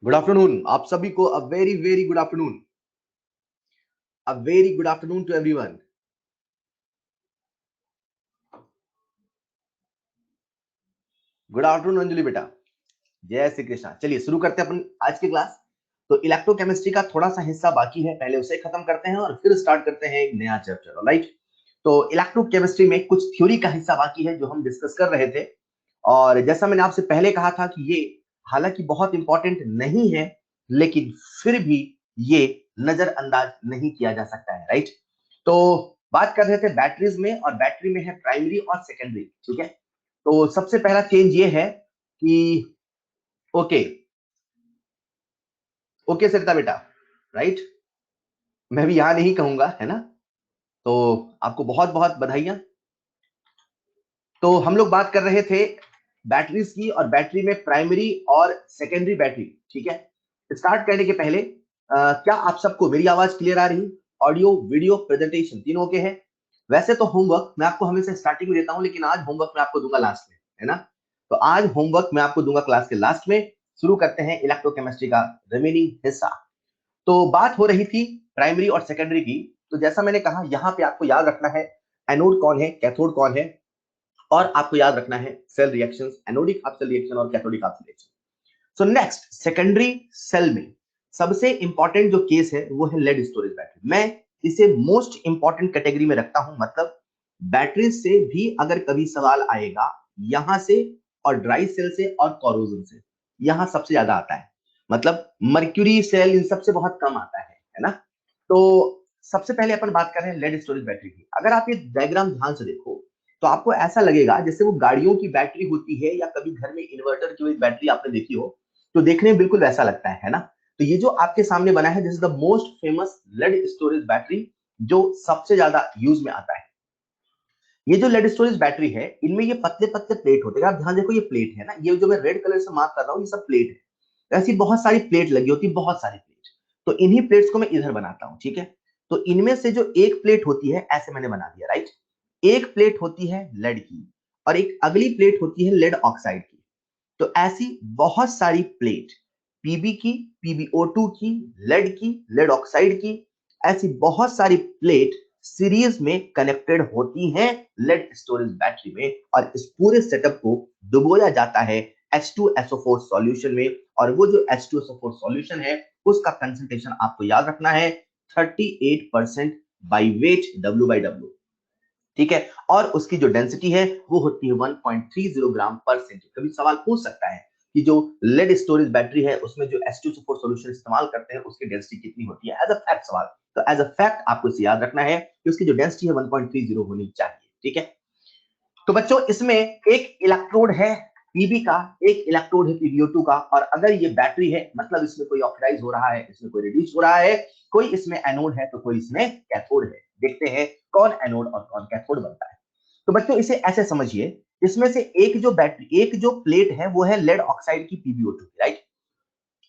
Good afternoon आप सभी को। A very very good afternoon. A very good afternoon to everyone. Good afternoon Anjali बेटा। जय श्री कृष्णा। चलिए शुरू करते हैं अपन आज की क्लास। तो इलेक्ट्रोकेमिस्ट्री का थोड़ा सा हिस्सा बाकी है, पहले उसे खत्म करते हैं और फिर स्टार्ट करते हैं एक नया चैप्टर। राइट। तो इलेक्ट्रोकेमिस्ट्री में कुछ थ्योरी का हिस्सा बाकी है जो हम डिस्कस कर रहे थे, और जैसा मैंने आपसे पहले कहा था कि ये हालांकि बहुत इंपॉर्टेंट नहीं है, लेकिन फिर भी ये नजरअंदाज नहीं किया जा सकता है। राइट। तो बात कर रहे थे बैटरीज में, और बैटरी में है प्राइमरी और सेकेंडरी। ठीक है। तो सबसे पहला चेंज ये है कि ओके, ओके सरिता बेटा। राइट। मैं भी यहां नहीं कहूंगा, है ना। तो आपको बहुत बहुत बधाइयां। तो हम लोग बात कर रहे थे बैटरीज की, और बैटरी में प्राइमरी और सेकेंडरी बैटरी। ठीक है। स्टार्ट करने के पहले क्या आप सबको मेरी आवाज क्लियर आ रही? ऑडियो वीडियो प्रेजेंटेशन तीनों ओके है? वैसे तो होमवर्क मैं आपको हमेशा स्टार्टिंग में देता हूं, लेकिन आज होमवर्क मैं आपको दूंगा लास्ट में, है ना। तो आज होमवर्क मैं आपको दूंगा क्लास के लास्ट में। शुरू करते हैं इलेक्ट्रोकेमिस्ट्री का रिमेनिंग हिस्सा। तो बात हो रही थी प्राइमरी और सेकेंडरी की। तो जैसा मैंने कहा, यहाँ पे आपको याद रखना है एनोड कौन है, कैथोड कौन है, और आपको याद रखना है cell reactions, anodic half cell reaction और cathodic half cell reaction. So next, secondary cell में सबसे इंपॉर्टेंट जो केस है वो है लेड स्टोरेज बैटरी। मैं इसे मोस्ट इंपॉर्टेंट कैटेगरी में रखता हूं, मतलब बैटरी से भी अगर कभी सवाल आएगा यहां से, और ड्राई सेल से और कोरोजन से, यहां सबसे ज्यादा आता है। मतलब मर्क्यूरी सेल इन सबसे बहुत कम आता है ना। तो सबसे पहले अपन बात कर रहे हैं लेड स्टोरेज बैटरी की। अगर आप ये डायग्राम ध्यान से देखो तो आपको ऐसा लगेगा जैसे वो गाड़ियों की बैटरी होती है, या कभी घर में इन्वर्टर की हुई बैटरी आपने देखी हो, तो देखने में बिल्कुल वैसा लगता है ना। तो ये जो आपके सामने बना है, this is the most famous lead storage battery, जो सबसे ज्यादा यूज में आता है। ये जो लेड स्टोरेज बैटरी है, इनमें ये पतले पतले प्लेट होते हैं। आप ध्यान देखो, ये प्लेट है ना, ये जो मैं रेड कलर से मार्क कर रहा हूँ, ये सब प्लेट है। ऐसी बहुत सारी प्लेट लगी होती है, बहुत सारी प्लेट। तो इन्हीं प्लेट्स को मैं इधर बनाता हूँ। ठीक है। तो इनमें से जो एक प्लेट होती है, ऐसे मैंने बना दिया। राइट। एक प्लेट होती है लेड की, और एक अगली प्लेट होती है लेड ऑक्साइड की। तो ऐसी बहुत सारी प्लेट, पीबी की, पीबीओ2 की, लेड की, लेड ऑक्साइड की, ऐसी बहुत सारी प्लेट सीरीज में कनेक्टेड होती हैं लेड स्टोरेज बैटरी में। और इस पूरे सेटअप को डुबोया जाता है H2SO4 सॉल्यूशन में। और वो जो H2SO4 सॉल्यूशन है, उसका कंसंट्रेशन आपको याद रखना है 38% बाई वेट, W/W। ठीक है। और उसकी जो डेंसिटी है वो होती है 1.30 ग्राम पर सेंटी। कभी सवाल पूछ सकता है कि जो लेड स्टोरेज बैटरी है उसमें जो H2SO4 सॉल्यूशन इस्तेमाल करते हैं उसकी डेंसिटी कितनी होती है, एज अ फैक्ट सवाल। तो एज अ फैक्ट आपको इसे याद रखना है कि उसकी जो डेंसिटी है 1.30 होनी चाहिए। ठीक है। तो बच्चों, इसमें एक इलेक्ट्रोड है पीबी का, एक इलेक्ट्रोड है पीबीओ2 का, और अगर ये बैटरी है मतलब इसमें कोई ऑक्सीडाइज हो रहा है, इसमें कोई रिड्यूस हो रहा है, कोई इसमें एनोड है तो कोई इसमें कैथोड है। देखते हैं कौन एनोड और कौन कैथोड बनता है। तो बच्चों, इसे ऐसे समझिए, इसमें से एक जो बैटरी, एक जो प्लेट है वो है लेड ऑक्साइड की, पीबीओ2। राइट।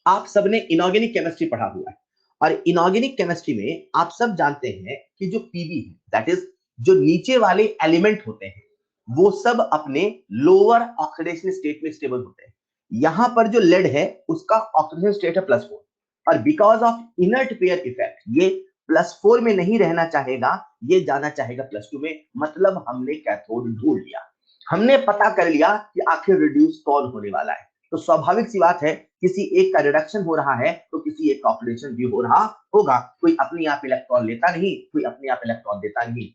आप सबने इनऑर्गेनिक केमिस्ट्री पढ़ा हुआ है, और इनऑर्गेनिक केमिस्ट्री में आप सब जानते हैं कि जो पीबी है, दैट इज जो नीचे वाले एलिमेंट होते हैं, वो सब अपने लोअर ऑक्सीडेशन स्टेट में स्टेबल होते हैं। यहां पर जो लेड है उसका ऑक्सीडेशन स्टेट है +4, और because of inert pair effect ये +4 में नहीं रहना चाहेगा, ये जाना चाहेगा +2 में। मतलब हमने कैथोड ढूंढ लिया, हमने पता कर लिया कि आखिर रिड्यूस कौन होने वाला है। तो स्वाभाविक सी बात है, किसी एक का रिडक्शन हो रहा है तो किसी एक का ऑक्सीडेशन भी हो रहा होगा। कोई अपने आप इलेक्ट्रॉन लेता नहीं, कोई अपने आप इलेक्ट्रॉन देता नहीं।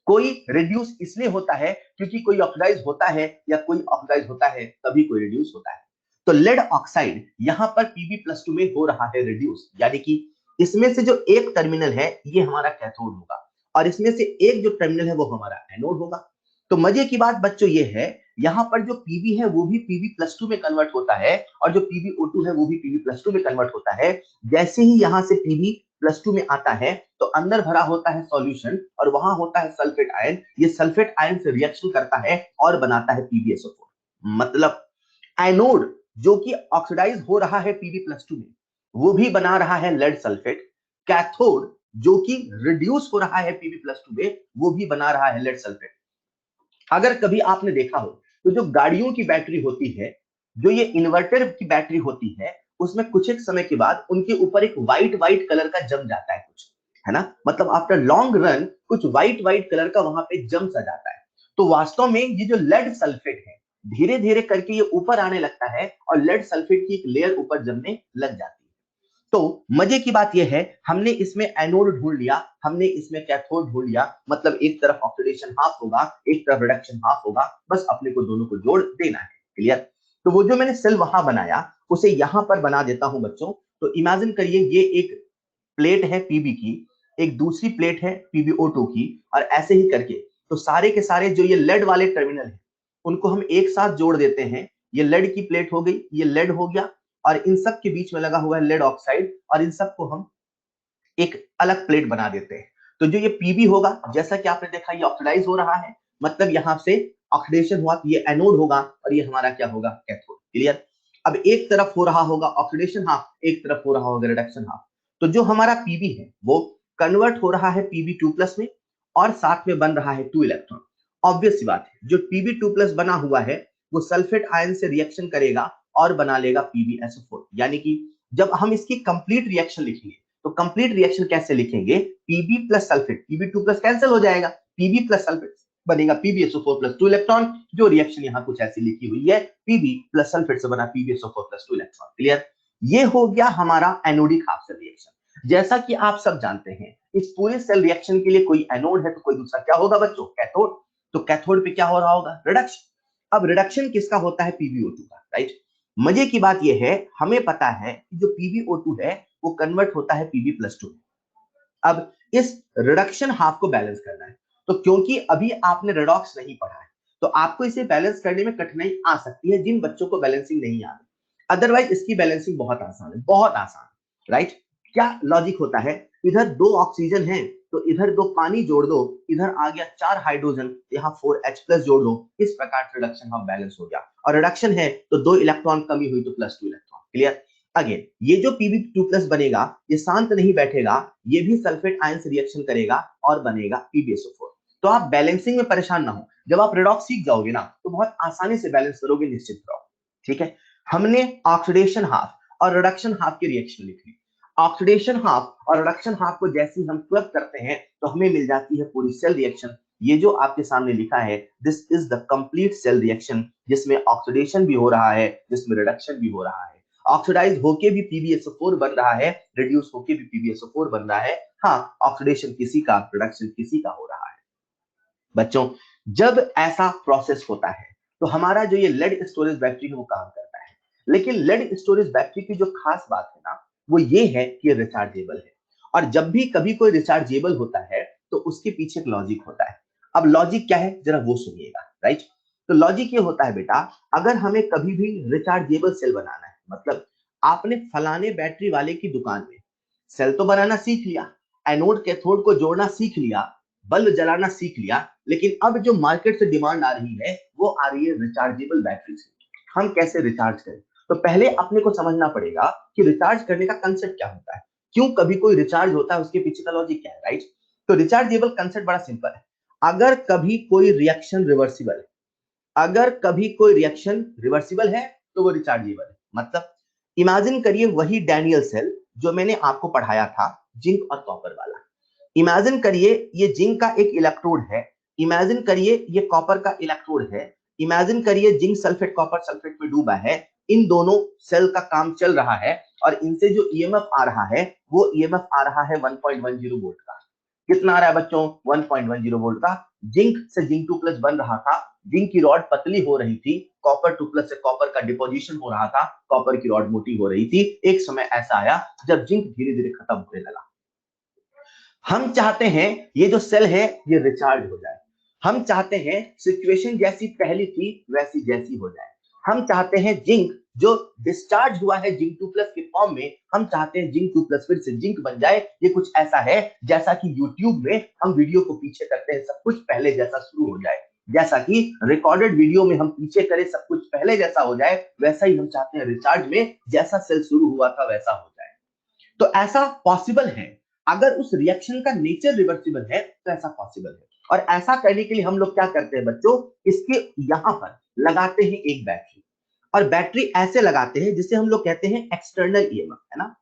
कोई रिड्यूस इसलिए होता है क्योंकि कोई ऑक्सीडाइज होता है, या कोई ऑक्सीडाइज होता है तभी कोई रिड्यूस होता है। तो लेड ऑक्साइड यहां पर Pb+2 में हो रहा है रिड्यूस, यानी कि इसमें से जो एक टर्मिनल है ये हमारा कैथोड होगा, और इसमें से एक जो टर्मिनल है वो हमारा एनोड होगा। तो मजे की बात बच्चों ये है, यहां पर जो Pb है वो भी Pb+2 में कन्वर्ट होता है, और जो PbO2 है वो भी Pb+2 में कन्वर्ट होता है। जैसे ही यहां से Pb+2 में आता है तो अंदर भरा होता है सॉल्यूशन, और वहां होता है सल्फेट आयन। ये सल्फेट आयन से रिएक्शन करता है और बनाता है PbSO4। मतलब एनोड जो कि ऑक्सीडाइज हो रहा है Pb+2 में, वो भी बना रहा है लेड सल्फेट। कैथोड जो कि रिड्यूस हो रहा है Pb+2 में, वो भी बना रहा है लेड सल्फेट। अगर कभी आपने देखा हो तो जो गाड़ियों की बैटरी होती है, जो ये इन्वर्टर की बैटरी होती है, उसमें कुछ एक समय के बाद उनके ऊपर एक व्हाइट कलर का जम जाता है कुछ, है ना, मतलब आफ्टर लॉन्ग रन कुछ व्हाइट कलर का वहां पे जम सा जाता है। तो वास्तव में ये जो लेड सल्फेट है धीरे धीरे करके ये ऊपर आने लगता है और लेड सल्फेट की एक लेयर ऊपर जमने लग जाती है। तो मजे की बात यह है हमने इसमें एनोड ढूंढ लिया, हमने इसमें कैथोड ढूंढ लिया, मतलब एक तरफ ऑक्सीडेशन हाफ होगा, एक तरफ रिडक्शन हाफ होगा, बस अपने को दोनों को जोड़ देना है। क्लियर? तो वो जो मैंने सेल वहां बनाया उसे यहां पर बना देता हूं बच्चों। तो इमेजिन करिए ये एक प्लेट है पीबी की, एक दूसरी प्लेट है पीबीओ2 की, और ऐसे ही करके तो सारे के सारे जो ये लेड वाले टर्मिनल है उनको हम एक साथ जोड़ देते हैं। ये लेड की प्लेट हो गई, ये लेड हो गया, और इन सब के बीच में लगा हुआ है लेड ऑक्साइड, और इन सबको हम एक अलग प्लेट बना देते हैं। तो जो ये पीबी होगा, जैसा कि आपने देखा ये ऑक्सीडाइज हो रहा है, मतलब यहां से ऑक्सीडेशन हुआ तो ये एनोड होगा और ये हमारा क्या होगा, कैथोड। क्लियर? अब एक तरफ हो रहा होगा ऑक्सीडेशन हाफ, एक तरफ हो रहा होगा रिडक्शन हाफ। तो जो हमारा पीबी है वो कन्वर्ट हो रहा है पीबी2 प्लस में, और साथ में बन रहा है 2 इलेक्ट्रॉन। ऑब्वियस सी बात है, जो पीबी2 प्लस बना हुआ है वो सल्फेट आयन से रिएक्शन करेगा और बना लेगा पीबीएसओ4। यानी कि जब हम इसकी कंप्लीट रिएक्शन लिखेंगे तो कंप्लीट रिएक्शन कैसे लिखेंगे, पीबी प्लस सल्फेट, पीबी2 प्लस कैंसिल हो जाएगा, पीबी प्लस सल्फेट बनेगा पीबीएसओ4 प्लस 2 इलेक्ट्रॉन। जो रिएक्शन यहां कुछ ऐसी लिखी हुई है, पीबी प्लस सल्फेट से बना पीबीएसओ4 प्लस 2 इलेक्ट्रॉन। क्लियर? ये हो गया हमारा एनोडिक हाफ सेल रिएक्शन। जैसा कि आप सब जानते हैं इस पूरे सेल रिएक्शन के लिए कोई एनोड है तो कोई दूसरा क्या होगा बच्चों, कैथोड। तो कैथोड पे क्या हो रहा होगा, रिडक्शन। अब रिडक्शन किसका होता है, पीबीओ2 का, राइट। मजे की बात यह है हमें पता है कि जो पीबीओ2 है वो कन्वर्ट होता है पीबी प्लस 2। अब इस रिडक्शन हाफ को बैलेंस करना है, तो क्योंकि अभी आपने रेडॉक्स नहीं पढ़ा है तो आपको इसे बैलेंस करने में कठिनाई आ सकती है जिन बच्चों को बैलेंसिंग नहीं आती। अदरवाइज इसकी बैलेंसिंग बहुत आसान है, बहुत आसान, राइट। क्या लॉजिक होता है, इधर 2 ऑक्सीजन है तो इधर 2 पानी जोड़ दो, इधर आ गया 4 हाइड्रोजन, यहाँ 4H प्लस जोड़ दो, इस प्रकार से रिडक्शन हाफ बैलेंस हो गया। और रिडक्शन है तो 2 इलेक्ट्रॉन कमी हुई तो प्लस 2 इलेक्ट्रॉन। क्लियर? अगेन ये जो पीबी2 प्लस बनेगा ये शांत नहीं बैठेगा, ये भी सल्फेट आयन से रिएक्शन करेगा और बनेगा पीबीएसओ4। तो आप बैलेंसिंग में परेशान ना हो, जब आप रेडॉक्स सीख जाओगे ना तो बहुत आसानी से बैलेंस करोगे, निश्चित रहो। ठीक है, हमने ऑक्सीडेशन हाफ और रिडक्शन हाफ की रिएक्शन लिख ली। ऑक्सीडेशन हाफ और रिडक्शन हाफ को जैसे हम क्लब करते हैं तो हमें मिल जाती है पूरी सेल रिएक्शन। ये जो आपके सामने लिखा है this is the complete cell reaction, जिसमें ऑक्सीडेशन भी हो रहा है, जिसमें रिडक्शन भी हो रहा है। ऑक्सीडाइज होके भी पीबीएसओ4 बन रहा है, रिड्यूस होके भी पीबीएसओ4 बन रहा है। हाँ, ऑक्सीडेशन किसी का, रिडक्शन किसी का हो रहा है। बच्चों जब ऐसा प्रोसेस होता है तो हमारा जो ये लेड स्टोरेज बैटरी है वो काम करता है। लेकिन लेड स्टोरेज बैटरी की जो खास बात है ना वो ये है कि रिचार्जेबल है। और जब भी कभी कोई रिचार्जेबल होता है तो उसके पीछे एक लॉजिक होता है। अब लॉजिक क्या है जरा वो सुनिएगा, राइट। तो लॉजिक ये होता है बेटा, अगर हमें कभी भी रिचार्जेबल सेल बनाना है, मतलब आपने फलाने बैटरी वाले की दुकान में सेल तो बनाना सीख लिया, एनोड कैथोड को जोड़ना सीख लिया, बल्ब जलाना सीख लिया, लेकिन अब जो मार्केट से डिमांड आ रही है वो आ रही है रिचार्जेबल बैटरी से। हम कैसे रिचार्ज करें, तो पहले अपने को समझना पड़ेगा कि रिचार्ज करने का कंसेप्ट क्या होता है, क्यों कभी कोई रिचार्ज होता है, उसके पीछे का लॉजिक क्या है, राइट। तो रिचार्जेबल कंसेप्ट बड़ा सिंपल है। अगर कभी कोई रिएक्शन रिवर्सिबल है, अगर कभी कोई रिएक्शन रिवर्सिबल है तो वो रिचार्जेबल है। मतलब इमेजिन करिए वही डैनियल सेल जो मैंने आपको पढ़ाया था, जिंक और कॉपर वाला। इमेजिन करिए ये जिंक का एक इलेक्ट्रोड है, इमेजिन करिए ये कॉपर का इलेक्ट्रोड है, इमेजिन करिए जिंक सल्फेट कॉपर सल्फेट में डूबा है, इन दोनों सेल का काम चल रहा है और इनसे जो ईएमएफ आ रहा है वो ईएमएफ आ रहा है 1.10 वोल्ट का। कितना आ रहा है बच्चों, 1.10 वोल्ट का। जिंक से जिंक 2 प्लस बन रहा था, जिंक की रॉड पतली हो रही थी, कॉपर 2 प्लस से कॉपर का डिपोजिशन हो रहा था, कॉपर की रॉड मोटी हो रही थी। एक समय ऐसा आया जब जिंक धीरे धीरे खत्म होने लगा। हम चाहते हैं ये जो सेल है ये रिचार्ज हो जाए, हम चाहते हैं सिचुएशन जैसी पहली थी वैसी जैसी हो जाए। हम चाहते हैं जिंक जो डिस्चार्ज हुआ है जिंक 2 प्लस के फॉर्म में, हम चाहते हैं जिंक 2 प्लस फिर से जिंक बन जाए। ये कुछ ऐसा है जैसा कि यूट्यूब में हम वीडियो को पीछे करते हैं, सब कुछ पहले जैसा शुरू हो जाए, जैसा कि रिकॉर्डेड वीडियो में हम पीछे करें सब कुछ पहले जैसा हो जाए, वैसा ही हम चाहते हैं रिचार्ज में जैसा सेल शुरू हुआ था वैसा हो जाए। तो ऐसा पॉसिबल है, अगर उस रिएक्शन का नेचर रिवर्सिबल है तो ऐसा पॉसिबल है। और ऐसा करने के लिए हम लोग क्या करते हैं बच्चों, इसके यहां पर लगाते हैं एक बैटरी। और बैटरी ऐसे लगाते हैं जिसे हम लोग कहते हैं एक्सटर्नल ईएमएफ, है ना।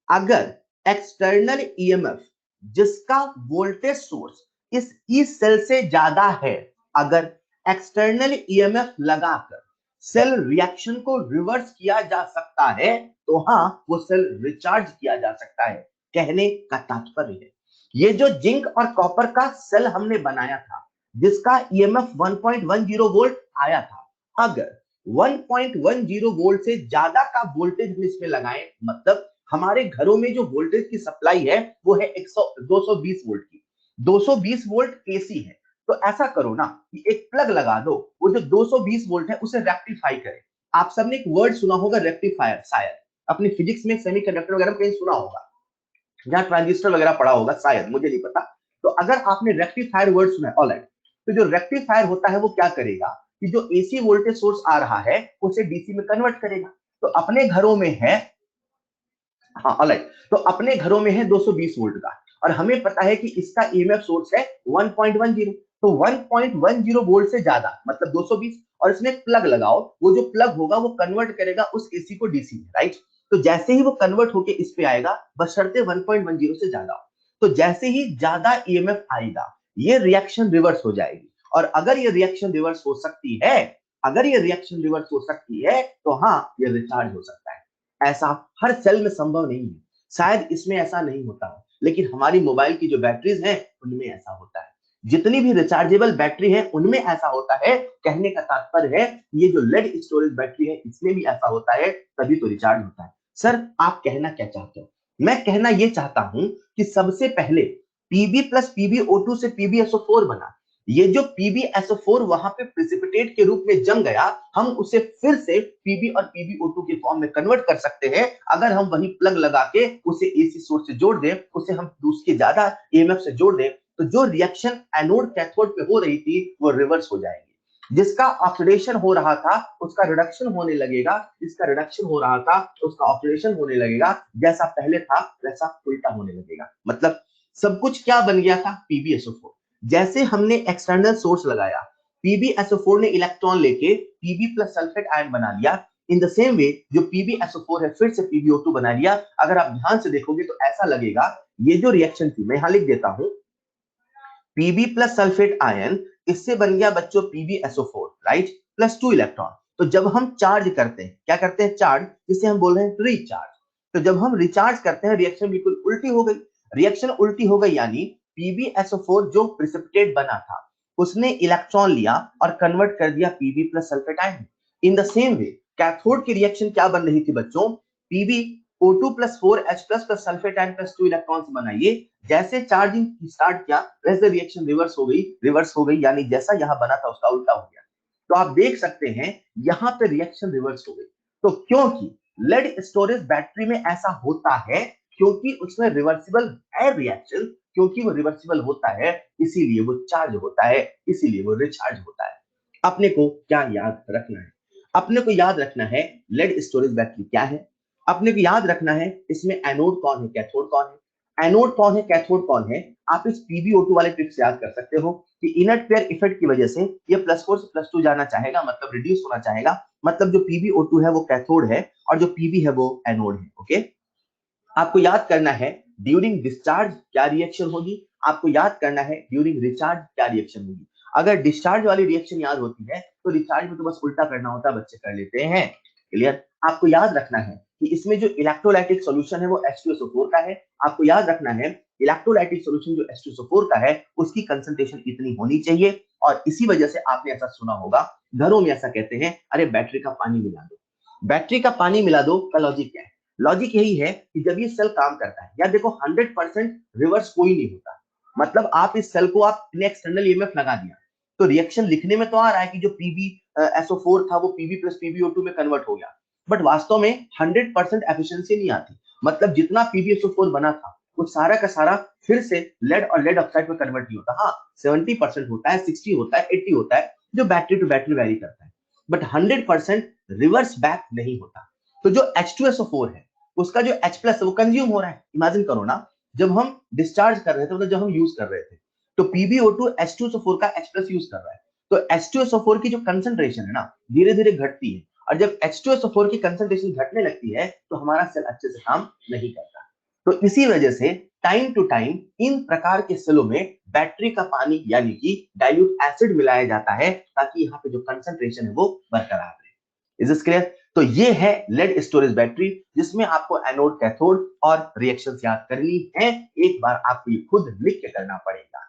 अगर एक्सटर्नल ईएमएफ जिसका वोल्टेज सोर्स इस ई सेल से ज्यादा है, अगर एक्सटर्नल ईएमएफ लगाकर सेल रिएक्शन को रिवर्स किया जा सकता है, तो हाँ, वो सेल रिचार्ज किया जा सकता है। कहने का तात्पर्य है, ये जो जिंक और कॉपर का सेल हमने बनाया था जिसका ईएमएफ 1.10 वोल्ट आया था, अगर 1.10 वोल्ट से ज्यादा का वोल्टेज हम इसमें लगाएं, मतलब हमारे घरों में जो वोल्टेज की सप्लाई है वो है 220 वोल्ट की, 220 वोल्ट एसी है। तो ऐसा करो ना कि एक प्लग लगा दो, वो जो 220 वोल्ट है उसे रेक्टिफाई करे। आप सबने एक वर्ड सुना होगा रेक्टिफायर, शायद अपनी फिजिक्स में सेमीकंडक्टर वगैरह में कहीं सुना होगा, जहां ट्रांजिस्टर वगैरह पड़ा होगा, शायद, मुझे नहीं पता। तो अगर आपने रेक्टिफायर वर्ड सुना है, ऑलराइट, तो जो रेक्टिफायर होता है वो क्या करेगा कि जो एसी वोल्टेज सोर्स आ रहा है उसे डीसी में कन्वर्ट करेगा। तो अपने घरों में है, हाँ ऑलराइट, तो अपने घरों में है 220 वोल्ट का, और हमें पता है कि इसका ईएमएफ सोर्स है 1.10, तो 1.10 वोल्ट से ज्यादा मतलब 220, और इसमें प्लग लगाओ, वो जो प्लग होगा वो कन्वर्ट करेगा उस एसी को डीसी में, राइट। तो जैसे ही वो कन्वर्ट होके इस पे आएगा, बशर्ते 1.10 से ज्यादा हो, तो जैसे ही ज्यादा ईएमएफ आएगा ये रिएक्शन रिवर्स हो जाएगी। और अगर ये रिएक्शन रिवर्स हो सकती है, अगर ये रिएक्शन रिवर्स हो सकती है, तो हाँ, ये रिचार्ज हो सकता है। ऐसा हर सेल में संभव नहीं है, शायद इसमें ऐसा नहीं होता हो, लेकिन हमारी मोबाइल की जो बैटरीज हैं उनमें ऐसा होता है। जितनी भी रिचार्जेबल बैटरी है उनमें ऐसा होता है। कहने का तात्पर्य है ये जो लेड स्टोरेज बैटरी है इसमें भी ऐसा होता है, तभी तो रिचार्ज होता है। सर आप कहना क्या चाहते हो? मैं कहना यह चाहता हूं कि सबसे पहले पीबी प्लस पीबीओ2 से पीबीएसओ4 बना। ये जो पीबीएसओ4 वहां पे प्रिसिपिटेट के रूप में जम गया, हम उसे फिर से पीबी और पीबीओ2 के फॉर्म में कन्वर्ट कर सकते हैं अगर हम वही प्लग लगा के उसे एसी सोर्स से जोड़ दें, उसे हम उसके ज्यादा ईएमएफ से जोड़ दें, तो जो रिएक्शन एनोड कैथोड पे हो रही थी वो रिवर्स हो जाएगी। जिसका ऑक्सीडेशन हो रहा था उसका रिडक्शन होने लगेगा, जिसका रिडक्शन हो रहा था उसका ऑक्सीडेशन होने लगेगा, जैसा पहले था वैसा उल्टा होने लगेगा। मतलब सब कुछ क्या बन गया था? पीबीएसओ4। जैसे हमने एक्सटर्नल सोर्स लगाया, पीबीएसओ4 ने इलेक्ट्रॉन लेके पीबी प्लस सल्फेट आयन बना लिया। इन द सेम वे जो पीबीएसओ4 है फिर से पीबीओ2 बना लिया। अगर आप ध्यान से देखोगे तो ऐसा लगेगा ये जो रिएक्शन थी, मैं यहां लिख देता हूं, पीबी प्लस सल्फेट आयन, इससे बन गया बच्चों पीबीएसओ4, राइट, प्लस 2 इलेक्ट्रॉन। तो जब हम चार्ज करते हैं, क्या करते हैं? चार्ज, जिसे हम बोल रहे हैं रिचार्ज। तो जब हम रिचार्ज करते हैं रिएक्शन बिल्कुल उल्टी हो गई। रिएक्शन उल्टी हो गई यानी पीबीएसओ4 जो प्रिसिपिटेट बना था उसने इलेक्ट्रॉन लिया और कन्वर्ट कर दिया PB plus sulphate ion. In the same way cathode की रिएक्शन क्या बन रही थी बच्चों? PB O2 plus 4H plus plus sulphate ion plus 2 electrons बनाइए। जैसे चार्जिंग स्टार्ट किया वैसे रिएक्शन रिवर्स हो गई, रिवर्स हो गई, यानी जैसा यहां बना था उसका उल्टा हो गया। तो आप देख सकते हैं यहां पे रिएक्शन रिवर्स हो गई। तो क्योंकि लेड स्टोरेज बैटरी में ऐसा होता है, क्योंकि उसमें रिवर्सिबल है रिएक्शन, क्योंकि वो रिवर्सिबल होता है इसीलिए वो चार्ज होता है, इसीलिए वो रिचार्ज होता है। अपने को क्या याद रखना है? अपने को याद रखना है लेड स्टोरेज बैटरी क्या है। अपने को याद रखना है इसमें एनोड कौन है, कैथोड कौन है। एनोड कौन है, कैथोड कौन है, आप इस पीबीओ2 वाले ट्रिक से याद कर सकते हो कि इनर्ट पेयर इफेक्ट की वजह से ये +4 से +2 जाना चाहेगा, मतलब रिड्यूस होना चाहेगा। मतलब जो पीबीओ2 है वो कैथोड है और जो पीबी है वो एनोड है। ओके, आपको याद करना है ड्यूरिंग डिस्चार्ज क्या रिएक्शन होगी, आपको याद करना है ड्यूरिंग रिचार्ज क्या रिएक्शन होगी। अगर डिस्चार्ज वाली रिएक्शन याद होती है तो रिचार्ज में तो बस उल्टा करना होता है, बच्चे कर लेते हैं। क्लियर? आपको याद रखना है कि इसमें जो इलेक्ट्रोलाइटिक सॉल्यूशन है वो H2SO4 का है। आपको याद रखना है इलेक्ट्रोलाइटिक सॉल्यूशन जो H2SO4 का है उसकी कंसंट्रेशन इतनी होनी चाहिए, और इसी वजह से आपने ऐसा सुना होगा घरों में ऐसा कहते हैं, अरे बैटरी का पानी मिला दो। बैटरी का पानी मिला दो का लॉजिक क्या है? लॉजिक यही है कि जब ये सेल काम करता है, या देखो 100% रिवर्स कोई नहीं होता। मतलब आप इस सेल को आपने एक्सटर्नल ईएमएफ लगा दिया तो रिएक्शन लिखने में तो आ रहा है कि जो पीबी एसओ4 था वो पीबी प्लस पीबीओ2 में कन्वर्ट हो गया, बट वास्तव में 100% एफिशिएंसी नहीं आती। मतलब जितना पीबीएसओ4 बना था वो सारा का सारा फिर से लेड और लेड ऑक्साइड में कन्वर्ट नहीं होता। हाँ, 70% होता है, 60 होता है, 80 होता है, जो बैटरी टू बैटरी वैरी करता है, बट 100% रिवर्स बैक नहीं होता। तो जो H2SO4 है उसका जो H प्लस वो कंज्यूम हो रहा है। इमेजिन करो ना, जब हम डिस्चार्ज कर रहे थे, मतलब जब हम यूज कर रहे थे, तो PbO2 H2SO4 का H प्लस यूज कर रहा है, तो H2SO4 की जो कंसंट्रेशन है ना धीरे धीरे घटती है, और जब H2SO4 की कंसंट्रेशन घटने लगती है तो हमारा सेल अच्छे से काम नहीं करता। तो इसी वजह से टाइम टू टाइम इन प्रकार के सेलों में बैटरी का पानी यानी कि डाइल्यूट एसिड मिलाया जाता है ताकि यहाँ पे जो कंसंट्रेशन है वो बरकरार रहे। Is this clear? तो ये है लेड स्टोरेज बैटरी, जिसमें आपको एनोड, कैथोड और रिएक्शंस याद करनी है। एक बार आपको ये खुद लिख के करना पड़ेगा।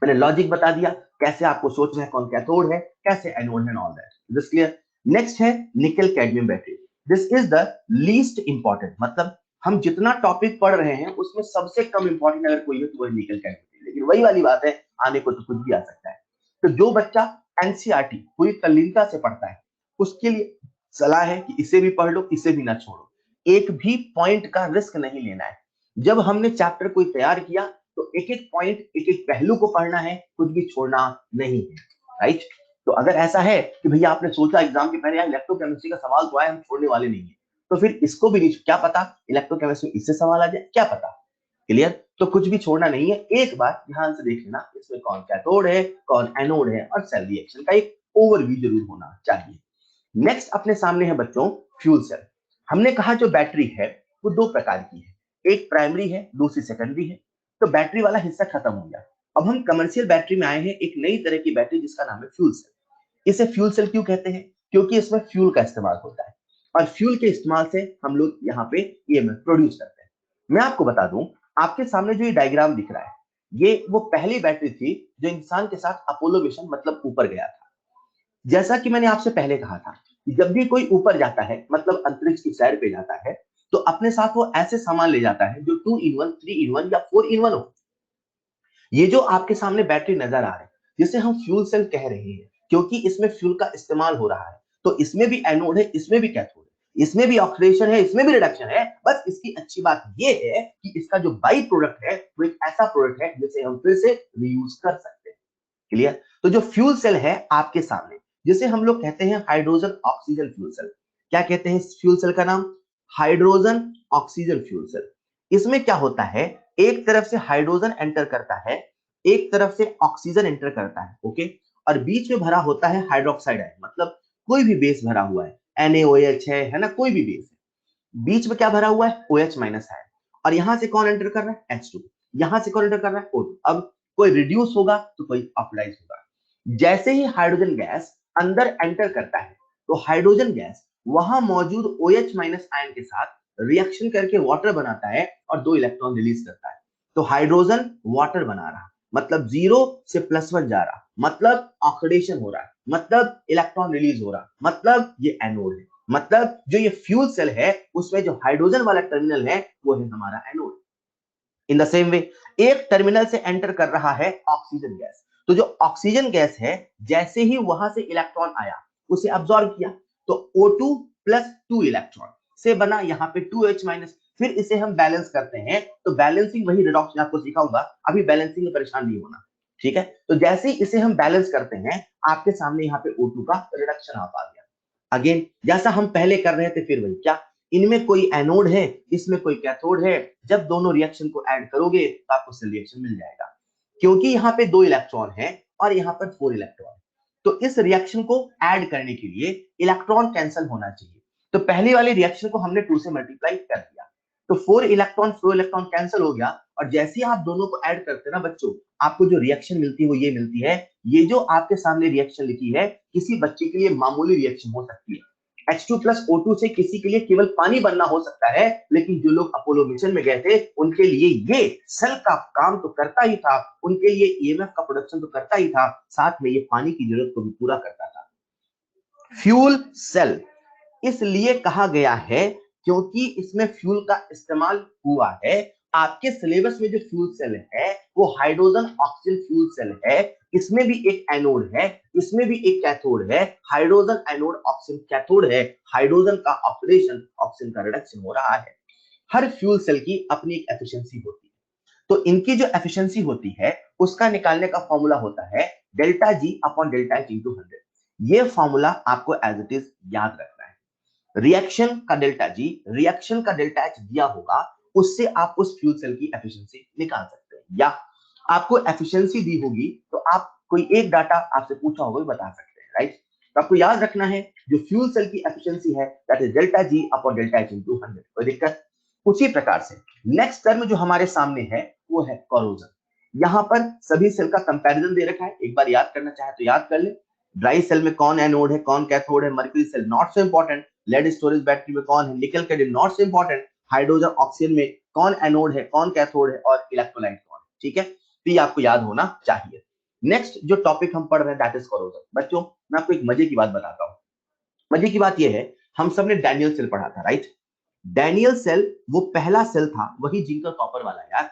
मैंने लॉजिक बता दिया, कैसे आपको सोचना है कौन कैथोड है, कैसे एनोड है, all that. This clear? Next है nickel cadmium battery. This is the least important, मतलब हम जितना टॉपिक पढ़ रहे हैं उसमें सबसे कम इंपॉर्टेंट अगर कोई है तो वही निकल कैडमियम। लेकिन वही वाली बात है, आने को तो कुछ भी आ सकता है। तो जो बच्चा एनसीईआरटी पूरी तल्लीनता से पढ़ता है उसके लिए सलाह है कि इसे भी पढ़ लो, इसे भी ना छोड़ो, एक भी पॉइंट का रिस्क नहीं लेना है। जब हमने चैप्टर कोई तैयार किया तो एक एक पॉइंट, एक एक पहलू को पढ़ना है, कुछ भी छोड़ना नहीं है, राइट? तो अगर ऐसा है कि भैया आपने सोचा एग्जाम के पहले यार इलेक्ट्रोकेमिस्ट्री का सवाल तो आया, हम छोड़ने वाले नहीं है, तो फिर इसको भी नहीं, क्या पता इलेक्ट्रोकेमिस्ट्री इससे सवाल आ जाए, क्या पता। क्लियर? तो कुछ भी छोड़ना नहीं है, एक बार ध्यान से देख लेना इसमें कौन कैथोड है, कौन एनोड है, और सेल रिएक्शन का एक ओवरव्यू जरूर होना चाहिए। नेक्स्ट अपने सामने है बच्चों फ्यूल सेल। हमने कहा जो बैटरी है वो दो प्रकार की है, एक प्राइमरी है, दूसरी सेकेंडरी है। तो बैटरी वाला हिस्सा खत्म हो गया। अब हम कमर्शियल बैटरी में आए हैं, एक नई तरह की बैटरी जिसका नाम है फ्यूल सेल। इसे फ्यूल सेल क्यों कहते हैं? क्योंकि इसमें फ्यूल का इस्तेमाल होता है और फ्यूल के इस्तेमाल से हम लोग यहाँ पे ईएमएफ प्रोड्यूस करते हैं। मैं आपको बता दूं, आपके सामने जो ये डायग्राम दिख रहा है, ये वो पहली बैटरी थी जो इंसान के साथ अपोलो मिशन मतलब ऊपर गया था। जैसा कि मैंने आपसे पहले कहा था कि जब भी कोई ऊपर जाता है मतलब अंतरिक्ष की सैर पे जाता है तो अपने साथ वो ऐसे सामान ले जाता है जो 2 in 1, 3 in 1 या 4 in 1 हो। ये जो आपके सामने बैटरी नजर आ रही है जिसे हम फ्यूल सेल कह रहे हैं, क्योंकि इसमें फ्यूल का इस्तेमाल हो रहा है। तो इसमें भी एनोड है, इसमें भी कैथोड है, इसमें भी ऑक्सीडेशन है, इसमें भी रिडक्शन है। बस इसकी अच्छी बात ये है कि इसका जो बाई प्रोडक्ट है वो एक ऐसा प्रोडक्ट है जिसे हम फिर से रीयूज कर सकते हैं। क्लियर? तो जो फ्यूल सेल है आपके सामने, जिसे हम लोग कहते हैं हाइड्रोजन ऑक्सीजन फ्यूल सेल। क्या कहते हैं इस फ्यूल सेल का नाम? Hydrogen oxygen fuel cell. इसमें क्या होता है, एक तरफ से हाइड्रोजन एंटर करता है, एक तरफ से ऑक्सीजन एंटर करता है, ओके, और बीच में भरा होता है हाइड्रोक्साइड है, मतलब कोई भी बेस भरा हुआ है, NaOH है ना, कोई भी बेस है। बीच में क्या भरा हुआ है? OH माइनस है। और यहां से कौन एंटर कर रहा है? H2। यहां से कौन एंटर कर रहा है? O2। अब कोई रिड्यूस होगा तो कोई ऑक्सीडाइज होगा। जैसे ही हाइड्रोजन गैस अंदर एंटर करता है तो हाइड्रोजन गैस वहां मौजूद OH माइनस आयन के साथ रिएक्शन करके वाटर बनाता है और 2 इलेक्ट्रॉन रिलीज करता है। तो हाइड्रोजन वाटर बना रहा, मतलब 0 से +1 जा रहा, मतलब ऑक्सीडेशन हो रहा है, मतलब इलेक्ट्रॉन रिलीज हो रहा, मतलब ये एनोड है। मतलब जो ये फ्यूल सेल है उसमें जो हाइड्रोजन वाला टर्मिनल है वो है हमारा एनोड। इन द सेम वे एक टर्मिनल से एंटर कर रहा है ऑक्सीजन गैस। तो जो ऑक्सीजन गैस है जैसे ही वहां से इलेक्ट्रॉन आया उसे अब्सॉर्ब किया, तो O2 प्लस 2 इलेक्ट्रॉन से बना यहाँ पे 2H माइनस। फिर इसे हम बैलेंस करते हैं, तो बैलेंसिंग वही रिडॉक्स आपको सिखाऊंगा, अभी बैलेंसिंग में परेशान नहीं होना, ठीक है? तो जैसे ही इसे हम बैलेंस करते हैं आपके सामने यहाँ पे O2 का रिडक्शन आप आ गया। अगेन जैसा हम पहले कर रहे थे, फिर वही, क्या इनमें कोई एनोड है, इसमें कोई कैथोड है, जब दोनों रिएक्शन को ऐड करोगे तो आपको सेल रिएक्शन मिल जाएगा। क्योंकि यहाँ पे 2 इलेक्ट्रॉन है और यहाँ पर 4 इलेक्ट्रॉन, तो इस रिएक्शन को ऐड करने के लिए इलेक्ट्रॉन कैंसिल होना चाहिए। तो पहली वाली रिएक्शन को हमने 2 से मल्टीप्लाई कर दिया, तो 4 इलेक्ट्रॉन 4 इलेक्ट्रॉन कैंसिल हो गया। और जैसे ही आप दोनों को ऐड करते हैं ना बच्चों, आपको जो रिएक्शन मिलती है वो ये मिलती है। ये जो आपके सामने रिएक्शन लिखी है किसी बच्चे के लिए मामूली रिएक्शन हो सकती है, H2 प्लस O2 से किसी के लिए केवल पानी बनना हो सकता है, लेकिन जो लोग अपोलो मिशन में गए थे उनके लिए ये सेल का काम तो करता ही था, उनके लिए ईएमएफ का प्रोडक्शन तो करता ही था, साथ में ये पानी की जरूरत को भी पूरा करता था। फ्यूल सेल इसलिए कहा गया है क्योंकि इसमें फ्यूल का इस्तेमाल हुआ है। आपके सिलेबस में जो फ्यूल सेल है वो हाइड्रोजन ऑक्सीजन फ्यूल सेल है। इसमें भी एक एनोड है, इसमें भी एक कैथोड है। हाइड्रोजन एनोड, ऑक्सीजन कैथोड है। हाइड्रोजन का ऑक्सीडेशन, ऑक्सीजन का रिडक्शन हो रहा है। हर फ्यूल सेल की अपनी एक एफिशिएंसी होती है, तो इनकी जो एफिशिएंसी होती है उसका निकालने का फॉर्मूला होता है delta G upon delta H into 100। ये फॉर्मूला आपको एज इट इज याद रखना है। रिएक्शन का डेल्टा जी, रिएक्शन का डेल्टा एच दिया होगा, उससे आप उस फ्यूल सेल की एफिशिएंसी निकाल सकते हैं। या आपको एफिशिएंसी दी होगी तो आप कोई एक डाटा आपसे पूछा होगा बता सकते हैं, राइट? तो आपको याद रखना है जो फ्यूल सेल की एफिशिएंसी है that is delta G upon delta H into 100। कोई दिक्कत? उसी प्रकार से नेक्स्ट टर्म जो हमारे सामने है वो है कोरोजन। यहां पर सभी सेल का कंपैरिजन दे रखा है, एक बार याद करना चाहे तो याद कर ले। ड्राई सेल में कौन एनोड है, कौन कैथोड है, mercury cell not so important, lead storage battery में कौन है, nickel cadmium not so important, hydrogen oxygen में कौन एनोड है, कौन कैथोड है और इलेक्ट्रोलाइट कौन है। ठीक है, तो ये आपको याद होना चाहिए। नेक्स्ट जो टॉपिक हम पढ़ रहे हैं दैट इज कोरोजन। बच्चों मैं आपको एक मजे की बात बताता हूं। मजे की बात यह है, हम सबने डैनियल सेल पढ़ा था, राइट? डैनियल सेल वो पहला सेल था, वही जिंक और कॉपर वाला यार।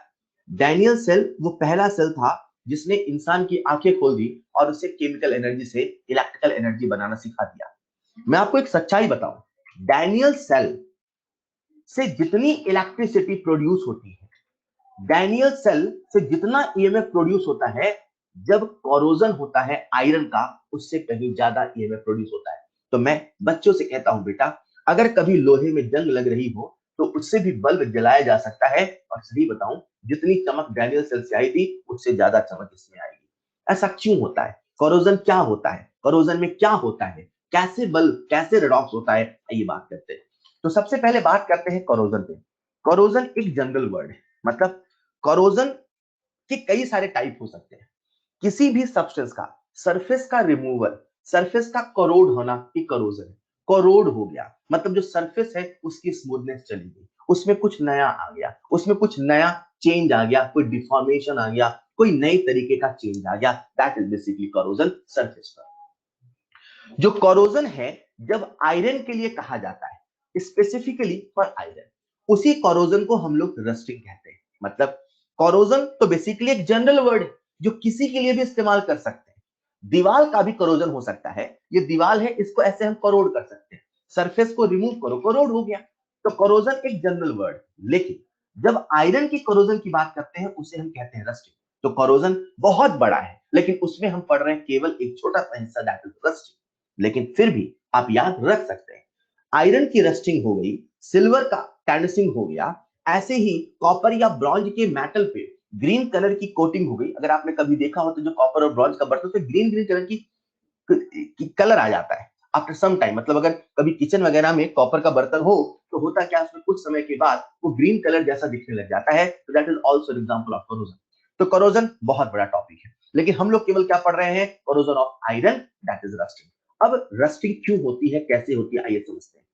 डैनियल सेल वो पहला सेल था जिसने इंसान की आंखें खोल दी और उसे केमिकल एनर्जी से इलेक्ट्रिकल एनर्जी बनाना सिखा दिया। मैं आपको एक सच्चाई बताऊं, डैनियल सेल से जितनी इलेक्ट्रिसिटी प्रोड्यूस होती है, डैनियल सेल से जितना ईएमएफ प्रोड्यूस होता है, जब कोरोजन होता है आयरन का, उससे कहीं ज्यादा ईएमएफ प्रोड्यूस होता है। तो मैं बच्चों से कहता हूं बेटा, अगर कभी लोहे में जंग लग रही हो तो उससे भी बल्ब जलाया जा सकता है, और सही बताऊं जितनी चमक डैनियल सेल से आई थी उससे ज्यादा चमक इसमें आएगी। ऐसा क्यों होता है? कोरोजन क्या होता है, कोरोजन में क्या होता है, कैसे बल्ब, कैसे रेडॉक्स होता है, ये बात करते हैं। तो सबसे पहले बात करते हैं कोरोजन पे। कोरोजन एक जनरल वर्ड है, मतलब कोरोजन के कई सारे टाइप हो सकते हैं। किसी भी सब्सटेंस का सरफेस का रिमूवल, सरफेस का कोरोड होना एक कोरोजन है। कोरोड हो गया मतलब जो सरफेस है उसकी स्मूथनेस चली गई, उसमें कुछ नया आ गया, उसमें कुछ नया चेंज आ गया, कोई डिफॉर्मेशन आ गया, कोई नई तरीके का चेंज आ गया, that is basically corrosion surface पर। जो कोरोजन है जब आयरन के लिए कहा जाता है, स्पेसिफिकली फॉर आयरन, उसी कोरोजन को हम लोग रस्टिंग कहते हैं। मतलब कोरोजन तो बेसिकली एक जनरल वर्ड है जो किसी के लिए भी इस्तेमाल कर सकते हैं। दीवार का भी कोरोजन हो सकता है, ये दीवार है इसको ऐसे हम कोरोड कर सकते हैं, सरफेस को रिमूव करो, कोरोड हो गया। तो कोरोजन एक जनरल वर्ड, लेकिन जब आयरन की कोरोजन की बात करते हैं उसे हम कहते हैं रस्टिंग। तो कोरोजन बहुत बड़ा है लेकिन उसमें हम पढ़ रहे हैं केवल एक छोटा सा हिस्सा, दैट इज रस्टिंग। लेकिन फिर भी आप याद रख सकते हैं, आयरन की रस्टिंग हो गई, सिल्वर का टैनिसिंग हो गया, ऐसे ही कॉपर या ब्रॉन्ज के मेटल पे ग्रीन कलर की कोटिंग हो गई। अगर आपने कभी देखा हो तो जो कॉपर और ब्रॉन्ज का बर्तन पे ग्रीन ग्रीन कलर की कलर आ जाता है आफ्टर सम टाइम। मतलब अगर कभी किचन वगैरह में कॉपर का बर्तन हो तो होता क्या, उसमें कुछ समय के बाद वो ग्रीन कलर जैसा दिखने लग जाता है। तो that is also example of corrosion. तो कोरोजन बहुत बड़ा टॉपिक है, लेकिन हम लोग केवल क्या पढ़ रहे हैं, corrosion of iron, that is rusting. अब रस्टिंग क्यों होती है, कैसे होती है, आइए समझते हैं।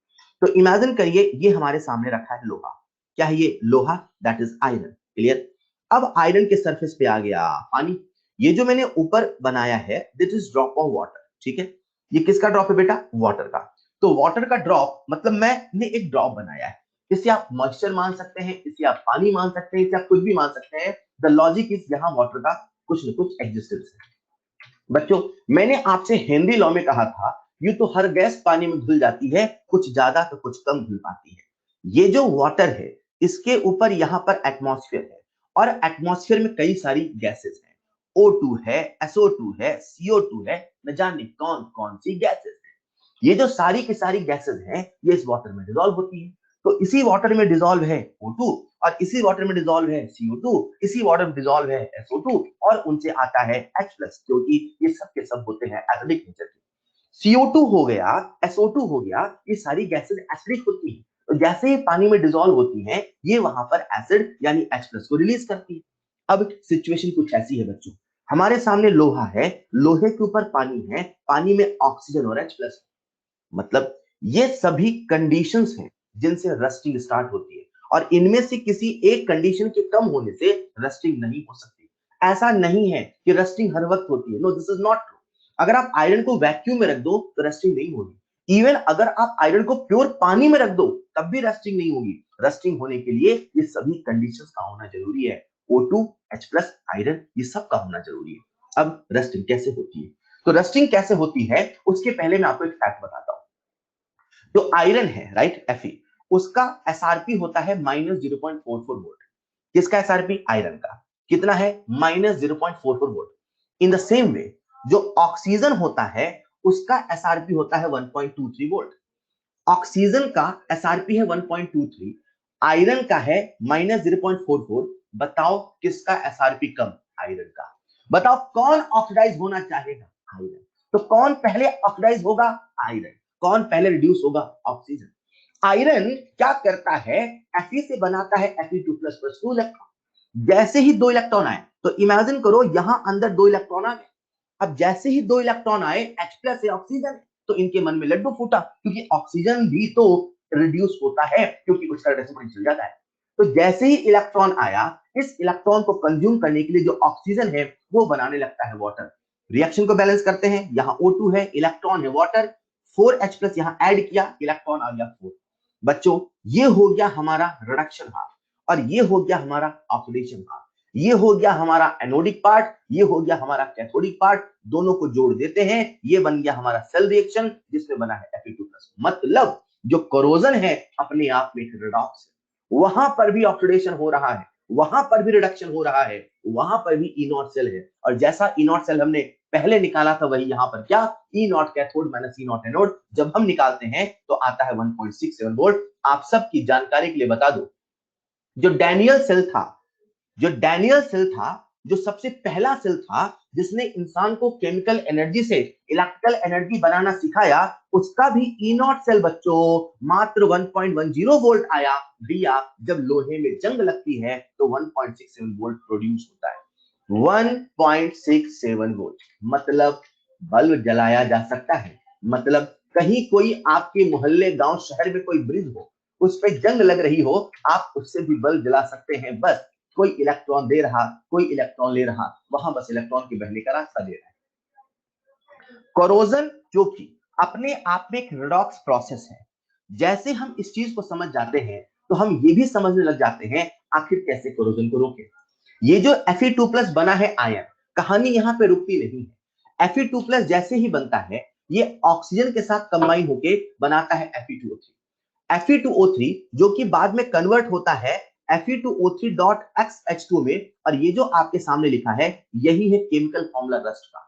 तो इमेजिन करिए ये हमारे सामने रखा है लोहा। क्या है ये? लोहा, दैट इज आयरन। क्लियर? अब आयरन के सरफेस पे आ गया पानी। ये जो मैंने ऊपर बनाया है this is drop of water. ठीक है, ये किसका ड्रॉप है बेटा? वाटर का। तो वाटर का ड्रॉप मतलब मैंने एक ड्रॉप बनाया है, इसे आप मॉइस्चर मान सकते हैं, इसे आप पानी मान सकते हैं, इसे आप कुछ भी मान सकते हैं। द लॉजिक इज यहाँ वाटर का कुछ न कुछ एग्जिस्टेंस है। बच्चों मैंने आपसे हेनरी लॉ में कहा था, यूं तो हर गैस पानी में घुल जाती है, कुछ ज्यादा तो कुछ कम घुल पाती है। ये जो वाटर है इसके ऊपर यहाँ पर एटमॉस्फेयर है, और एटमॉस्फेयर में कई सारी गैसेस हैं। O2 है, SO2 है, CO2 है, न जाने कौन कौन सी गैसेस है। ये जो सारी की सारी गैसेस हैं ये इस वाटर में डिसॉल्व होती है। तो इसी वाटर में डिसॉल्व है O2, और इसी वाटर में डिसॉल्व है CO2, इसी वाटर में डिसॉल्व है SO2, और उनसे आता है H+, क्योंकि ये सब के सब होते हैं एसिडिक नेचर के। CO2 हो गया, SO2 हो गया, ये सारी गैसेस एसिडिक होती हैं। तो जैसे ही पानी में डिसॉल्व होती हैं ये वहां पर एसिड यानी H+ को रिलीज करती है। अब सिचुएशन कुछ ऐसी है बच्चों, हमारे सामने लोहा है, लोहे के ऊपर पानी है, पानी में ऑक्सीजन और H+। मतलब ये सभी कंडीशंस हैं जिनसे रस्टिंग स्टार्ट होती है, और इनमें से किसी एक कंडीशन के कम होने से रस्टिंग नहीं हो सकती। ऐसा नहीं है कि रस्टिंग हर वक्त होती है, no this is not true. अगर आप आयरन को वैक्यूम में रख दो तो रस्टिंग नहीं होगी। इवन अगर आप आयरन को प्योर पानी में रख दो तब भी रस्टिंग नहीं होगी। रस्टिंग होने के लिए ये सभी कंडीशंस का होना जरूरी है। O2, H+, आयरन, ये सब का होना जरूरी है। अब रस्टिंग कैसे होती है? तो रस्टिंग कैसे होती है उसके पहले मैं आपको एक फैक्ट बताता हूं। जो आयरन है, राइट, Fe, उसका एसआरपी होता है -0.44 वोल्ट। किसका एसआरपी? आयरन का। कितना है? -0.44 वोल्ट। इन द सेम वे जो ऑक्सीजन होता है उसका एसआरपी होता है 1.23 वोल्ट। ऑक्सीजन का एसआरपी है 1.23, आयरन का है -0.44। बताओ किसका एसआरपी कम? आयरन का। बताओ कौन ऑक्सीडाइज होना चाहेगा? आयरन। तो कौन पहले ऑक्सीडाइज होगा? आयरन। कौन पहले रिड्यूस होगा? ऑक्सीजन। आयरन क्या करता है? Fe से बनाता है Fe2 प्लस प्लस 2 इलेक्ट्रॉन। जैसे ही 2 इलेक्ट्रॉन आए तो इमेजिन करो यहां अंदर 2 इलेक्ट्रॉन आ गए। अब जैसे ही 2 इलेक्ट्रॉन आए, H प्लस है, ऑक्सीजन, तो इनके मन में लड्डू फूटा, क्योंकि ऑक्सीजन भी तो रिड्यूस होता है क्योंकि उसका डेसिमल चल जाता है। तो जैसे ही इलेक्ट्रॉन आया, इस इलेक्ट्रॉन को कंज्यूम करने के लिए जो ऑक्सीजन है वो बनाने लगता है वाटर। रिएक्शन को बैलेंस करते हैं, यहाँ O2 है, इलेक्ट्रॉन है वाटर, 4H प्लस यहाँ ऐड किया, इलेक्ट्रॉन आ गया 4। बच्चों ये हो गया हमारा रिडक्शन हाफ और ये हो गया हमारा ऑक्सीडेशन हाफ। ये हो गया हमारा एनोडिक पार्ट, ये हो गया हमारा कैथोडिक पार्ट। दोनों को जोड़ देते हैं, ये बन गया हमारा सेल रिएक्शन जिसमें बना है Fe2+। मतलब जो कोरोजन है अपने आप में एक रिडॉक्स है, वहां पर भी ऑक्सीडेशन हो रहा है, वहां पर भी रिडक्शन हो रहा है, वहां पर भी ई नॉट सेल है। और जैसा ई नॉट सेल हमने पहले निकाला था वही यहाँ पर क्या, E not cathode minus E not anode. जब हम निकालते हैं तो आता है 1.67 वोल्ट। आप सबकी जानकारी के लिए बता दो, जो डैनियल सेल था, जो डैनियल सेल था, जो सबसे पहला सेल था जिसने इंसान को केमिकल एनर्जी से इलेक्ट्रिकल एनर्जी बनाना सिखाया, उसका भी ई नॉट सेल बच्चों मात्र 1.10 वोल्ट आया दिया। जब लोहे में जंग लगती है तो 1.67 वोल्ट प्रोड्यूस होता है। 1.67 वोल्ट मतलब बल्ब जलाया जा सकता है। मतलब कहीं कोई आपके मोहल्ले गांव शहर में कोई ब्रिज हो, उस पे जंग लग रही हो, आप उससे भी बल्ब जला सकते हैं। बस कोई इलेक्ट्रॉन दे रहा, कोई इलेक्ट्रॉन ले रहा, वहां बस इलेक्ट्रॉन के बहने का रास्ता दे रहा है। कोरोजन जो कि अपने आप में एक रिडॉक्स प्रोसेस है। जैसे हम इस चीज को समझ जाते हैं तो हम ये भी समझने लग जाते हैं आखिर कैसे कोरोजन को रोके। ये जो Fe2+ बना है आयन, कहानी यहां पे रुकती नहीं है। Fe2+ जैसे ही बनता है, ये ऑक्सीजन के साथ कंबाइन होके बनाता है Fe2O3। Fe2O3 जो कि बाद में कन्वर्ट होता है Fe2O3.XH2 में। और ये जो आपके सामने लिखा है यही है केमिकल फॉर्मूला रस्ट का।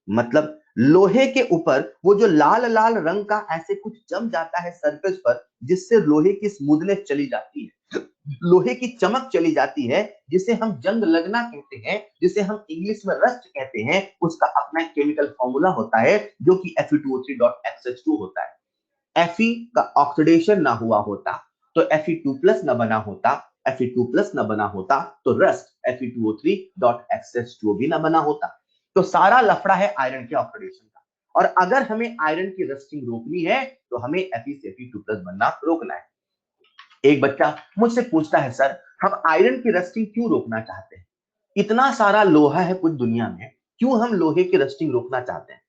मतलब लोहे के ऊपर वो जो लाल लाल रंग का ऐसे कुछ जम जाता है सरफेस पर, जिससे लोहे की स्मूथनेस चली जाती है, लोहे की चमक चली जाती है, जिसे हम जंग लगना कहते हैं, जिसे हम इंग्लिश में रस्ट कहते हैं। उसका अपना केमिकल फॉर्मूला होता है जो कि Fe2O3.XH2 होता है। Fe का ऑक्सीडेशन ना हुआ होता तो Fe2+ ना बना होता, Fe2+ ना बना होता तो रस्ट Fe2O3.XH2 भी ना बना होता। तो सारा लफड़ा है आयरन के ऑक्सीडेशन का। और अगर हमें आयरन की रस्टिंग रोकनी है तो हमें Fe से Fe2+ बनना रोकना है। एक बच्चा मुझसे पूछता है, सर हम आयरन की रस्टिंग क्यों रोकना चाहते हैं? इतना सारा लोहा है पूरी दुनिया में, क्यों हम लोहे की रस्टिंग रोकना चाहते हैं?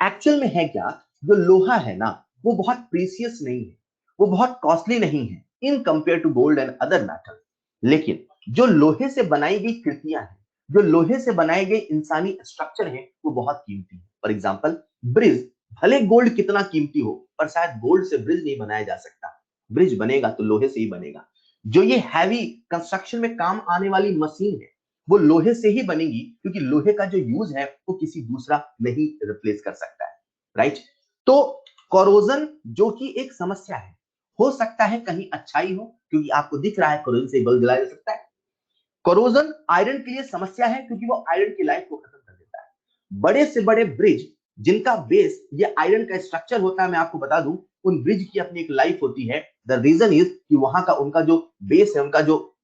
एक्चुअल में है क्या, जो लोहा है ना वो बहुत प्रीसियस नहीं है, वो बहुत कॉस्टली नहीं है in compare to gold and other metal. लेकिन जो लोहे से बनाई गई कृतियां हैं, जो लोहे से बनाए गए इंसानी स्ट्रक्चर है, वो बहुत कीमती है। फॉर एग्जाम्पल ब्रिज, भले गोल्ड कितना कीमती हो पर शायद गोल्ड से ब्रिज नहीं बनाया जा सकता। ब्रिज बनेगा तो लोहे से ही बनेगा। जो ये हैवी कंस्ट्रक्शन में काम आने वाली मशीन है वो लोहे से ही बनेगी, क्योंकि लोहे का जो यूज है वो किसी दूसरा नहीं रिप्लेस कर सकता है। राइट? तो कोरोजन जो कि एक समस्या है, हो सकता है कहीं अच्छाई हो, क्योंकि आपको दिख रहा है कोरोजन से बल्ब जलाया जा सकता है। कोरोजन आयरन के लिए समस्या है क्योंकि वो आयरन की लाइफ को खत्म कर देता है। बड़े से बड़े ब्रिज जिनका बेस ये आयरन का स्ट्रक्चर होता है, मैं आपको बता दूं, उन ब्रिज की अपनी एक लाइफ होती है। द रीजन इज कि वहां का उनका जो बेस है, उनका जो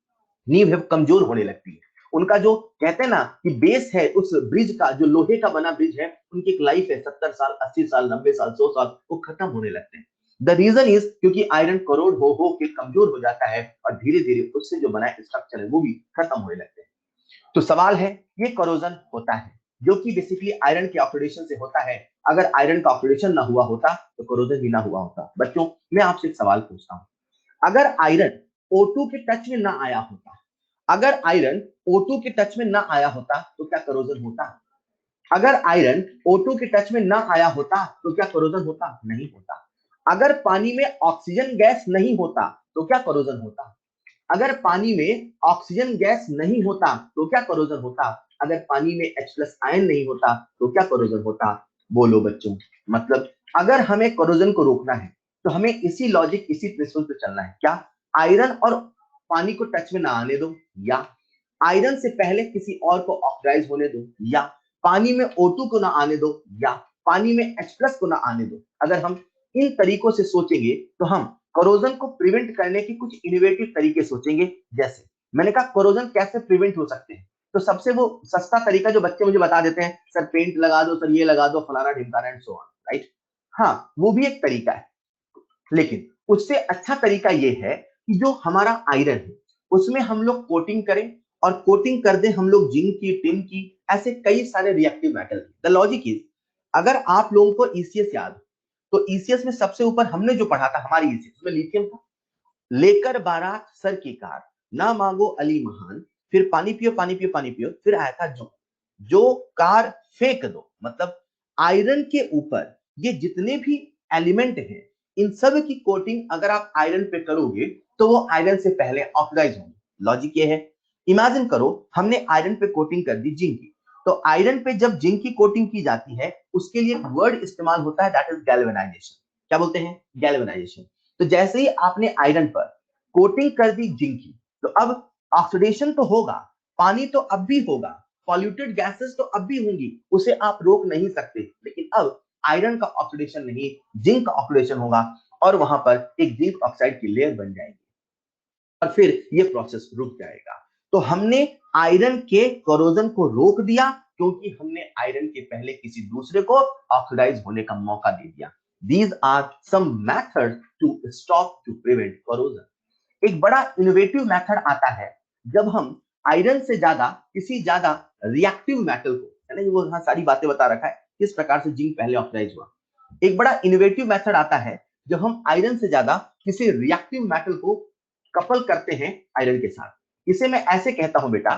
नींव है कमजोर होने लगती है। उनका जो कहते हैं ना कि बेस है उस ब्रिज का, जो लोहे का बना ब्रिज है, उनकी एक लाइफ है 70 साल, 80 साल, 90 साल, 100 साल, वो खत्म होने लगते हैं। द रीजन इज क्योंकि आयरन करोड़ हो के कमजोर हो जाता है और धीरे धीरे उससे जो बना स्ट्रक्चर है वो भी खत्म होने लगते हैं। तो सवाल है, ये कोरोजन होता है जो कि बेसिकली आयरन के ऑक्सीडेशन से होता है। अगर आयरन का ऑक्सीडेशन ना हुआ होता तो कोरोजन भी ना हुआ होता। बच्चों मैं आपसे एक सवाल पूछता हूं, अगर आयरन O2 के टच में ना आया होता, अगर आयरन O2 के टच में ना आया होता तो क्या कोरोजन होता? अगर आयरन O2 के टच में ना आया होता तो क्या कोरोजन होता? नहीं होता। अगर पानी में ऑक्सीजन गैस नहीं होता तो क्या कोरोजन होता? अगर पानी में ऑक्सीजन गैस नहीं होता तो क्या कोरोजन होता? अगर पानी में H+ आयन नहीं होता तो क्या कोरोजन होता? बोलो बच्चों। मतलब अगर हमें कोरोजन को रोकना है तो हमें इसी लॉजिक, इसी प्रिंसिपल पे चलना है। क्या? आयरन और पानी को टच में ना आने दो, या आयरन से पहले किसी और को ऑक्सीडाइज होने दो, या पानी में O2 को ना आने दो, या पानी में H+ को ना आने दो। अगर हम इन तरीकों से सोचेंगे तो हम कोरोजन को प्रिवेंट करने के कुछ इनोवेटिव तरीके सोचेंगे। जैसे मैंने कहा कोरोजन कैसे प्रिवेंट हो सकते हैं, तो सबसे वो सस्ता तरीका जो बच्चे मुझे बता देते हैं, सर पेंट लगा दो, सर ये लगा दो, फलाना ढिमकाना एंड सो ऑन, राइट। हाँ, वो भी एक तरीका है, लेकिन उससे अच्छा तरीका ये है कि जो हमारा आयरन है उसमें हम लोग कोटिंग करें, और कोटिंग कर दें हम लोग जिंक की, टिन की, ऐसे कई सारे reactive metal. The logic is, अगर आप लोगों को ईसीएस याद हो, तो ईसीएस में सबसे ऊपर हमने जो पढ़ा था, हमारी ईसीएस में लिथियम था। लेकर बारात सर की कार, ना मांगो अली महान, फिर पानी पियो पानी पियो पानी पियो, फिर आया था जो कार फेंक दो। मतलब आयरन के ऊपर ये जितने भी एलिमेंट हैं, इन सब की कोटिंग अगर आप आयरन पे करोगे तो वो आयरन से पहले ऑक्सीडाइज होंगे। लॉजिक ये है, इमेजिन करो हमने आयरन पे कोटिंग कर दी जिंक की, तो आयरन पे जब जिंक की कोटिंग की जाती है उसके लिए एक वर्ड इस्तेमाल होता है, दैट इज गैल्वेनाइजेशन। क्या बोलते हैं? गैल्वेनाइजेशन। तो जैसे ही आपने आयरन पर कोटिंग कर दी जिंक की, तो अब ऑक्सीडेशन तो होगा, पानी तो अब भी होगा, पॉल्यूटेड गैसेस तो अब भी होंगी, उसे आप रोक नहीं सकते। लेकिन अब आयरन का ऑक्सीडेशन नहीं, जिंक का ऑक्सीडेशन होगा, और वहां पर एक जिंक ऑक्साइड की लेयर बन जाएगी, और फिर ये प्रोसेस रुक जाएगा। तो हमने आयरन के कोरोजन को रोक दिया, क्योंकि हमने आयरन के पहले किसी दूसरे को ऑक्सीडाइज होने का मौका दे दिया। These are some methods to stop to prevent corrosion. एक बड़ा इनोवेटिव मेथड आता है जब हम आयरन से ज्यादा किसी ज्यादा रिएक्टिव मेटल को, है ना, ये वो यहाँ सारी बातें बता रखा है किस प्रकार से जिंक पहले ऑक्सीडाइज हुआ। एक बड़ा इनोवेटिव मेथड आता है जब हम आयरन से ज्यादा किसी रिएक्टिव मेटल को कपल करते हैं आयरन के साथ। इसे मैं ऐसे कहता हूं बेटा,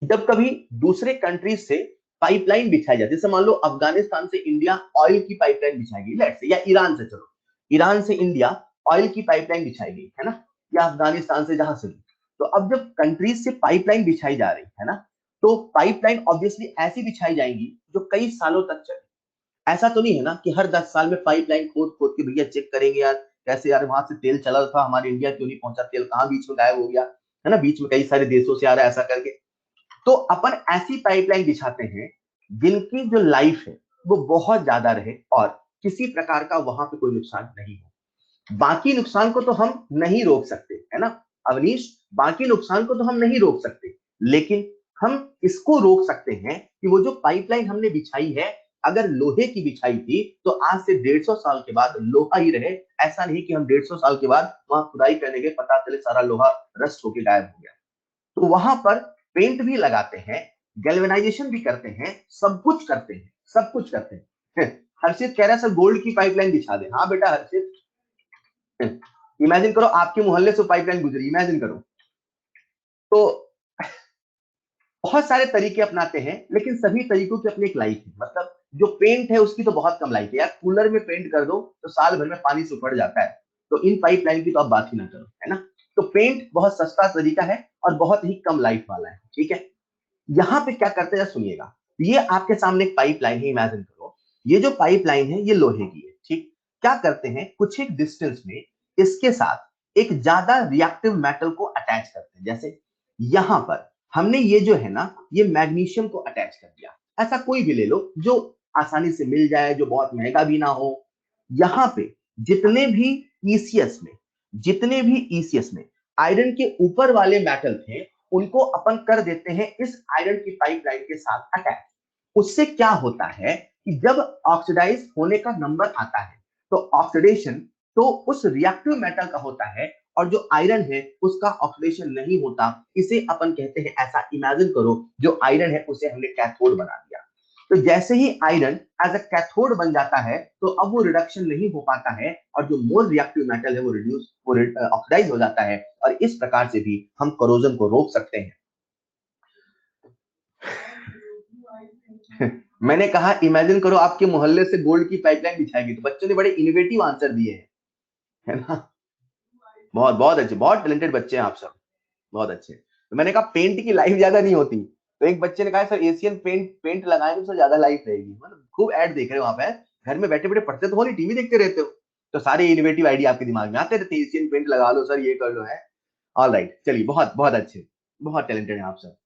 जब कभी दूसरे कंट्रीज से पाइपलाइन बिछाई जाती है, जैसे मान लो अफगानिस्तान से इंडिया ऑयल की पाइपलाइन बिछाएगी, लेट्स से, या ईरान से, चलो ईरान से इंडिया ऑयल की पाइपलाइन बिछाई गई है ना, या अफगानिस्तान से, जहां से भी। तो अब जब कंट्रीज से पाइपलाइन बिछाई जा रही है ना, तो पाइपलाइन ऑब्वियसली ऐसी बिछाई जाएंगी जो कई सालों तक चले। ऐसा तो नहीं है ना कि हर 10 साल में पाइपलाइन खोद खोद के भैया चेक करेंगे यार कैसे, यार वहां से तेल चला था हमारे इंडिया क्यों नहीं पहुंचा, तेल कहाँ बीच में गायब हो गया, है ना, बीच में कई सारे देशों से आ रहा है, ऐसा करके। तो अपन ऐसी पाइपलाइन बिछाते हैं जिनकी जो लाइफ है वो बहुत ज्यादा रहे, और किसी प्रकार का वहां पे कोई नुकसान नहीं हो। बाकी नुकसान को तो हम नहीं रोक सकते, है ना अवनीश, बाकी नुकसान को तो हम नहीं रोक सकते, लेकिन हम इसको रोक सकते हैं कि वो जो पाइपलाइन हमने बिछाई है, अगर लोहे की बिछाई थी तो आज से 150 साल के बाद लोहा ही रहे। ऐसा नहीं कि हम 150 साल के बाद वहां खुदाई करने के पता चले सारा लोहा रस्ट होके गायब हो गया। तो वहां पर पेंट भी लगाते हैं, गैल्वेनाइजेशन भी करते हैं, सब कुछ करते हैं, सब कुछ करते हैं। हर्षित कह रहा है सर गोल्ड की पाइपलाइन बिछा दे। हाँ बेटा हर्षित, इमेजिन करो आपके मोहल्ले से पाइपलाइन गुजरी, इमेजिन करो। तो बहुत सारे तरीके अपनाते हैं, लेकिन सभी तरीकों की अपनी एक लाइफ है। मतलब जो पेंट है उसकी तो बहुत कम लाइफ है यार, कूलर में पेंट कर दो तो साल भर में पानी से उखड़ जाता है, तो इन पाइपलाइन की तो आप बात ही ना करो, है ना। तो पेंट बहुत सस्ता तरीका है और बहुत ही कम लाइफ वाला है, ठीक है। यहाँ पे क्या करते हैं सुनिएगा, ये आपके सामने एक पाइपलाइन है, इमेजिन करो ये जो पाइपलाइन है ये लोहे की है, ठीक। क्या करते हैं, कुछ एक डिस्टेंस में इसके साथ एक ज्यादा रिएक्टिव मेटल को अटैच करते हैं। जैसे यहां पर हमने ये जो है ना, ये मैग्नीशियम को अटैच कर दिया। ऐसा कोई भी ले लो जो आसानी से मिल जाए, जो बहुत महंगा भी ना हो। यहाँ पे जितने भी ईसीएस में जितने भी ईसीएस में आयरन के ऊपर वाले मेटल थे, उनको अपन कर देते हैं इस आयरन की पाइपलाइन के साथ अटैच। उससे क्या होता है कि जब ऑक्सीडाइज होने का नंबर आता है, तो ऑक्सीडेशन तो उस रिएक्टिव मेटल का होता है, और जो आयरन है उसका ऑक्सीडेशन नहीं होता। इसे अपन कहते हैं, ऐसा इमेजिन करो जो आयरन है उसे हमने कैथोड बना दिया। तो जैसे ही आयरन एज अ कैथोड बन जाता है, तो अब वो रिडक्शन नहीं हो पाता है, और जो मोर रिएक्टिव मेटल है वो रिड्यूस, वो ऑक्सीडाइज हो जाता है, और इस प्रकार से भी हम कोरोजन को रोक सकते हैं। मैंने कहा इमेजिन करो आपके मोहल्ले से गोल्ड की पाइपलाइन बिछाएगी, तो बच्चों ने बड़े इनोवेटिव आंसर दिए हैं, है ना। बहुत बहुत अच्छे, बहुत टैलेंटेड बच्चे हैं आप सब, बहुत अच्छे। तो मैंने कहा पेंट की लाइफ ज्यादा नहीं होती, तो एक बच्चे ने कहा सर एशियन पेंट पेंट लगाएंगे तो ज्यादा लाइफ रहेगी। मतलब खूब ऐड देख रहे हो वहां पे, घर में बैठे बैठे पढ़ते तो हो नहीं, टीवी देखते रहते हो, तो सारे इनोवेटिव आइडिया आपके दिमाग में आते रहते हैं, एशियन पेंट लगा लो सर, ये कर लो, है। ऑल राइट, चलिए, बहुत बहुत अच्छे, बहुत टैलेंटेड है आप सब।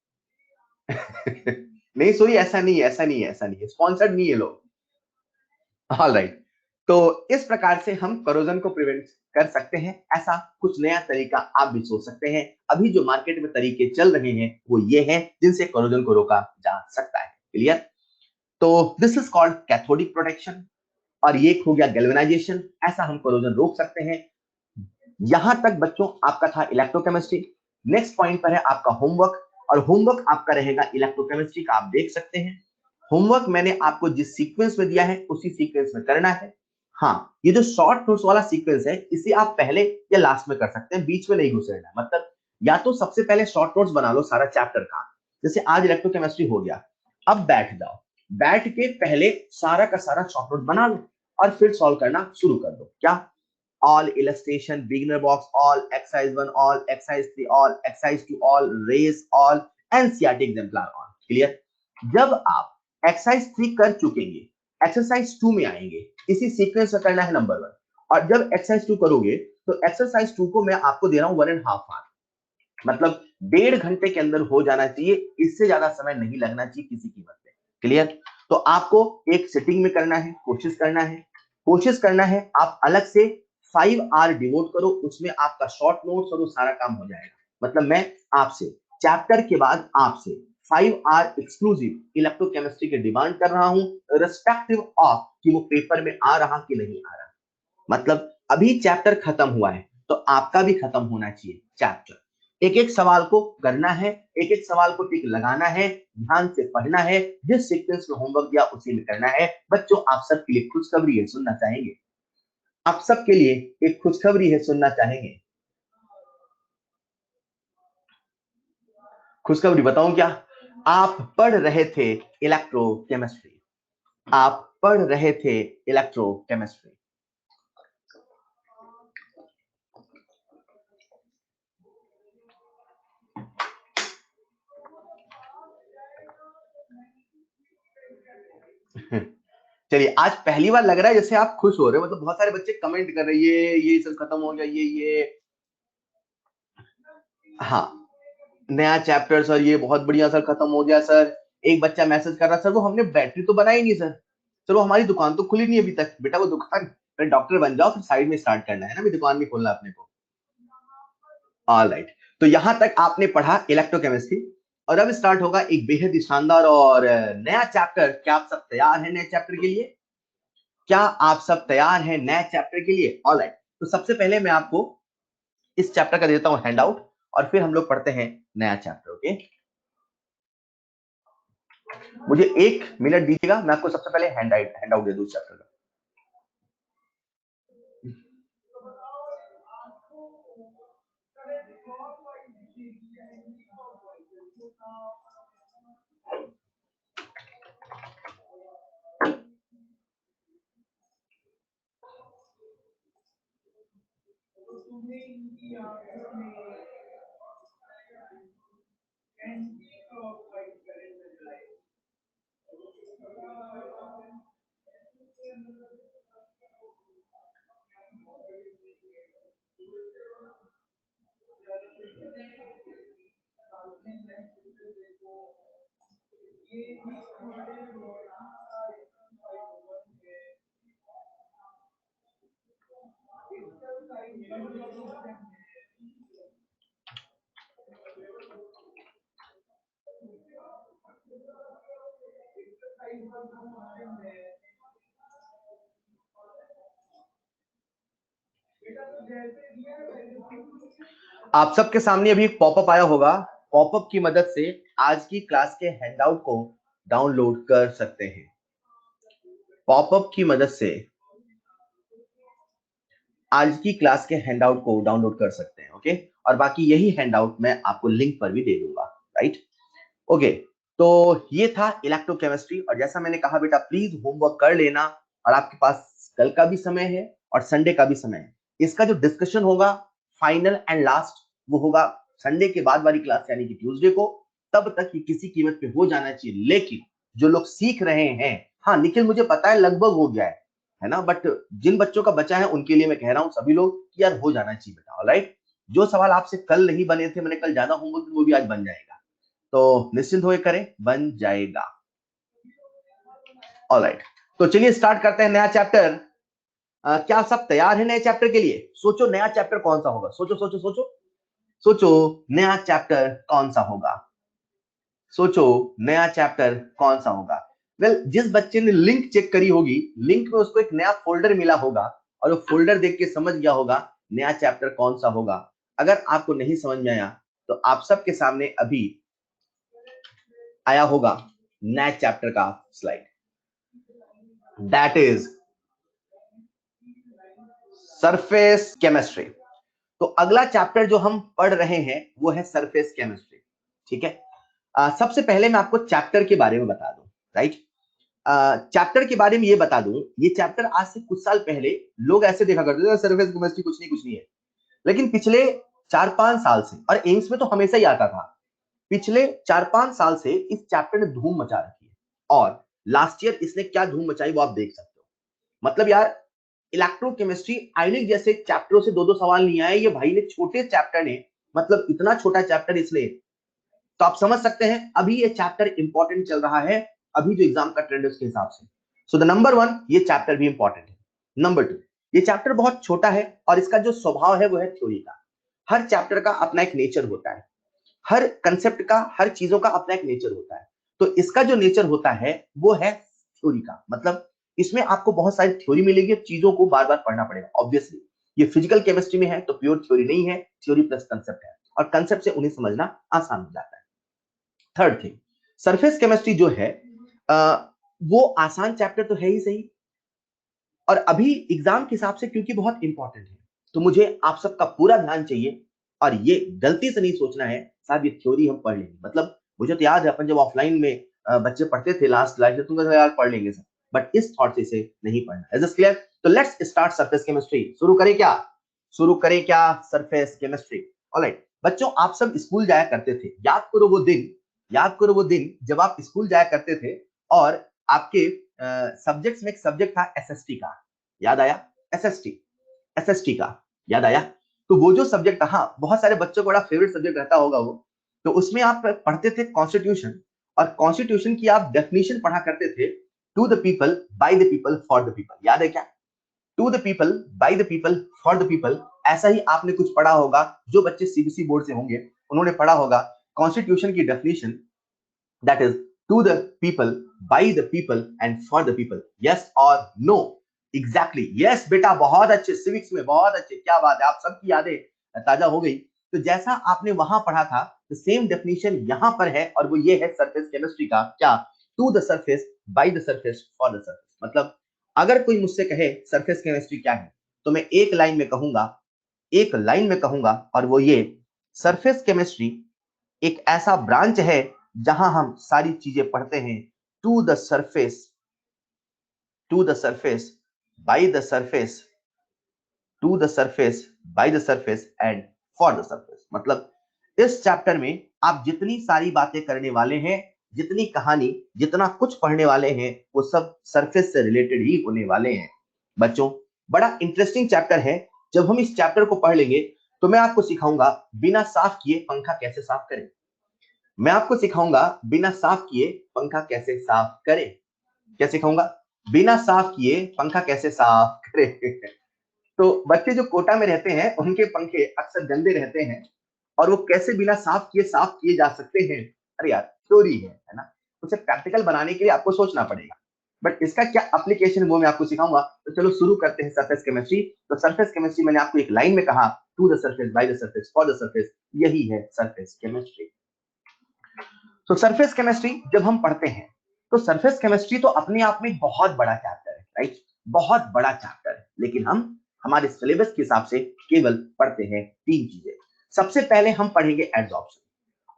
नहीं सॉरी, ऐसा नहीं है, ऐसा नहीं है, ऐसा नहीं है, स्पॉन्सर्ड नहीं है लोग। ऑल राइट, तो इस प्रकार से हम करोजन को प्रिवेंट कर सकते हैं। ऐसा कुछ नया तरीका आप भी सोच सकते हैं। अभी जो मार्केट में तरीके चल रहे हैं वो ये हैं जिनसे करोजन को रोका जा सकता है। क्लियर? तो this is called cathodic protection, और ये हो गया गैल्वेनाइजेशन। ऐसा हम करोजन रोक सकते हैं। यहां तक बच्चों आपका था इलेक्ट्रोकेमिस्ट्री। नेक्स्ट पॉइंट पर है आपका होमवर्क, और होमवर्क आपका रहेगा इलेक्ट्रोकेमिस्ट्री का। आप देख सकते हैं होमवर्क मैंने आपको जिस सीक्वेंस में दिया है उसी सीक्वेंस में करना है। हाँ, ये जो शॉर्ट नोट्स वाला सीक्वेंस है इसे आप पहले या लास्ट में कर सकते हैं, बीच में नहीं घुसेड़ना है। मतलब या तो सबसे पहले शॉर्ट नोट्स बना लो सारा चैप्टर का, जैसे आज इलेक्ट्रोकेमिस्ट्री हो गया, अब बैठ जाओ, बैठ के पहले सारा का सारा शॉर्ट नोट बना लो और फिर सॉल्व करना शुरू कर दो। क्या? all illustration, beginner box, all exercise 1, all exercise 3, all exercise 2, all race, all NCERT exemplar all. Clear? जब आप एक्सरसाइज 3 कर चुकेंगे, एक्सरसाइज 2 में आएंगे, इसी सीक्वेंस में करना है नंबर 1। और जब एक्सरसाइज 2 करोगे तो एक्सरसाइज 2 को मैं आपको दे रहा हूं 1.5 आवर, मतलब 1.5 घंटे के अंदर हो जाना चाहिए, इससे ज्यादा समय नहीं लगना चाहिए किसी कीमत पे। क्लियर? तो आपको एक सिटिंग में करना है, कोशिश करना है आप अलग से 5 आवर डिवोट करो, उसमें आपका शॉर्ट नोट्स और वो सारा काम हो जाएगा। मतलब मैं आपसे चैप्टर के बाद आपसे 5 आवर एक्सक्लूसिव इलेक्ट्रोकेमिस्ट्री के डिमांड कर रहा हूं, रिस्पेक्टिव ऑफ कि वो पेपर में आ रहा कि नहीं आ रहा। मतलब अभी चैप्टर खत्म हुआ है तो आपका भी खत्म होना चाहिए चैप्टर। एक एक सवाल को करना है, एक एक सवाल को टिक लगाना है, ध्यान से पढ़ना है, जिस सीक्वेंस में होमवर्क दिया उसी में करना है। बच्चों आप सबके लिए खुशखबरी है, सुनना चाहेंगे? आप सबके लिए एक खुशखबरी है, सुनना चाहेंगे? खुशखबरी बताऊं क्या? आप पढ़ रहे थे इलेक्ट्रोकेमिस्ट्री, आप पढ़ रहे थे इलेक्ट्रोकेमिस्ट्री। चलिए, आज पहली बार लग रहा है जैसे आप खुश हो रहे हो। मतलब बहुत सारे बच्चे कमेंट कर रहे हैं ये सब खत्म हो गया, ये हाँ, नया चैप्टर सर, ये बहुत बढ़िया सर, खत्म हो गया सर। एक बच्चा मैसेज कर रहा सर वो हमने बैटरी तो बनाई नहीं सर, सर वो हमारी दुकान तो खुली नहीं अभी तक। बेटा वो दुकान, फिर डॉक्टर बन जाओ, फिर साइड में स्टार्ट करना है ना, अभी दुकान भी खोलना अपने को। ऑलराइट, तो यहां तक आपने पढ़ा इलेक्ट्रोकेमिस्ट्री, और अब स्टार्ट होगा एक बेहद ही शानदार और नया चैप्टर। क्या आप सब तैयार हैं नए चैप्टर के लिए? क्या आप सब तैयार हैं नए चैप्टर के लिए? ऑलराइट, तो सबसे पहले मैं आपको इस चैप्टर का देता हूं हैंडआउट, और फिर हम लोग पढ़ते हैं नया चैप्टर। ओके, मुझे 1 मिनट दीजिएगा, मैं आपको सबसे पहले हैंडआउट दे दूं चैप्टर का। आप सबके सामने अभी एक पॉपअप आया होगा, पॉपअप की मदद से आज की क्लास के हैंडआउट को डाउनलोड कर सकते हैं। पॉपअप की मदद से आज की क्लास के हैंडआउट को डाउनलोड कर सकते हैं। ओके, और बाकी यही हैंडआउट मैं आपको लिंक पर भी दे दूंगा। राइट, ओके, तो ये था इलेक्ट्रोकेमिस्ट्री। और जैसा मैंने कहा बेटा प्लीज होमवर्क कर लेना, और आपके पास कल का भी समय है और संडे का भी समय है। इसका जो डिस्कशन होगा फाइनल एंड लास्ट वो होगा संडे के बाद वाली क्लास यानी कि ट्यूसडे को। तब तक ये किसी कीमत पे हो जाना चाहिए। लेकिन जो लोग सीख रहे हैं, हाँ निखिल मुझे पता है लगभग हो गया है ना, बट जिन बच्चों का बचा है उनके लिए मैं कह रहा हूं सभी लोग कि यार हो जाना चाहिए बेटा। ऑलराइट, जो सवाल आपसे कल नहीं बने थे, मैंने कल ज्यादा होमवर्क वो भी आज बन जाएगा, तो निश्चिंत होकर करें, बन जाएगा। ऑलराइट, तो चलिए स्टार्ट करते हैं नया चैप्टर। क्या सब तैयार है नए चैप्टर के लिए? सोचो नया चैप्टर कौन सा होगा? सोचो सोचो सोचो सोचो, नया चैप्टर कौन सा होगा? सोचो नया चैप्टर कौन सा होगा? वेल, जिस बच्चे ने लिंक चेक करी होगी, लिंक में उसको एक नया फोल्डर मिला होगा और वो फोल्डर देख के समझ गया होगा नया चैप्टर कौन सा होगा। अगर आपको नहीं समझ में आया तो आप सबके सामने अभी आया होगा नया चैप्टर का slide, that is surface chemistry. तो अगला चैप्टर जो हम पढ़ रहे हैं वो है सरफेस केमिस्ट्री। ठीक है, सबसे पहले मैं आपको चैप्टर के बारे में बता दूं, राइट? चैप्टर के बारे में ये बता दूं, ये चैप्टर आज से कुछ साल पहले लोग ऐसे देखा करते थे, सरफेस केमिस्ट्री कुछ नहीं है। लेकिन पिछले 4-5 साल से, और एम्स में तो हमेशा ही आता था, पिछले 4-5 साल से इस चैप्टर ने धूम मचा रखी है। और लास्ट ईयर इसने क्या धूम मचाई वो आप देख सकते हो। मतलब यार, इलेक्ट्रोकेमिस्ट्री, आयनिक जैसे चैप्टरों से दो सवाल नहीं आए, ये भाई ने छोटे चैप्टर ने, मतलब इतना छोटा चैप्टर इसलिए, तो आप समझ सकते हैं अभी ये चैप्टर इंपॉर्टेंट चल रहा है, अभी जो एग्जाम का ट्रेंड है उसके हिसाब से। सो द नंबर 1, ये चैप्टर भी इंपॉर्टेंट है। नंबर 2, ये चैप्टर बहुत छोटा है और इसका जो स्वभाव है वो है थ्योरी का। हर चैप्टर का अपना एक नेचर होता है, हर कंसेप्ट का, हर चीजों का अपना एक नेचर होता है। तो इसका जो नेचर होता है वो है थ्योरी का, मतलब इसमें आपको बहुत सारी थ्योरी मिलेगी, चीजों को बार बार पढ़ना पड़ेगा। ऑब्वियसली ये फिजिकल केमिस्ट्री में है तो प्योर थ्योरी नहीं है, थ्योरी प्लस कंसेप्ट है, और कंसेप्ट से उन्हें समझना आसान हो जाता है। थर्ड थिंग, सरफेस केमिस्ट्री जो है वो आसान चैप्टर तो है ही सही, और अभी एग्जाम के हिसाब से क्योंकि बहुत इंपॉर्टेंट है, तो मुझे आप सबका पूरा ध्यान चाहिए। और ये गलती से नहीं सोचना है साहब ये थ्योरी हम पढ़ लेंगे, मतलब मुझे तो याद है अपन जब ऑफलाइन में बच्चे पढ़ते थे लास्ट क्लास में, तुम यार पढ़ लेंगे सब, बट इस थॉट से इसे नहीं पढ़ना। Is this clear? तो लेट्स स्टार्ट सरफेस केमिस्ट्री। शुरू करें क्या? शुरू करें क्या सरफेस केमिस्ट्री? ऑलराइट बच्चों, आप सब स्कूल जाया करते थे, याद करो वो दिन, याद करो वो दिन जब आप स्कूल जाया करते थे और आपके सब्जेक्ट्स में एक सब्जेक्ट था एसएसटी का, याद आया? एसएसटी, एसएसटी का याद आया? तो वो जो सब्जेक्ट था, हाँ, बहुत सारे बच्चों को बड़ा फेवरेट सब्जेक्ट रहता होगा वो। तो उसमें आप पढ़ते थे कॉन्स्टिट्यूशन, और कॉन्स्टिट्यूशन की आप डेफिनेशन पढ़ा करते थे, to the people, by the people, for the people. याद है क्या? To the people, by the people, for the people. ऐसा ही आपने कुछ पढ़ा होगा, जो बच्चे सीबीएसई बोर्ड से होंगे उन्होंने पढ़ा होगा कॉन्स्टिट्यूशन की definition, that is to the people, by the people and for the people. Yes or no? Exactly, yes बेटा, बहुत अच्छे, सिविक्स में बहुत अच्छे, क्या बात है, आप सबकी यादें ताजा हो गई। तो जैसा आपने वहां पढ़ा था, तो सेम डेफिनेशन यहां पर है, और वो ये है सरफेस केमिस्ट्री का, क्या? To the surface, by the surface, for the surface. मतलब अगर कोई मुझसे कहे सरफेस केमिस्ट्री क्या है, तो मैं एक लाइन में कहूंगा, एक लाइन में कहूंगा, और वो ये, सरफेस केमिस्ट्री एक ऐसा ब्रांच है जहां हम सारी चीजें पढ़ते हैं, to the surface, to the surface, by the surface, to the surface, by the surface and for the surface. मतलब इस चैप्टर में आप जितनी सारी बातें करने वाले हैं, जितनी कहानी, जितना कुछ पढ़ने वाले हैं, वो सब सरफेस से रिलेटेड ही होने वाले हैं। बच्चों, बड़ा इंटरेस्टिंग चैप्टर है। जब हम इस चैप्टर को पढ़ लेंगे तो मैं आपको सिखाऊंगा बिना साफ किए पंखा कैसे साफ करें। मैं आपको सिखाऊंगा बिना साफ किए पंखा कैसे साफ करें। क्या सिखाऊंगा? बिना साफ किए पंखा कैसे साफ करें। तो बच्चे जो कोटा में रहते हैं उनके पंखे अक्सर गंदे रहते हैं, और वो कैसे बिना साफ किए जा सकते हैं? अरे यार, थ्योरी है ना, उसे प्रैक्टिकल बनाने के लिए आपको सोचना पड़ेगा, बट इसका क्या एप्लीकेशन वो मैं आपको सिखाऊंगा। तो चलो शुरू करते हैं सरफेस केमिस्ट्री। तो सरफेस केमिस्ट्री मैंने आपको एक लाइन में कहा, to the surface, by the surface, for the surface, यही है सरफेस केमिस्ट्री। तो सरफेस केमिस्ट्री जब हम पढ़ते हैं, तो सरफेस केमिस्ट्री तो अपने आप में बहुत बड़ा चैप्टर है, राइट? बहुत बड़ा चैप्टर है, लेकिन हम हमारे सिलेबस के हिसाब से केवल पढ़ते हैं 3 चीजें। सबसे पहले हम पढ़ेंगे एड्सॉर्प्शन,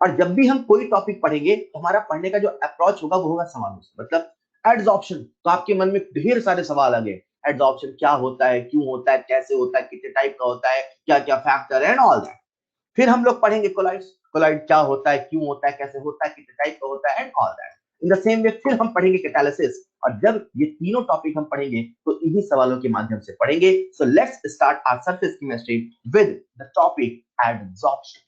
और जब भी हम कोई टॉपिक पढ़ेंगे तो हमारा पढ़ने का जो अप्रोच होगा वो होगा सवालों से। मतलब एड्सॉर्प्शन, तो आपके मन में ढेर सारे सवाल आ गए, एड्सॉर्प्शन क्या होता है, क्यों होता है, कैसे होता है, कितने टाइप का होता है, क्या क्या फैक्टर है एंड ऑल दैट। फिर हम लोग पढ़ेंगे कोलाइड्स, कोलाइड क्या होता है, क्यों होता है, कैसे होता है, कितने टाइप का होता है and all that. In the same वे फिर हम पढ़ेंगे कैटालिसिस, और जब ये तीनों टॉपिक हम पढ़ेंगे तो इन्हीं सवालों के माध्यम से पढ़ेंगे। So let's start our surface chemistry with the topic adsorption.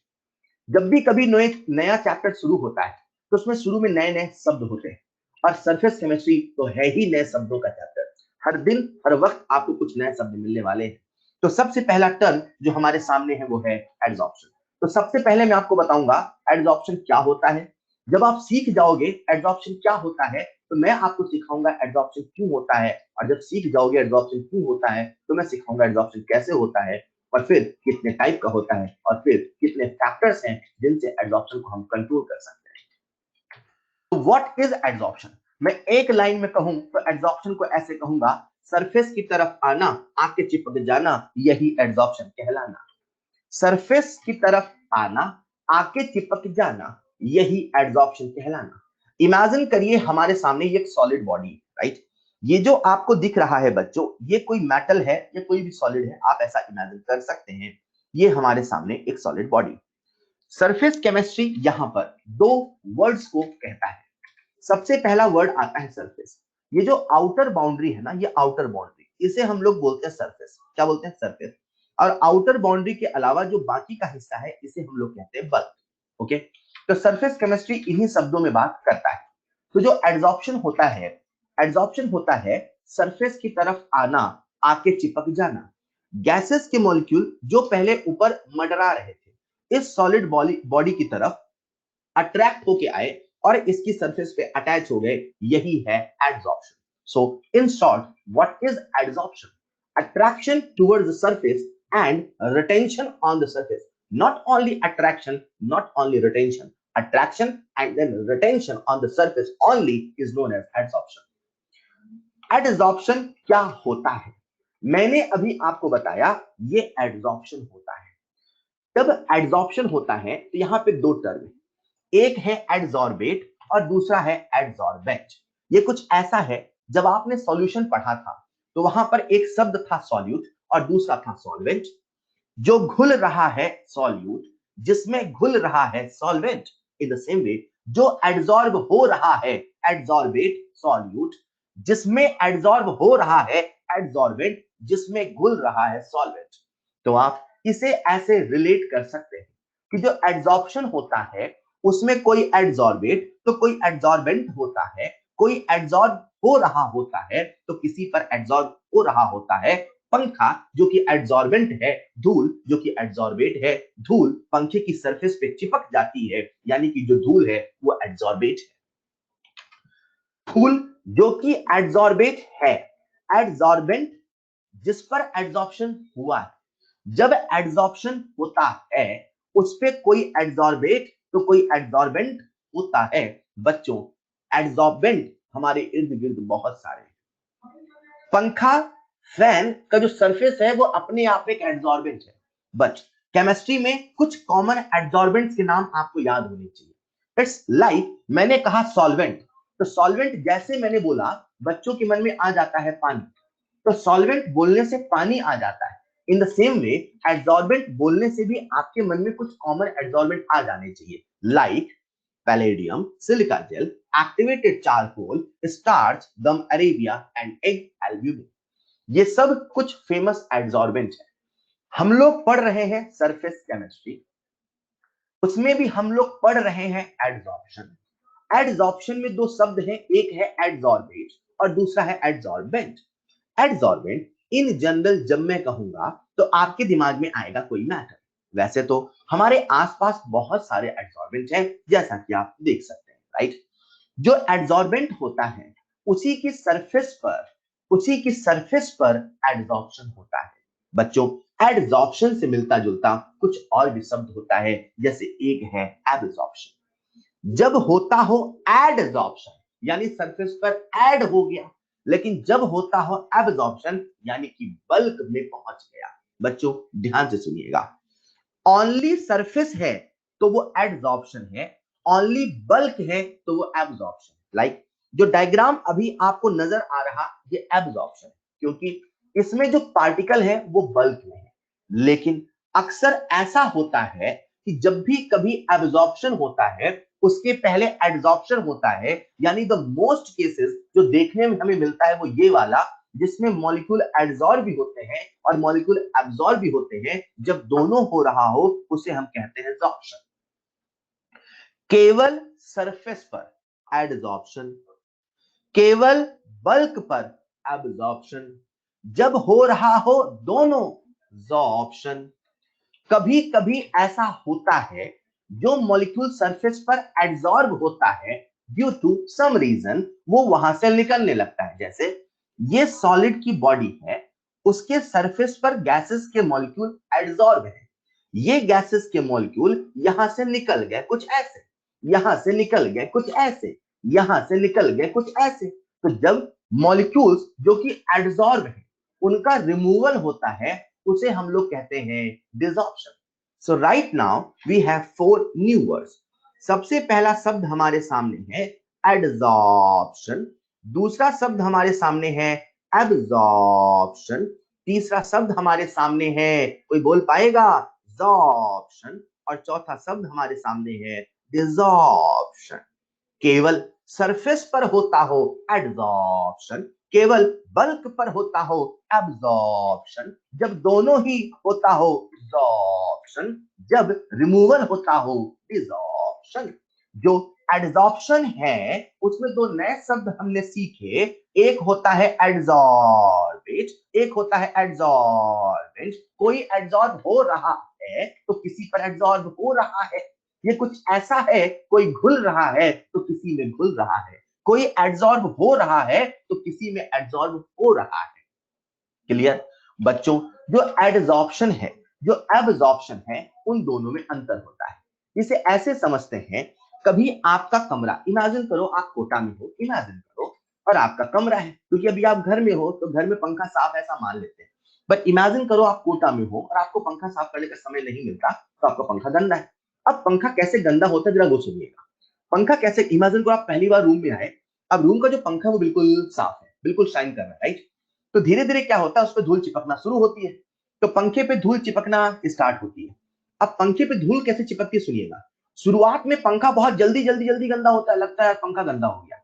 जब भी कभी नया चैप्टर शुरू होता है तो उसमें शुरू में नए नए शब्द होते हैं, और सरफेस केमिस्ट्री तो है ही नए शब्दों का चैप्टर। हर दिन हर वक्त आपको कुछ नए शब्द मिलने वाले हैं। तो सबसे पहला टर्म जो हमारे सामने है वो है एड्सॉर्प्शन। तो सबसे पहले मैं आपको बताऊंगा एड्सॉर्प्शन क्या होता है। जब आप सीख जाओगे एड्सॉर्प्शन क्या होता है तो मैं आपको सिखाऊंगा एड्सॉर्प्शन क्यों होता है, और जब सीख जाओगे एड्सॉर्प्शन क्यों होता है तो मैं सिखाऊंगा एड्सॉर्प्शन कैसे होता है, और फिर कितने टाइप का होता है, और फिर कितने फैक्टर्स हैं जिनसे एड्सॉर्प्शन को हम कंट्रोल कर सकते हैं। तो व्हाट इज एड्सॉर्प्शन? मैं एक लाइन में कहूं तो एड्सॉर्प्शन को ऐसे कहूंगा, सरफेस की तरफ आना, आके चिपक जाना, यही एड्सॉर्प्शन कहलाना। सरफेस की तरफ आना, आके चिपक जाना, यही एड्सॉर्प्शन कहलाना। इमेजिन करिए हमारे सामने ये एक सॉलिड बॉडी, राइट? ये जो आपको दिख रहा है बच्चों, ये कोई मेटल है या कोई भी सॉलिड है, आप ऐसा इमेजिन कर सकते हैं। ये हमारे सामने एक सॉलिड बॉडी। सरफेस केमिस्ट्री यहां पर दो वर्ड्स को कहता है। सबसे पहला वर्ड आता है सरफेस। ये जो आउटर बाउंड्री है ना, ये आउटर बाउंड्री, इसे हम लोग बोलते हैं सरफेस। क्या बोलते हैं? सरफेस। और आउटर बाउंड्री के अलावा जो बाकी का हिस्सा है इसे हम लोग कहते हैं बल्क। ओके, तो सरफेस केमिस्ट्री इन्हीं शब्दों में बात करता है। तो जो एड्सॉर्प्शन होता है, एड्सॉर्प्शन होता है सरफेस की तरफ आना, आके चिपक जाना। गैसेस के मॉलिक्यूल जो पहले ऊपर मंडरा रहे थे इस सॉलिड बॉडी की तरफ अट्रैक्ट होके आए और इसकी सरफेस पे अटैच हो गए, यही है adsorption. So in short what is adsorption? Attraction towards the surface and retention on the surface. Not only attraction, not only retention, attraction and then retention on the surface only is known as adsorption. Adsorption क्या होता है? मैंने अभी आपको बताया ये adsorption होता है। जब एड्सॉर्प्शन होता है तो यहां पे दो टर्म है, एक है एड्सॉर्बेट और दूसरा है एड्सॉर्बेंट। ये कुछ ऐसा है, जब आपने सॉल्यूशन पढ़ा था तो वहां पर एक शब्द था सॉल्यूट और दूसरा था सॉल्वेंट। जो घुल रहा है सॉल्यूट, जिसमें घुल रहा है सॉल्वेंट। इन द सेम वे जो एड्सॉर्ब हो रहा है एड्सॉर्बेट, सॉल्यूट, जिसमें एड्सॉर्ब हो रहा है एड्सॉर्बेंट, जिसमें घुल रहा है सॉल्वेंट। तो आप इसे ऐसे रिलेट कर सकते हैं कि जो एड्सॉर्प्शन होता है उसमें कोई एड्सॉर्बेट तो कोई एड्सॉर्बेंट होता है, कोई एड्सॉर्ब हो रहा होता है तो किसी पर एड्सॉर्ब हो रहा होता है। पंखा जो कि एड्सॉर्बेंट है, धूल जो कि एड्सॉर्बेट है, धूल पंखे की सरफेस पे चिपक जाती है, यानी कि जो धूल है वो एड्सॉर्बेट है। धूल जो कि एड्सॉर्बेट है, एड्सॉर्बेंट जिस पर एड्सॉर्प्शन हुआ है। जब एड्सॉर्प्शन होता है उस पे कोई एड्सॉर्बेट तो कोई एड्सॉर्बेंट होता है। बच्चों, एड्सॉर्बेंट हमारे इर्द गिर्द बहुत सारे हैं। पंखा, फैन का जो सरफेस है वो अपने आप एक एड्सॉर्बेंट है, बट केमिस्ट्री में कुछ कॉमन एड्सॉर्बेंट्स के नाम आपको याद होने चाहिए। इट्स लाइक मैंने कहा सॉल्वेंट, तो सॉल्वेंट जैसे मैंने बोला बच्चों के मन में आ जाता है पानी, तो सॉल्वेंट बोलने से पानी आ जाता है। इन द सेम वे एड्सॉर्बेंट बोलने से भी आपके मन में कुछ कॉमन एड्सॉर्बेंट आ जाने चाहिए, like palladium, silica gel, activated charcoal, starch, gum Arabia and egg albumin. ये सब कुछ फेमस एड्सॉर्बेंट है। हम लोग पढ़ रहे हैं सरफेस केमिस्ट्री, उसमें भी हम लोग पढ़ रहे हैं एड्सॉर्प्शन। एड्सॉर्प्शन में दो शब्द हैं, एक है एड्सॉर्बेट और दूसरा है एड्सॉर्बेंट। एड्सॉर्बेंट इन जनरल जब मैं कहूंगा तो आपके दिमाग में आएगा कोई मैटर। वैसे तो हमारे आसपास बहुत सारे एड्सॉर्बेंट हैं जैसा कि आप देख सकते हैं, राइट? जो एड्सॉर्बेंट होता है उसी की सरफेस पर एड्सॉर्प्शन होता है। बच्चों, एड्सॉर्प्शन से मिलता जुलता कुछ और भी शब्द होता है, जैसे एक है एब्सॉर्प्शन। जब होता हो एडसॉर्प्शन यानी सरफेस पर ऐड हो गया, लेकिन जब होता हो एब्सॉर्प्शन यानी कि बल्क में पहुंच गया। बच्चों ध्यान से सुनिएगा, ओनली सरफेस है तो वो एड्सॉर्प्शन है, ओनली बल्क है तो वो एब्सॉर्प्शन। लाइक जो डायग्राम अभी आपको नजर आ रहा ये एब्सॉर्प्शन है, क्योंकि इसमें जो पार्टिकल है वो बल्क में है। लेकिन अक्सर ऐसा होता है कि जब भी कभी एब्सॉर्प्शन होता है उसके पहले एड्सॉर्प्शन होता है, यानी द मोस्ट केसेस जो देखने में हमें मिलता है वो ये वाला, जिसमें मॉलिक्यूल एड्सॉर्ब भी होते हैं और मॉलिक्यूल एब्सॉर्ब भी होते हैं। जब दोनों हो रहा हो उसे हम कहते हैं एब्सॉर्प्शन। केवल सरफेस पर एड्सॉर्प्शन, केवल बल्क पर एब्जॉर्प्शन। जब हो रहा हो दोनों, जॉर्प्शन। कभी कभी ऐसा होता है जो मॉलिक्यूल सरफेस पर एड्सॉर्ब होता है, ड्यू टू सम रीजन वो वहां से निकलने लगता है। जैसे ये सॉलिड की बॉडी है, उसके सरफेस पर गैसेस के मॉलिक्यूल एड्सॉर्ब है, ये गैसेस के मॉलिक्यूल यहां से निकल गए कुछ ऐसे, यहां से निकल गए कुछ ऐसे, यहां से निकल गए कुछ ऐसे। तो जब मॉलिक्यूल्स जो कि एड्सॉर्ब है उनका रिमूवल होता है, उसे हम लोग कहते हैं desorption. So right now we have 4 new words. सबसे पहला शब्द हमारे सामने है एडजॉर्प्शन, दूसरा शब्द हमारे सामने है एब्जॉर्प्शन, तीसरा शब्द हमारे सामने है, कोई बोल पाएगा, जॉर्प्शन, और चौथा शब्द हमारे सामने है डिसॉर्प्शन। केवल सरफेस पर होता हो एडजॉर्प्शन, केवल बल्क पर होता हो एब्जॉर्प्शन, जब दोनों ही होता हो डिसॉर्प्शन, जब रिमूवल होता हो डिसॉर्प्शन। जो एडजॉर्प्शन है उसमें 2 नए शब्द हमने सीखे, एक होता है एडजॉर्बेट, एक होता है एडजॉर्बेंट। कोई एडजॉर्ब हो रहा है तो किसी पर एडजॉर्ब हो रहा है, ये कुछ ऐसा है, कोई घुल रहा है तो किसी में घुल रहा है, कोई एड्सॉर्ब हो रहा है तो किसी में एड्सॉर्ब हो रहा है। क्लियर बच्चों? जो एडजॉर्प्शन है, जो एब्जॉर्प्शन है, उन दोनों में अंतर होता है। इसे ऐसे समझते हैं, कभी आपका कमरा, इमेजिन करो आप कोटा में हो, इमेजिन करो, और आपका कमरा है, क्योंकि अभी आप घर में हो तो घर में पंखा साफ ऐसा मान लेते हैं, बट इमेजिन करो आप कोटा में हो और आपको पंखा साफ करने का समय नहीं मिलता, तो आपका पंखा गंदा है। अब पंखा कैसे गंदा होता है जरा वो सुनिएगा। पंखा कैसे, इमेजिन करो आप पहली बार रूम में आए, अब रूम का जो पंखा है वो बिल्कुल साफ है, बिल्कुल शाइन कर रहा है, राइट? तो धीरे धीरे क्या होता है, उस पर धूल चिपकना शुरू होती है, तो पंखे पे धूल चिपकना स्टार्ट होती है। अब पंखे पे धूल कैसे चिपकती है सुनिएगा। शुरुआत में पंखा बहुत जल्दी जल्दी जल्दी गंदा होता है, लगता है पंखा गंदा हो गया।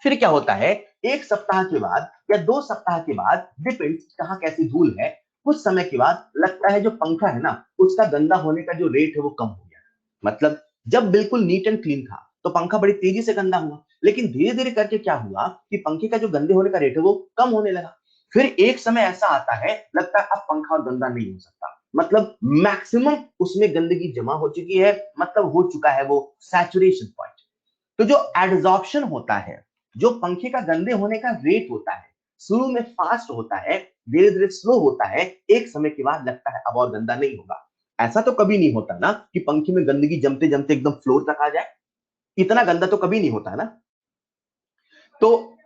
फिर क्या होता है, 1 सप्ताह के बाद या 2 सप्ताह के बाद, डिपेंड्स कहां कैसी धूल है, कुछ समय के बाद लगता है जो पंखा है ना उसका गंदा होने का जो रेट है वो कम हो गया। मतलब जब बिल्कुल नीट एंड क्लीन था तो पंखा बड़ी तेजी से गंदा हुआ, लेकिन धीरे धीरे करके क्या हुआ कि पंखे का जो गंदे होने का रेट है वो कम होने लगा। फिर एक समय ऐसा आता है, लगता है अब पंखा और गंदा नहीं हो सकता, मतलब मैक्सिमम उसमें गंदगी जमा हो चुकी है, मतलब हो चुका है वो सैचुरेशन पॉइंट। तो जो एडजॉर्प्शन होता है, जो पंखे का गंदे होने का रेट होता है, शुरू में फास्ट होता है, धीरे धीरे स्लो होता है, एक समय के बाद लगता है अब और गंदा नहीं होगा। ऐसा तो कभी नहीं होता ना कि पंखे में गंदगी जमते जमते एकदम फ्लोर तक आ जाए, इतना गंदा तो कभी नहीं होता है ना। तो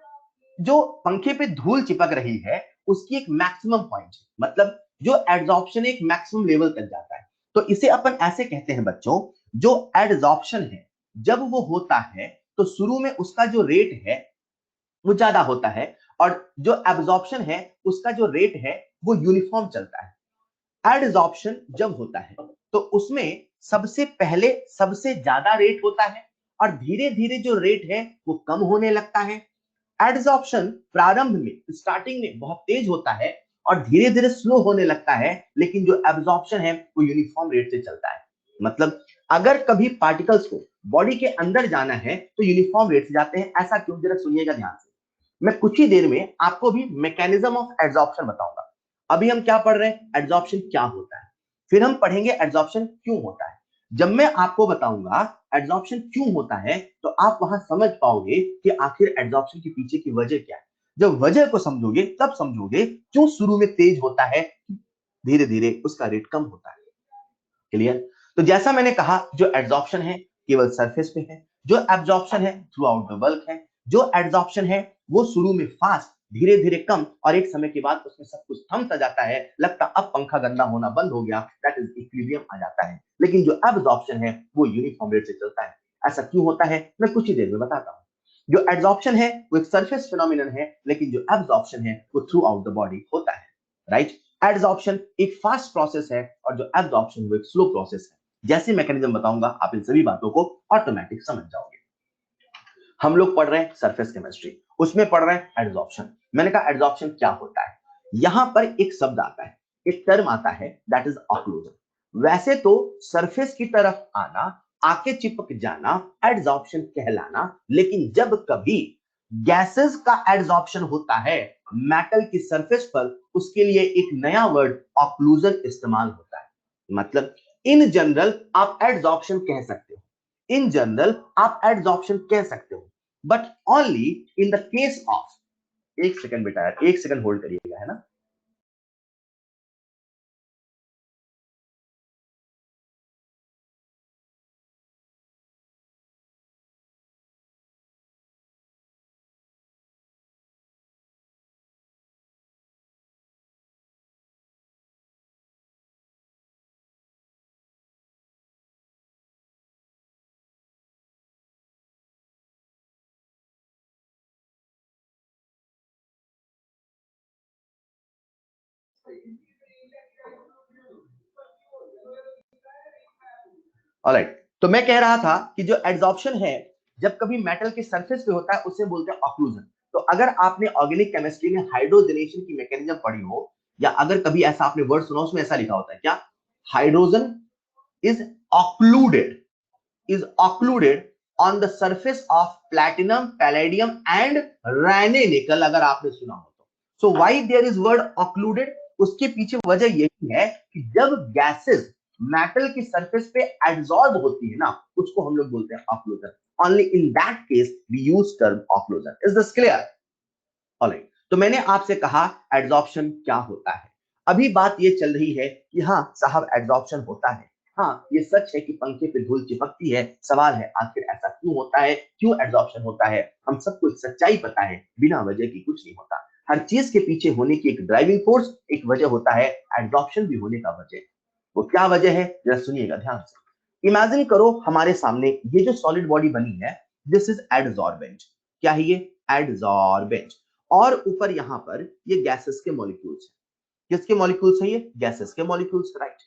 जो पंखे पे धूल चिपक रही है उसकी एक मैक्सिमम पॉइंट, मतलब जो एडजॉर्प्शन एक मैक्सिमम लेवल तक जाता है, तो इसे अपन ऐसे कहते हैं बच्चों, जो एडजॉर्प्शन है जब वो होता है तो शुरू में उसका जो रेट है वो ज्यादा होता है, और जो एब्जॉर्प्शन है उसका जो रेट है वो यूनिफॉर्म चलता है। एडजॉर्प्शन जब होता है तो उसमें सबसे पहले सबसे ज्यादा रेट होता है, और धीरे धीरे जो रेट है वो कम होने लगता है। एडजॉर्प्शन प्रारंभ में, स्टार्टिंग में बहुत तेज होता है और धीरे धीरे स्लो होने लगता है, लेकिन जो एब्जॉर्प्शन है वो यूनिफॉर्म रेट से चलता है। मतलब अगर कभी पार्टिकल्स को बॉडी के अंदर जाना है तो यूनिफॉर्म रेट से जाते हैं। ऐसा क्यों, जरा सुनिएगा ध्यान से। मैं कुछ ही देर में आपको भी मैकेनिज्म ऑफ एडजॉर्प्शन बताऊंगा। अभी हम क्या पढ़ रहे हैं, एडजॉर्प्शन क्या होता है, फिर हम पढ़ेंगे एडजॉर्प्शन क्यों होता है। जब मैं आपको बताऊंगा एडजॉर्प्शन क्यों होता है तो आप वहां समझ पाओगे कि आखिर एडजॉर्प्शन के पीछे की वजह क्या है। जब वजह को समझोगे तब समझोगे क्यों शुरू में तेज होता है, धीरे धीरे उसका रेट कम होता है। क्लियर? तो जैसा मैंने कहा, जो एडजॉर्प्शन है केवल सरफेस पे है, जो एब्जॉर्प्शन है थ्रू आउट द बल्क है। जो एडजॉर्प्शन है वो शुरू में फास्ट, धीरे धीरे कम, और एक समय के बाद उसमें सब कुछ थम सा जाता है, लगता अब पंखा गंदा होना बंद हो गया, दैट इज इक्विलिब्रियम आ जाता है। लेकिन जो एब्जॉर्प्शन है वो यूनिफॉर्म रेट से चलता है। ऐसा क्यों होता है मैं कुछ ही देर में बताता हूं। जो एडजॉर्प्शन है वो एक सरफेस फिनोमिनन है, लेकिन जो एब्जॉर्प्शन है वो थ्रू आउट द बॉडी होता है, राइट? एडजॉर्प्शन एक फास्ट प्रोसेस है और जो एब्जॉर्प्शन वो एक स्लो प्रोसेस है। जैसे मैकेनिज्म बताऊंगा आप इन सभी बातों को ऑटोमेटिक समझ जाओगे। हम लोग पढ़ रहे हैं सरफेस केमिस्ट्री, उसमें पढ़ रहे हैं एडजॉर्प्शन। मैंने कहा एडजॉर्प्शन क्या होता है, यहां पर एक शब्द आता है, एक टर्म आता है, दैट इज ऑक्लूजन। वैसे तो सरफेस की तरफ आना, आके चिपक जाना एडजॉर्प्शन कहलाना, लेकिन जब कभी गैसेस का एड्सॉर्प्शन होता है मेटल की सरफेस पर, उसके लिए एक नया वर्ड ऑक्लूजन इस्तेमाल होता है। मतलब इन जनरल आप एड्सॉर्प्शन कह सकते हो, इन जनरल आप एड्सॉर्प्शन कह सकते हो, but only in the case of, एक सेकंड बेटा यार, एक सेकंड होल्ड करिएगा, है ना। ऑलराइट, तो मैं कह रहा था कि जो एड्सॉर्प्शन है जब कभी मेटल के सरफेस पे होता है उसे बोलते हैं ऑक्लूजन। तो अगर आपने ऑर्गेनिक केमिस्ट्री में हाइड्रोजनेशन की मैकेनिज्म पढ़ी हो, या अगर कभी ऐसा आपने वर्ड सुना, उसमें ऐसा लिखा होता है क्या, hydrogen is occluded is occluded on the surface of platinum, palladium and Raney nickel, अगर आपने सुना हो तो। So why there is word occluded, उसके पीछे वजह यही है कि जब गैसेस मेटल की सरफेस पे एड्सॉर्ब होती है ना, उसको हम लोग बोलते हैं occlusion. Only in that case we use term occlusion. Is this clear? Alright, तो मैंने आपसे कहा एड्सॉर्प्शन क्या होता है। अभी बात ये चल रही है कि हाँ साहब एड्सॉर्प्शन होता है, हाँ ये सच है कि पंखे पे धूल चिपकती है। सवाल है आखिर ऐसा क्यों होता है, क्यों एड्सॉर्प्शन होता है। हम सबको सच्चाई पता है, बिना वजह की कुछ नहीं होता। हर चीज के पीछे होने की एक ड्राइविंग फोर्स, एक वजह होता है, एड्सॉर्प्शन भी होने का वजह। वो क्या वजह है जरा सुनिएगा ध्यान से। इमेजिन करो हमारे सामने ये जो सॉलिड बॉडी बनी है, दिस इज एडसॉर्बेंट। क्या है ये? एडसॉर्बेंट। और ऊपर यहां पर ये गैसेस के मॉलिक्यूल्स हैं। किसके मॉलिक्यूल्स हैं ये? गैसेस के मॉलिक्यूल्स, राइट।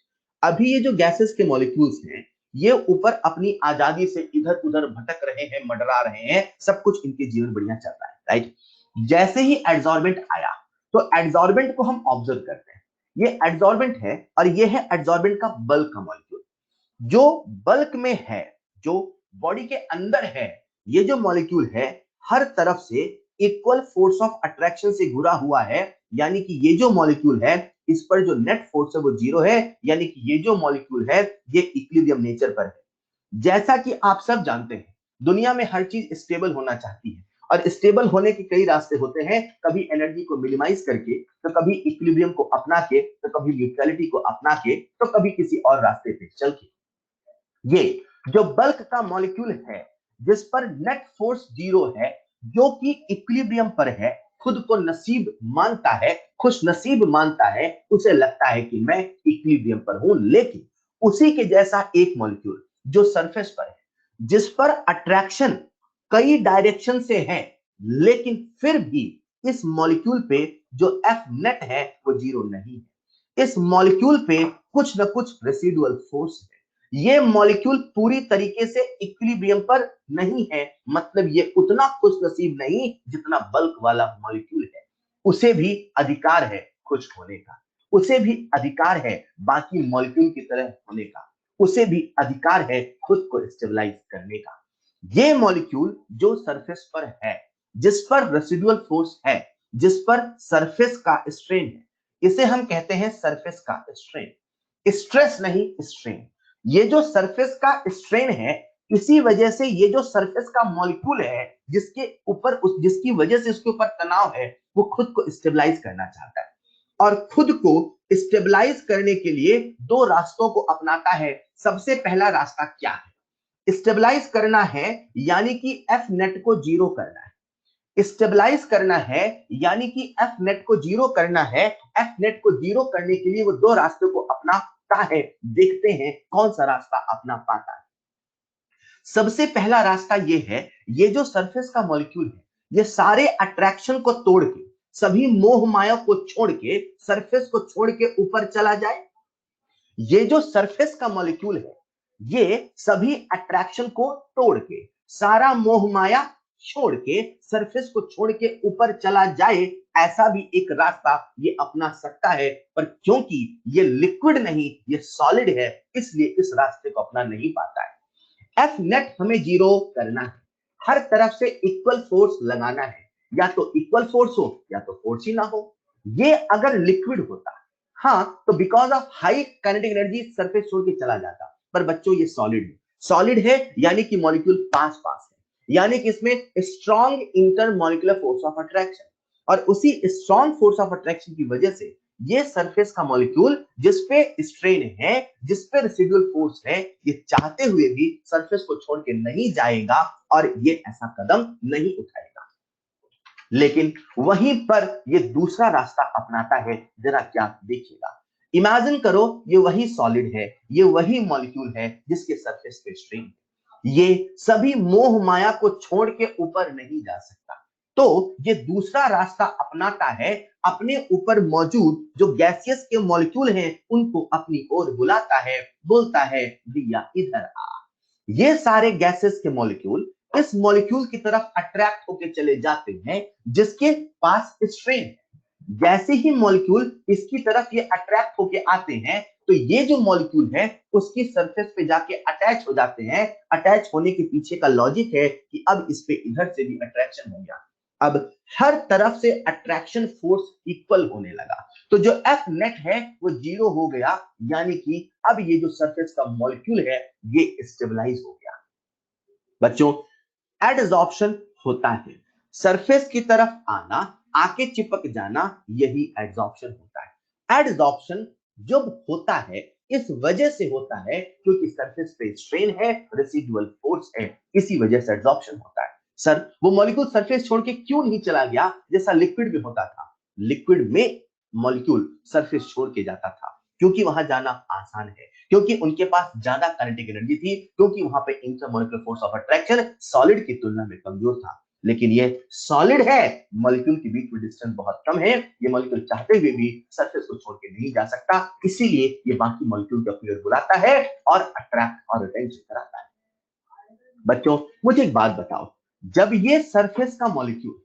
अभी ये जो गैसेस के मॉलिक्यूल्स हैं, ये ऊपर अपनी आजादी से इधर उधर भटक रहे हैं, मंडरा रहे हैं, सब कुछ इनके जीवन बढ़िया चल रहा है, राइट। जैसे ही एडसॉर्बेंट आया, तो एडसॉर्बेंट को हम ऑब्जर्व करते हैं। ये एडसॉर्बेंट है और ये है एडसॉर्बेंट का बल्क का मॉलिक्यूल। जो बल्क में है, जो बॉडी के अंदर है, ये जो मॉलिक्यूल है हर तरफ से इक्वल फोर्स ऑफ अट्रैक्शन से घुरा हुआ है। यानी कि ये जो मॉलिक्यूल है, इस पर जो नेट फोर्स है वो जीरो है। यानी कि ये जो मॉलिक्यूल है ये इक्विलिब्रियम नेचर पर है। जैसा कि आप सब जानते हैं, दुनिया में हर चीज स्टेबल होना चाहती है, और स्टेबल होने के कई रास्ते होते हैं। कभी एनर्जी को मिनिमाइज करके, तो कभी इक्विलिब्रियम को अपना के, तो कभी न्यूट्रलिटी को अपना के, तो कभी किसी और रास्ते पे चल के। ये जो बल्क का मॉलिक्यूल है, जिस पर नेट फोर्स जीरो है, जो कि इक्विलिब्रियम पर है, खुद को नसीब मानता है, खुश नसीब मानता है, उसे लगता है कि मैं इक्विलिब्रियम पर हूं। लेकिन उसी के जैसा एक मॉलिक्यूल जो सरफेस पर है, जिस पर अट्रैक्शन कई डायरेक्शन से है, लेकिन फिर भी इस मॉलिक्यूल पे जो एफ नेट है वो जीरो नहीं है। इस मॉलिक्यूल पे कुछ ना कुछ रेसिडुअल फोर्स है। ये मॉलिक्यूल पूरी तरीके से इक्विलिब्रियम पर नहीं है, मतलब ये उतना खुश नसीब नहीं जितना बल्क वाला मॉलिक्यूल है। उसे भी अधिकार है खुश होने का, उसे भी अधिकार है बाकी मॉलिक्यूल की तरह होने का, उसे भी अधिकार है खुद को स्टेबलाइज करने का। ये मॉलिक्यूल जो सरफेस पर है, जिस पर रेसिडुअल फोर्स है, जिस पर सरफेस का स्ट्रेन है, इसे हम कहते हैं सरफेस का स्ट्रेन। स्ट्रेस नहीं, स्ट्रेन। ये जो सरफेस का स्ट्रेन है, इसी वजह से ये जो सरफेस का मॉलिक्यूल है, जिसके ऊपर जिसकी वजह से उसके ऊपर तनाव है, वो खुद को स्टेबलाइज करना चाहता है। और खुद को स्टेबलाइज करने के लिए दो रास्तों को अपनाता है। सबसे पहला रास्ता क्या है? स्टेबलाइज करना है, यानी कि एफ नेट को जीरो करना है। स्टेबलाइज करना है यानी कि एफ नेट को जीरो करना है। एफ नेट को जीरो करने के लिए वो दो रास्तों को अपनाता है। देखते हैं कौन सा रास्ता अपना पाता है। सबसे पहला रास्ता ये है, ये जो सरफेस का मॉलिक्यूल है, ये सारे अट्रैक्शन को तोड़ के, सभी मोह माया को छोड़ के, सरफेस को छोड़ के ऊपर चला जाए। ये जो सरफेस का मॉलिक्यूल है, ये सभी अट्रैक्शन को तोड़ के, सारा मोह माया छोड़ के, सरफेस को छोड़ के ऊपर चला जाए। ऐसा भी एक रास्ता ये अपना सकता है, पर क्योंकि ये लिक्विड नहीं, ये सॉलिड है, इसलिए इस रास्ते को अपना नहीं पाता है। एफ नेट हमें जीरो करना है। हर तरफ से इक्वल फोर्स लगाना है, या तो इक्वल फोर्स हो या तो फोर्स ही ना हो। ये अगर लिक्विड होता, हाँ, तो because of high kinetic energy surface छोड़ के चला जाता। पर बच्चों ये सॉलिड है, सॉलिड है यानी कि मॉलिक्यूल पास पास है, यानी कि इसमें strong intermolecular force of attraction, और उसी स्ट्रॉन्ग फोर्स ऑफ अट्रैक्शन की वजह से ये सरफेस का मॉलिक्यूल जिस पे स्ट्रेन है, जिस पे रेसिडुअल फोर्स है, ये चाहते हुए भी सरफेस को छोड़ के नहीं जाएगा और ये ऐसा कदम नहीं उठाएगा। लेकिन वहीं पर ये दूसरा रास्ता अपनाता है, जरा क्या देखिएगा। इमेजिन करो ये वही सॉलिड है, ये वही मॉलिक्यूल है जिसके सरफेस पे स्ट्रेन, ये सभी मोह माया को छोड़ के ऊपर नहीं जा सकता, तो ये दूसरा रास्ता अपनाता है, अपने ऊपर मौजूद जो गैसियस के मॉलिक्यूल हैं उनको अपनी ओर बुलाता है, बोलता है भैया इधर आ। ये सारे गैसेस के मॉलिक्यूल इस मॉलिक्यूल की तरफ अट्रैक्ट होकर चले जाते हैं जिसके पास स्ट्रेन है। जैसे ही मॉलिक्यूल इसकी तरफ ये अट्रैक्ट होके आते हैं, तो ये जो मॉलिक्यूल है उसकी सरफेस पे जाके अटैच हो जाते हैं। अटैच होने के पीछे का लॉजिक है कि अब इस पे इधर से भी अट्रैक्शन हो गया, अब हर तरफ से अट्रैक्शन फोर्स इक्वल होने लगा, तो जो एफ नेट है वो 0 हो गया, यानी कि अब ये जो सरफेस का मॉलिक्यूल है ये स्टेबलाइज हो गया। बच्चों, एडसॉर्प्शन होता है, सरफेस की तरफ आना, आके चिपक जाना, यही एडसॉर्प्शन होता है। एडसॉर्प्शन जब होता है इस वजह से होता है क्योंकि सरफेस पे स्ट्रेन है, रेसिडुअल फोर्स है, इसी वजह से एडसॉर्प्शन होता है। सर वो मॉलिक्यूल सरफेस छोड़ के क्यों नहीं चला गया जैसा लिक्विड में होता था? लिक्विड में मॉलिक्यूल सरफेस छोड़ के जाता था क्योंकि वहां जाना आसान है, क्योंकि उनके पास ज्यादा काइनेटिक एनर्जी थी, क्योंकि वहां पे intermolecular force of attraction solid की तुलना में कमजोर था। लेकिन ये सॉलिड है, मॉलिक्यूल के बीच में डिस्टेंस बहुत कम है, ये मॉलिक्यूल चाहते हुए भी सरफेस को छोड़ के नहीं जा सकता, इसीलिए ये बाकी मॉलिक्यूल को अपनी ओर बुलाता है और अट्रैक्ट और रिटेंशन कराता है। बच्चों, मुझे एक बात बताओ, जब ये सरफेस का मॉलिक्यूल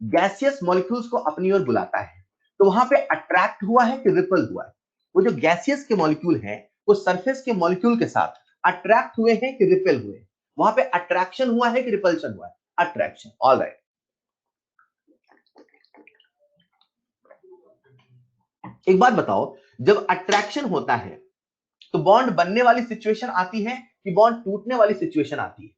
गैसियस मॉलिक्यूल्स को अपनी ओर बुलाता है तो वहां पे अट्रैक्ट हुआ है कि रिपल हुआ है? वो जो गैसियस के मॉलिक्यूल है वो सरफेस के मॉलिक्यूल के साथ अट्रैक्ट हुए हैं कि रिपेल हुए? वहां पे अट्रैक्शन हुआ है कि रिपल्शन हुआ है? अट्रैक्शन। ऑलराइट, एक बात बताओ, जब अट्रैक्शन होता है तो बॉन्ड बनने वाली सिचुएशन आती है कि बॉन्ड टूटने वाली सिचुएशन आती है?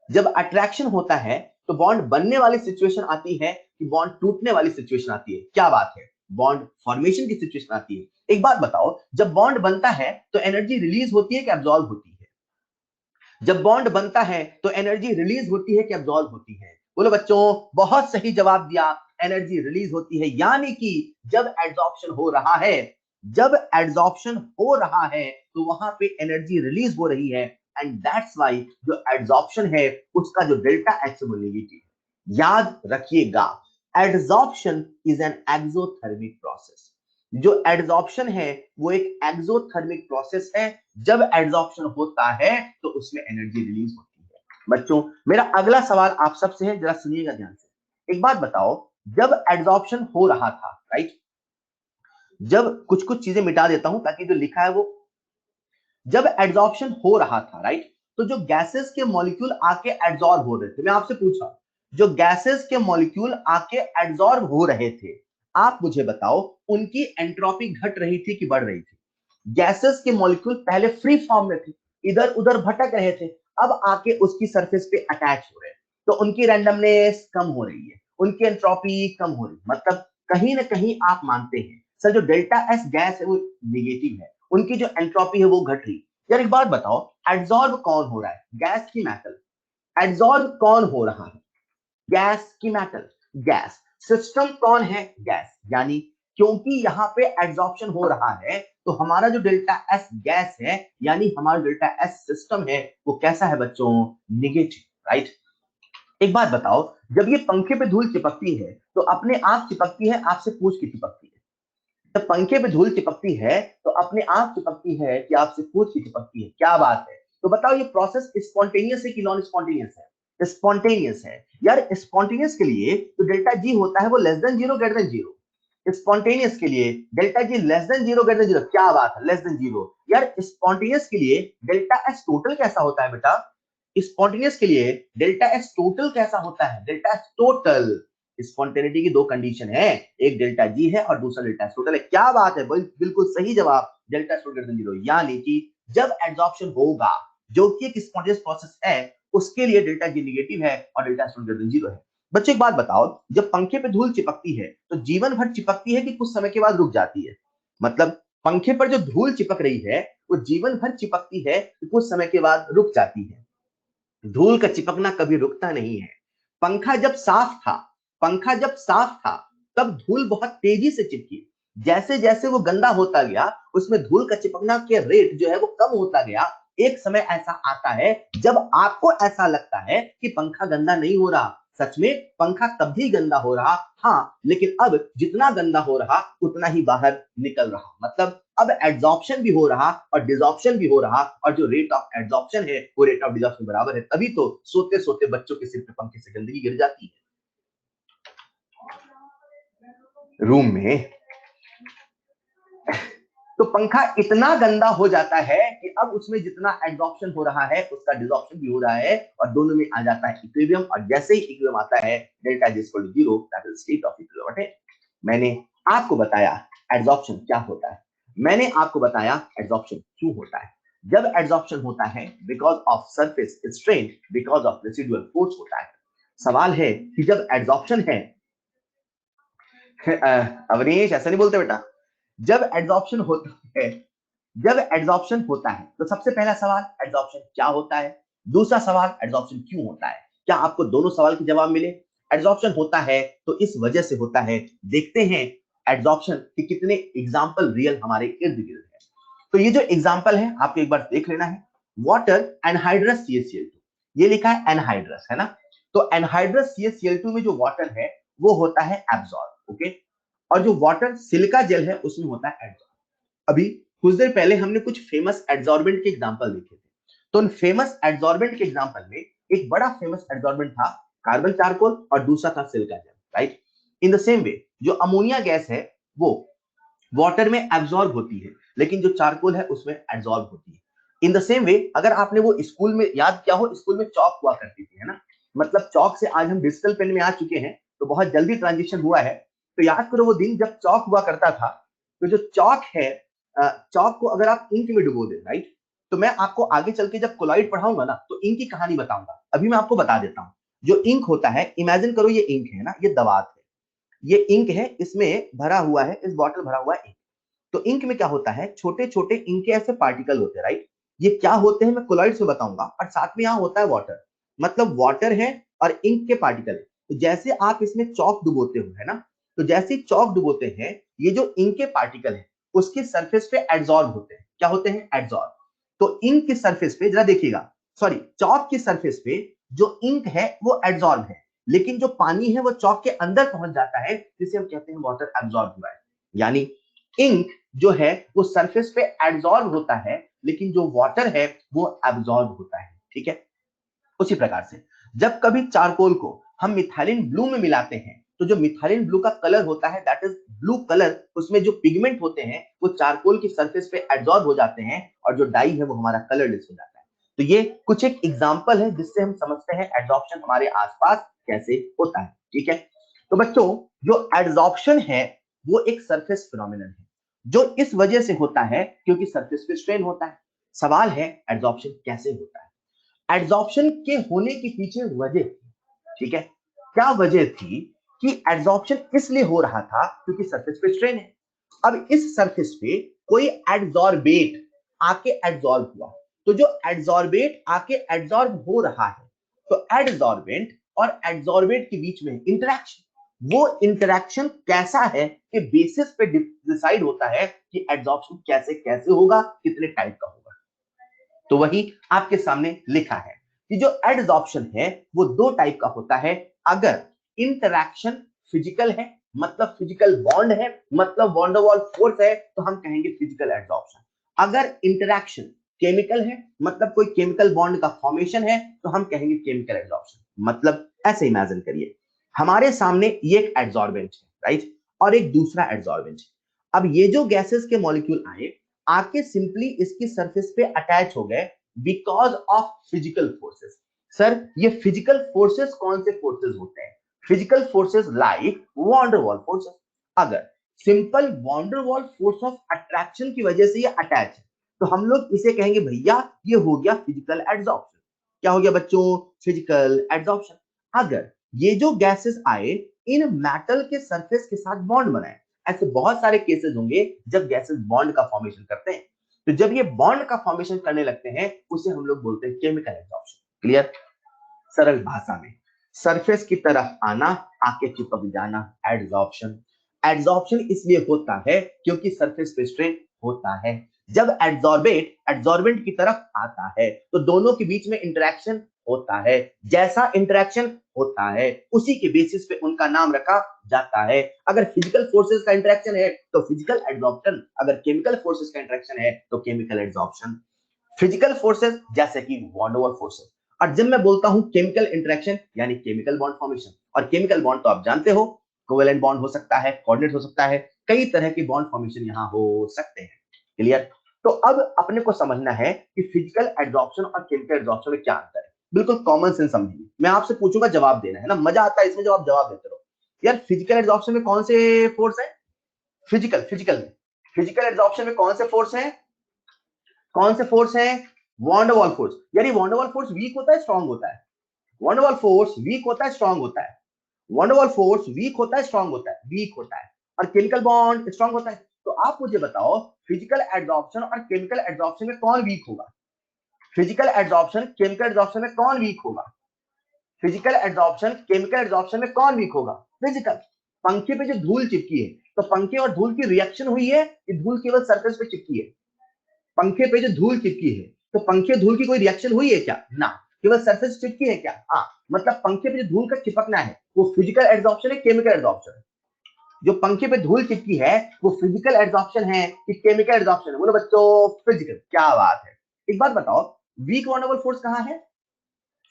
जब अट्रैक्शन होता है तो बॉन्ड बनने वाली सिचुएशन आती है कि बॉन्ड टूटने वाली सिचुएशन आती है? क्या बात है, बॉन्ड फॉर्मेशन की सिचुएशन आती है। एक बात बताओ, जब बॉन्ड बनता है तो एनर्जी रिलीज होती है कि एब्जॉर्ब होती है? जब बॉन्ड बनता है तो एनर्जी रिलीज होती है कि एब्जॉर्ब होती है? बोलो बच्चों, बहुत सही जवाब दिया, एनर्जी रिलीज होती है, यानी कि जब एड्सॉर्प्शन हो रहा है, जब एड्सॉर्प्शन हो रहा है तो वहां पे एनर्जी रिलीज हो रही है, एंड दैट्स व्हाई जो एड्सॉर्प्शन है उसका जो डेल्टा एक्स वो नेगेटिव है। याद रखिएगा, adsorption is an exothermic process. जो एड्सॉर्प्शन है वो एक एक्सोथर्मिक प्रोसेस है, जब एड्सॉर्प्शन होता है तो उसमें एनर्जी रिलीज होती है। बच्चों, मेरा अगला सवाल आप सबसे है, जरा सुनिएगा ध्यान से। एक बात बताओ, जब एड्सॉर्प्शन हो रहा था, राइट, जब कुछ कुछ चीजें मिटा देता हूं ताकि जो लिखा है वो, जब एड्सॉर्प्शन हो रहा था, राइट, तो जो गैसेस के मॉलिक्यूल आके एड्सॉर्ब हो रहे थे, मैं आपसे पूछा, जो गैसेस के मॉलिक्यूल आके एड्सॉर्ब हो रहे थे, आप मुझे बताओ उनकी एंट्रोपी घट रही थी कि बढ़ रही थी? गैसेस के मॉलिक्यूल पहले फ्री फॉर्म में थे, इधर उधर भटक रहे थे, अब आके उसकी सरफेस पे अटैच हो रहे हैं, तो उनकी रैंडमनेस कम हो रही है, उनकी एंट्रोपी कम हो रही है। मतलब कहीं ना कहीं आप मानते हैं सर जो डेल्टा एस गैस है वो निगेटिव है, उनकी जो एंट्रोपी है वो घट रही। यार एक बात बताओ, एड्सॉर्ब कौन हो रहा है, गैस की मेटल? एड्सॉर्ब कौन हो रहा है, गैस की मेटल? गैस। सिस्टम कौन है, गैस। यानी क्योंकि यहाँ पे एड्सॉर्प्शन हो रहा है तो हमारा जो डेल्टा एस गैस है, यानी हमारा डेल्टा एस सिस्टम है, वो कैसा है बच्चों, निगेटिव, राइट। एक बात बताओ, जब ये पंखे पे धूल चिपकती है तो अपने आप चिपकती है, आपसे पूछ के चिपकती है? जब पंखे पे धूल चिपकती है तो अपने आप चिपकती है कि आपसे पूछ के चिपकती है? क्या बात है। तो बताओ ये प्रोसेस स्पॉन्टेनियस है कि नॉन स्पॉन्टेनियस है? स्पॉन्टेनियस है। यार स्पॉन्टेनियस के लिए तो डेल्टा जी होता है वो less than zero greater than zero, spontaneous के लिए delta G less than zero greater than zero. क्या बात है, लेस देन जीरो। यार स्पॉन्टेनियस के लिए डेल्टा एस टोटल कैसा होता है बेटा? स्पॉन्टेनियस के लिए डेल्टा एस टोटल कैसा होता है? डेल्टा एस टोटल, स्पॉन्टेनिटी की दो कंडीशन है, एक डेल्टा जी है और दूसरा डेल्टा एस टोटल है। क्या बात है, बिल्कुल सही जवाब, डेल्टा एस टोटल 0। यानी कि जब एड्सॉर्प्शन होगा जो कि एक स्पॉन्टेनियस प्रोसेस है, उसके लिए डेल्टा जी नेगेटिव है और डेल्टा एस टोटल 0 है। बच्चे एक बात बताओ, जब पंखे पे धूल चिपकती है तो जीवन भर चिपकती है कि कुछ समय के बाद रुक जाती है? मतलब पंखे पर जो धूल चिपक रही है वो जीवन भर चिपकती है कि कुछ समय के बाद रुक जाती है? धूल का चिपकना कभी रुकता नहीं है। पंखा जब साफ था, पंखा जब साफ था तब धूल बहुत तेजी से चिपकी, जैसे जैसे वो गंदा होता गया उसमें धूल का चिपकना के रेट जो है वो कम होता गया। एक समय ऐसा आता है जब आपको ऐसा लगता है कि पंखा गंदा नहीं हो रहा, सच में पंखा तब भी गंदा हो रहा, हाँ, लेकिन अब जितना गंदा हो रहा उतना ही बाहर निकल रहा। मतलब अब एड्सॉर्प्शन भी हो रहा और डिसॉर्प्शन भी हो रहा, और जो रेट ऑफ एड्सॉर्प्शन है वो रेट ऑफ डिसॉर्प्शन बराबर है। तभी तो सोते सोते बच्चों के सिर पे पंखे से गंदगी गिर जाती है। रूम में तो पंखा इतना गंदा हो जाता है कि अब उसमें जितना एड्सॉर्प्शन हो रहा है उसका डिसॉर्प्शन भी हो रहा है, और दोनों में आ जाता है इक्विलिब्रियम। और जैसे ही इक्विलिब्रियम आता है, delta is equal to 0, that is state of equilibrium. मैंने आपको बताया एड्सॉर्प्शन क्या होता है, मैंने आपको बताया एड्सॉर्प्शन क्यों होता है। जब एड्सॉर्प्शन होता है because of surface strain, because of residual force होता है। सवाल है कि जब एड्सॉर्प्शन है अवनीश ऐसा नहीं बोलते बेटा, जब एड्सॉर्प्शन होता है, जब एड्सॉर्प्शन होता है तो सबसे पहला सवाल एड्सॉर्प्शन क्या होता है, दूसरा सवाल एड्सॉर्प्शन क्यों होता है। क्या आपको दोनों सवाल के जवाब मिले? एड्सॉर्प्शन होता है तो इस वजह से होता है। देखते हैं एड्सॉर्प्शन के कितने एग्जांपल रियल हमारे इर्द गिर्द है। तो ये जो एग्जांपल है आपको एक बार देख लेना है। वाटर एनहाइड्रस CaCl2, ये लिखा है एनहाइड्रस, है ना? तो एनहाइड्रस CaCl2 में जो वाटर है वो होता है एब्सॉर्ब, ओके, और जो वाटर सिलिका जेल है उसमें होता है एब्सॉर्ब। अभी कुछ देर पहले हमने कुछ फेमस एड्सॉर्बेंट के एग्जांपल देखे थे, तो उन फेमस एड्सॉर्बेंट के एग्जांपल में एक बड़ा फेमस एड्सॉर्बेंट था कार्बन चारकोल और दूसरा था silica gel, right? In the same वे जो अमोनिया गैस है वो वाटर में एब्सॉर्ब होती है, लेकिन जो चारकोल है उसमें एब्सॉर्ब होती है। इन द सेम वे अगर आपने वो स्कूल में याद किया हो, स्कूल में चौक हुआ करती थी, है ना? मतलब चौक से आज हम डिजिटल पेन में आ चुके हैं, तो बहुत जल्दी ट्रांजिशन हुआ है। तो याद करो वो दिन जब चौक हुआ करता था, तो जो चौक है, चौक को अगर आप इंक में डुबो दे, राइट, तो मैं आपको आगे चल के जब कोलॉइड पढ़ाऊंगा ना तो इंक की कहानी बताऊंगा। अभी मैं आपको बता देता हूँ। जो इंक होता है, इमेजिन करो ये इंक है ना, ये दवात है, ये इंक है, इसमें भरा हुआ है, इस बॉटल भरा हुआ है इंक। तो इंक में क्या होता है, छोटे छोटे इंक के ऐसे पार्टिकल होते हैं, राइट? ये क्या होते हैं मैं कोलॉइड से बताऊंगा, और साथ में यहाँ होता है वाटर। मतलब वाटर है और इंक के पार्टिकल है। तो जैसे आप इसमें चौक डुबोते हो, है ना, तो जैसे ही चौक डुबोते हैं, ये जो इंक के पार्टिकल है उसके सरफेस पे एड्सॉर्ब होते हैं। क्या होते हैं? एड्सॉर्ब। तो इंक की सरफेस पे जरा देखिएगा, सॉरी, चौक की सरफेस पे जो इंक है वो एड्सॉर्ब है, लेकिन जो पानी है वो चौक के अंदर पहुंच जाता है, जिसे हम कहते हैं वाटर एब्सॉर्ब हुआ है। यानी इंक जो है वो सरफेस पे एब्सॉर्ब होता है, लेकिन जो वाटर है वो एब्सॉर्ब होता है, ठीक है? उसी प्रकार से जब कभी चारकोल को हम मिथाइलिन ब्लू में मिलाते हैं, तो जो मिथाइलिन ब्लू का कलर होता है, दैट इज ब्लू कलर, उसमें जो पिगमेंट होते हैं वो चारकोल की सरफेस पे एब्सॉर्ब हो जाते हैं, और जो डाई है वो हमारा कलरलेस हो जाता है। तो ये कुछ एक एग्जांपल है जिससे हम समझते हैं एड्सॉर्प्शन हमारे आसपास कैसे होता है, ठीक है? तो बच्चों, जो एड्सॉर्प्शन है वो एक सरफेस फिनोमिनन है, जो इस वजह से होता है क्योंकि सरफेस पे स्ट्रेन होता है। सवाल है एड्सॉर्प्शन कैसे होता है? एड्सॉर्प्शन के होने के पीछे वजह, ठीक है, क्या वजह थी कि एड्सॉर्प्शन इसलिए हो रहा था क्योंकि सरफेस पे स्ट्रेन है। अब इस सरफेस पे कोई एड्सॉर्बेट आके एड्सॉर्ब हुआ, तो जो एड्सॉर्बेट आके एड्सॉर्ब हो रहा है, तो एड्सॉर्बेंट और एड्सॉर्बेट के बीच में इंटरेक्शन, वो इंटरेक्शन कैसा है कि बेसिस पे डिसाइड होता है कि एड्सॉर्प्शन कैसे कैसे होगा, कितने टाइप का होगा। तो वही आपके सामने लिखा है कि जो एडसॉर्प्शन है वो दो टाइप का होता है। अगर इंटरैक्शन फिजिकल है, मतलब फिजिकल बॉन्ड है, मतलब वॉन्डरवॉल फोर्स है, तो हम कहेंगे फिजिकल एडसॉर्प्शन। अगर इंटरैक्शन केमिकल है, मतलब कोई केमिकल बॉन्ड का फॉर्मेशन है, तो हम कहेंगे केमिकल एडसॉर्प्शन। मतलब ऐसे इमेजिन करिए, हमारे सामने ये एक एडसॉर्बेंट है, राइट, और एक दूसरा एडसॉर्बेंट है। अब ये जो गैसेस के मॉलिक्यूल आए, आके सिंपली इसकी सरफेस पे अटैच हो गए, because of physical forces. Sir ये फिजिकल फोर्सेस कौन से फोर्सेस होते हैं? Physical forces like van der Waals forces. अगर simple van der Waals force of attraction की वजह से ये अटैच है तो हम लोग इसे कहेंगे भैया ये हो गया फिजिकल एड्सॉर्प्शन। क्या हो गया बच्चों? Physical adsorption. अगर ये जो गैसेस आए इन मेटल के सरफेस के साथ बॉन्ड बनाए, ऐसे बहुत सारे केसेस होंगे जब गैसेस बॉन्ड का फॉर्मेशन करते हैं, तो जब ये बॉन्ड का फॉर्मेशन करने लगते हैं उसे हम लोग बोलते हैं केमिकल एड्सॉर्प्शन। क्लियर? सरल भाषा में सरफेस की तरफ आना, आके चिपक जाना, एड्सॉर्प्शन। एड्सॉर्प्शन इसलिए होता है क्योंकि सरफेस पे स्ट्रेन होता है। जब एड्सॉर्बेट एड्सॉर्बेंट की तरफ आता है तो दोनों के बीच में इंटरेक्शन होता है। जैसा इंटरेक्शन होता है उसी के बेसिस पे उनका नाम रखा जाता है। अगर फिजिकल फोर्सेस का इंटरेक्शन है तो फिजिकल एड्सॉर्प्शन, अगर केमिकल फोर्सेस का इंटरेक्शन है तो केमिकल एड्सॉर्प्शन। फिजिकल फोर्सेस जैसे कि वॉन डेर वाल्स फोर्सेस, और जब मैं बोलता हूं केमिकल इंटरेक्शन यानी केमिकल बॉन्ड फॉर्मेशन, और केमिकल बॉन्ड तो आप जानते हो कोवेलेंट बॉन्ड हो सकता है, कोऑर्डिनेट हो सकता है, कई तरह के बॉन्ड फॉर्मेशन यहां हो सकते हैं। क्लियर? तो अब अपने को समझना है कि फिजिकल एड्सॉर्प्शन और केमिकल एड्सॉर्प्शन में क्या अंतर है। बिल्कुल कॉमन सेंस समझिए, मैं आपसे पूछूंगा जवाब देना है ना, मजा आता है इसमें जब आप जवाब देते रहो। यार फिजिकल एड्सॉर्प्शन में कौन से फोर्स है? फिजिकल फिजिकल में फिजिकल एड्सॉर्प्शन में कौन से फोर्स है? कौन से फोर्स है? Van der Waals force. यानी van der Waals force weak होता है स्ट्रांग होता है? Van der Waals force weak होता है स्ट्रांग होता है? Van der Waals force weak होता है स्ट्रांग होता है? वीक होता है। और केमिकल बॉन्ड स्ट्रांग होता है। तो आप मुझे बताओ फिजिकल एड्सॉर्प्शन और केमिकल एड्सॉर्प्शन में कौन वीक होगा? फिजिकल एड्सॉर्प्शन केमिकल एड्सॉर्प्शन में कौन वीक होगा? फिजिकल एड्सॉर्प्शन केमिकल एड्सॉर्प्शन में कौन वीक होगा? फिजिकल। पंखे पे जो धूल चिपकी है तो पंखे और धूल की रिएक्शन हुई है कि धूल केवल सरफेस पे चिपकी है? पंखे पे जो धूल चिपकी है तो पंखे धूल की कोई रिएक्शन हुई है क्या? ना, केवल सरफेस चिपकी है क्या? हाँ, मतलब पंखे पे जो धूल का चिपकना है वो फिजिकल एड्सॉर्प्शन है केमिकल एड्सॉर्प्शन है? जो पंखे पे धूल चिपकी है वो फिजिकल एड्सॉर्प्शन है कि केमिकल एड्सॉर्प्शन है? बोलो बच्चों फिजिकल। क्या बात है। एक बात बताओ, वीक वॉनेबल फोर्स कहां है?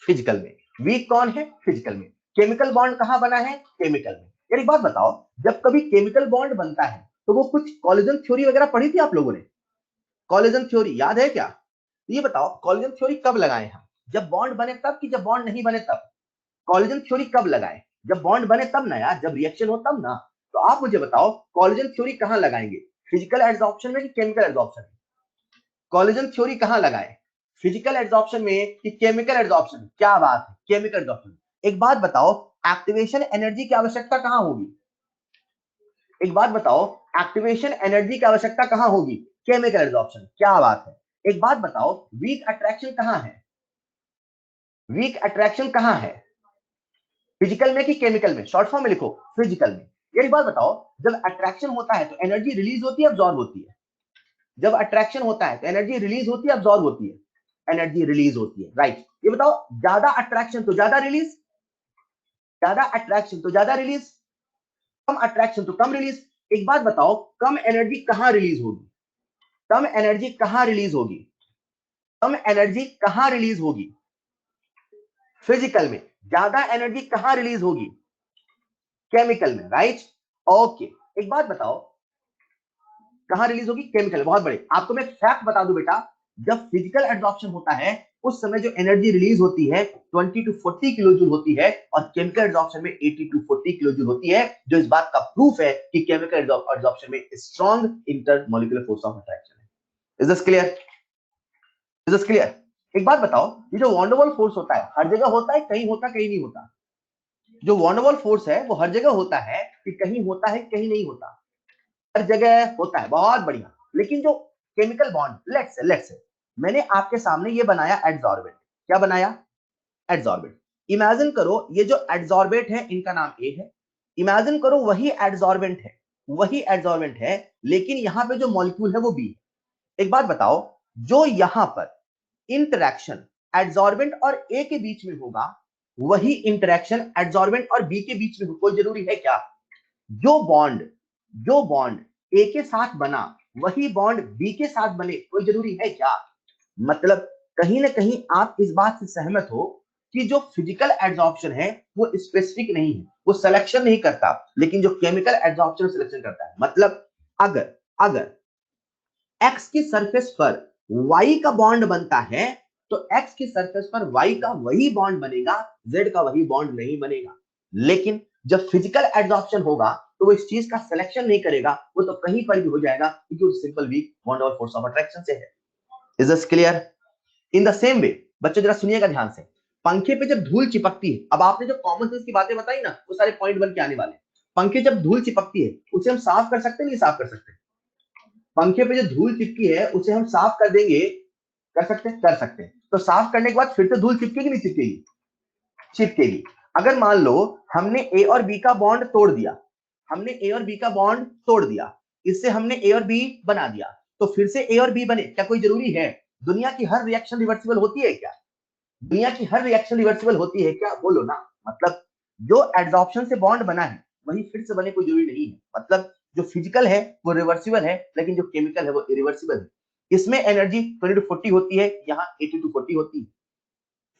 फिजिकल में। वीक कौन है? फिजिकल में। केमिकल बॉन्ड कहां बना है? केमिकल में। यार एक बात बताओ, जब कभी केमिकल बॉन्ड बनता है तो वो कुछ कॉलिजन थ्योरी वगैरह पढ़ी थी आप लोगों ने? कॉलिजन थ्योरी याद है क्या? तो ये बताओ कॉलिजन थ्योरी कब लगाए हम? जब बॉन्ड बने तब कि जब बॉन्ड नहीं बने तब? कॉलिजन थ्योरी कब लगाए? जब बॉन्ड बने तब ना यार, जब रिएक्शन हो तब ना। तो आप मुझे बताओ कॉलिजन थ्योरी कहां लगाएंगे? फिजिकल एड्सॉर्प्शन में कि केमिकल एड्सॉर्प्शन में? कॉलिजन थ्योरी कहां लगाए? फिजिकल एड्सॉर्प्शन में कि केमिकल एड्सॉर्प्शन में? क्या बात है, केमिकल एड्सॉर्प्शन। एक बात बताओ, एक्टिवेशन एनर्जी की आवश्यकता कहां होगी? एक बात बताओ, एक्टिवेशन एनर्जी की आवश्यकता कहां होगी? Chemical adsorption. क्या बात है। एक बात बताओ, वीक अट्रैक्शन कहां है? वीक अट्रैक्शन कहां है? फिजिकल में कि केमिकल में? शॉर्ट फॉर्म में लिखो, फिजिकल में। ये एक बात बताओ, जब अट्रैक्शन होता है तो एनर्जी रिलीज होती है अब्सॉर्ब होती है? जब अट्रैक्शन होता है तो एनर्जी रिलीज होती है अब्सॉर्ब होती है? एनर्जी रिलीज होती है, राइट। ये बताओ, ज्यादा अट्रैक्शन तो ज्यादा रिलीज, ज्यादा अट्रैक्शन तो ज्यादा रिलीज, कम अट्रैक्शन तो कम रिलीज। एक बात बताओ, कम एनर्जी कहां रिलीज होगी? कम एनर्जी कहां रिलीज होगी? कम एनर्जी कहां रिलीज होगी? फिजिकल में। ज्यादा एनर्जी कहां रिलीज होगी? केमिकल में, राइट। ओके, एक बात बताओ, कहां रिलीज होगी? केमिकल। बहुत बड़े। आपको मैं फैक्ट बता दूं बेटा, जब फिजिकल एड्सॉर्प्शन होता है उस समय जो एनर्जी रिलीज होती है 20 टू 40 किलो जूल होती है, और केमिकल एड्सॉर्प्शन में 80 टू 40 किलो जूल होती है, जो इस बात का प्रूफ है कि केमिकल एड्सॉर्प्शन में strong intermolecular force of attraction है। Is this clear? Is this clear? एक बात बताओ, ये जो वॉन डेर वाल्स फोर्स होता है हर जगह होता है, कहीं होता कहीं नहीं होता? जो वॉन डेर वाल्स फोर्स है वो हर जगह होता है कि कहीं होता है कहीं नहीं होता? हर जगह होता है। बहुत बढ़िया। लेकिन जो केमिकल बॉन्ड, लेट्स से मैंने आपके सामने ये बनाया एड्सॉर्बेंट। क्या बनाया? एड्सॉर्बेंट। इमेजिन करो ये जो एड्सॉर्बेंट है इनका नाम ए है। इमेजिन करो वही एड्सॉर्बेंट है, वही एड्सॉर्बेंट है, लेकिन यहां पे जो मॉलिक्यूल है वो बी। एक बात बताओ, जो यहां पर इंटरेक्शन एड्सॉर्बेंट और ए के बीच में होगा वही इंटरेक्शन एड्सॉर्बेंट और बी के बीच में हो? कोई जरूरी है क्या? जो बॉन्ड ए के साथ बना वही बॉन्ड बी के साथ बने, कोई जरूरी है क्या? मतलब कहीं ना कहीं आप इस बात से सहमत हो कि जो फिजिकल एड्सॉर्प्शन है वो स्पेसिफिक नहीं है, वो सिलेक्शन नहीं करता, लेकिन जो केमिकल एड्सॉर्प्शन सिलेक्शन करता है। मतलब अगर अगर एक्स की सरफेस पर वाई का बॉन्ड बनता है तो x की सरफेस पर y का वही बॉन्ड बनेगा, z का वही बॉन्ड नहीं बनेगा। लेकिन जब फिजिकल एडजॉर्प्शन होगा तो वो इस चीज का सिलेक्शन नहीं करेगा, वो तो कहीं पर भी हो जाएगा क्योंकि वो सिंपल वीक बॉन्ड और फोर्स ऑफ अट्रैक्शन से है। Is this clear? In the same वे बच्चों जरा सुनिएगा ध्यान से, पंखे पे जब धूल चिपकती है, अब आपने जो कॉमन सेंस की बातें बताई ना वो सारे पॉइंट बन के आने वाले। पंखे जब धूल चिपकती है उसे हम साफ कर सकते हैं, नहीं साफ कर सकते? पंखे पे जो धूल चिपकी है उसे हम साफ कर देंगे, कर सकते हैं? कर सकते हैं। तो साफ करने के बाद फिर से धूल चिपकेगी नहीं चिपकेगी? चिपकेगी। अगर मान लो हमने ए और बी का बॉन्ड तोड़ दिया, हमने ए और बी का बॉन्ड तोड़ दिया, इससे हमने ए और बी बना दिया, तो फिर से ए और बी बने, क्या कोई जरूरी है? दुनिया की हर रिएक्शन रिवर्सिबल होती है क्या? दुनिया की हर रिएक्शन रिवर्सिबल होती है क्या? बोलो ना। मतलब जो एडजॉर्प्शन से बॉन्ड बना है वही फिर से बने कोई जरूरी नहीं है। मतलब जो फिजिकल है वो रिवर्सिबल है, लेकिन जो केमिकल है वो इरिवर्सिबल है। इसमें एनर्जी 20 to 40 होती है, यहाँ 80 to 40 होती है।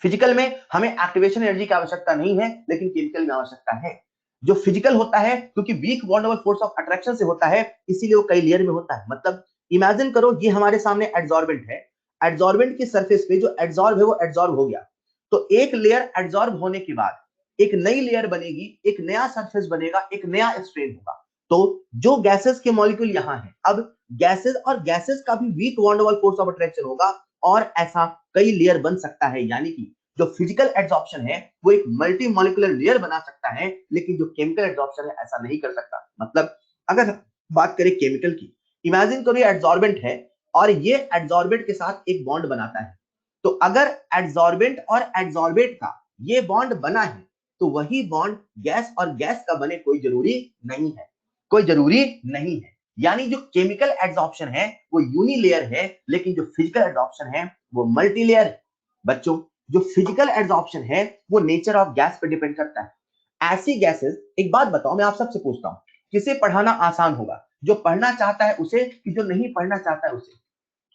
फिजिकल में हमें एक्टिवेशन एनर्जी की आवश्यकता नहीं है, लेकिन केमिकल में आवश्यकता है। जो फिजिकल होता है क्योंकि वीक बॉन्ड और फोर्स ऑफ अट्रैक्शन से होता है, इसीलिए वो कई लेयर में होता है। मतलब इमेजिन करो ये हमारे सामने एड्सॉर्बेंट है, एड्सॉर्बेंट की सरफेस पे जो एड्सॉर्ब है वो एड्सॉर्ब हो गया, तो एक लेयर एड्सॉर्ब होने के बाद एक नई लेयर बनेगी, एक नया सरफेस बनेगा, एक नया स्ट्रेन होगा। तो जो गैसेस के मॉलिक्यूल यहाँ है, अब गैसेस और गैसेस का भी वीक बॉन्ड और फोर्स ऑफ अट्रैक्शन होगा और ऐसा कई लेयर बन सकता है। यानी कि जो फिजिकल एड्सॉर्प्शन है वो एक मल्टी मॉलिक्यूलर लेयर बना सकता है, लेकिन जो केमिकल एड्सॉर्प्शन है ऐसा नहीं कर सकता। मतलब अगर बात करें केमिकल की, इमेजिन करो ये एड्सॉर्बेंट है और ये एड्सॉर्बेंट के साथ एक बॉन्ड बनाता है, तो अगर एड्सॉर्बेंट और एड्सॉर्बेट का ये बॉन्ड बना है तो वही बॉन्ड गैस और गैस का बने कोई जरूरी नहीं है, कोई जरूरी नहीं है। यानी जो केमिकल एड्सॉर्प्शन है वो यूनिलेयर है, लेकिन जो फिजिकल एड्सॉर्प्शन है वो मल्टीलेयर है। बच्चों जो फिजिकल एड्सॉर्प्शन है वो नेचर ऑफ गैस पे डिपेंड करता है। ऐसी गैसेस, एक बात बताओ मैं आप सबसे पूछता हूं, किसे पढ़ाना आसान होगा, जो पढ़ना चाहता है उसे कि जो नहीं पढ़ना चाहता है उसे?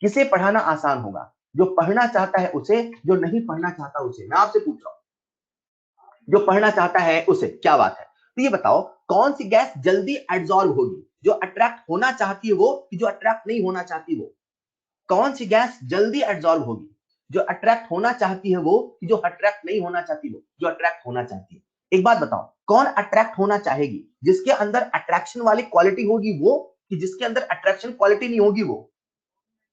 किसे पढ़ाना आसान होगा, जो पढ़ना चाहता है उसे, जो नहीं पढ़ना चाहता उसे? मैं आपसे पूछ रहा हूं, जो पढ़ना चाहता है उसे। क्या बात है। तो ये बताओ कौन सी गैस जल्दी एड्सॉर्ब होगी, जो अट्रैक्ट होना चाहती है वो कि जो अट्रैक्ट नहीं होना चाहती वो? कौन सी गैस जल्दी एड्सॉर्ब होगी, जो अट्रैक्ट होना चाहती है वो कि जो अट्रैक्ट नहीं होना चाहती वो? जो अट्रैक्ट होना चाहती है। एक बात बताओ कौन अट्रैक्ट होना चाहेगी, जिसके अंदर अट्रैक्शन वाली क्वालिटी होगी वो कि जिसके अंदर अट्रैक्शन क्वालिटी नहीं होगी वो?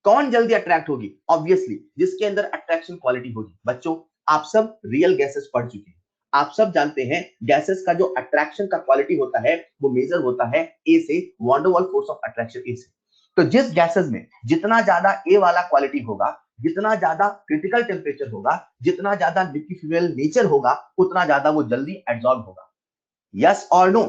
कौन जल्दी अट्रैक्ट होगी? ऑब्वियसली जिसके अंदर अट्रैक्शन क्वालिटी होगी। बच्चों आप सब रियल गैसेस पढ़ चुके हैं, आप सब जानते हैं गैसेस का जो अट्रैक्शन का क्वालिटी होता है वो मेजर होता है ए से, van der Waals force of attraction A से। तो जिस गैसेस में जितना ज्यादा ए वाला क्वालिटी होगा, जितना ज्यादा क्रिटिकल टेम्परेचर होगा, जितना ज्यादा लिक्विफाइबल नेचर होगा, उतना ज्यादा वो जल्दी एब्जॉर्ब होगा। यस और नो?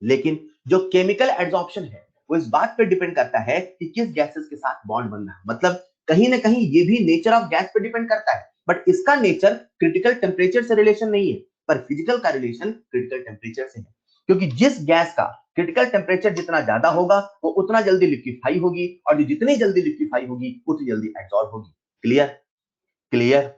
लेकिन जो केमिकल एड्सॉर्प्शन है वो इस बात पे डिपेंड करता है कि किस गैसेस के साथ बॉन्ड बन रहा है। मतलब कहीं ना कहीं ये भी नेचर ऑफ गैस पे डिपेंड करता है, बट इसका नेचर क्रिटिकल टेम्परेचर से रिलेशन नहीं है, पर फिजिकल का रिलेशन क्रिटिकल टेम्परेचर से है। क्योंकि जिस गैस का क्रिटिकल टेम्परेचर जितना ज्यादा होगा वो उतना जल्दी लिक्विफाई होगी, और जो जितनी जल्दी लिक्विफाई होगी उतनी जल्दी एब्जॉर्ब होगी। क्लियर? क्लियर?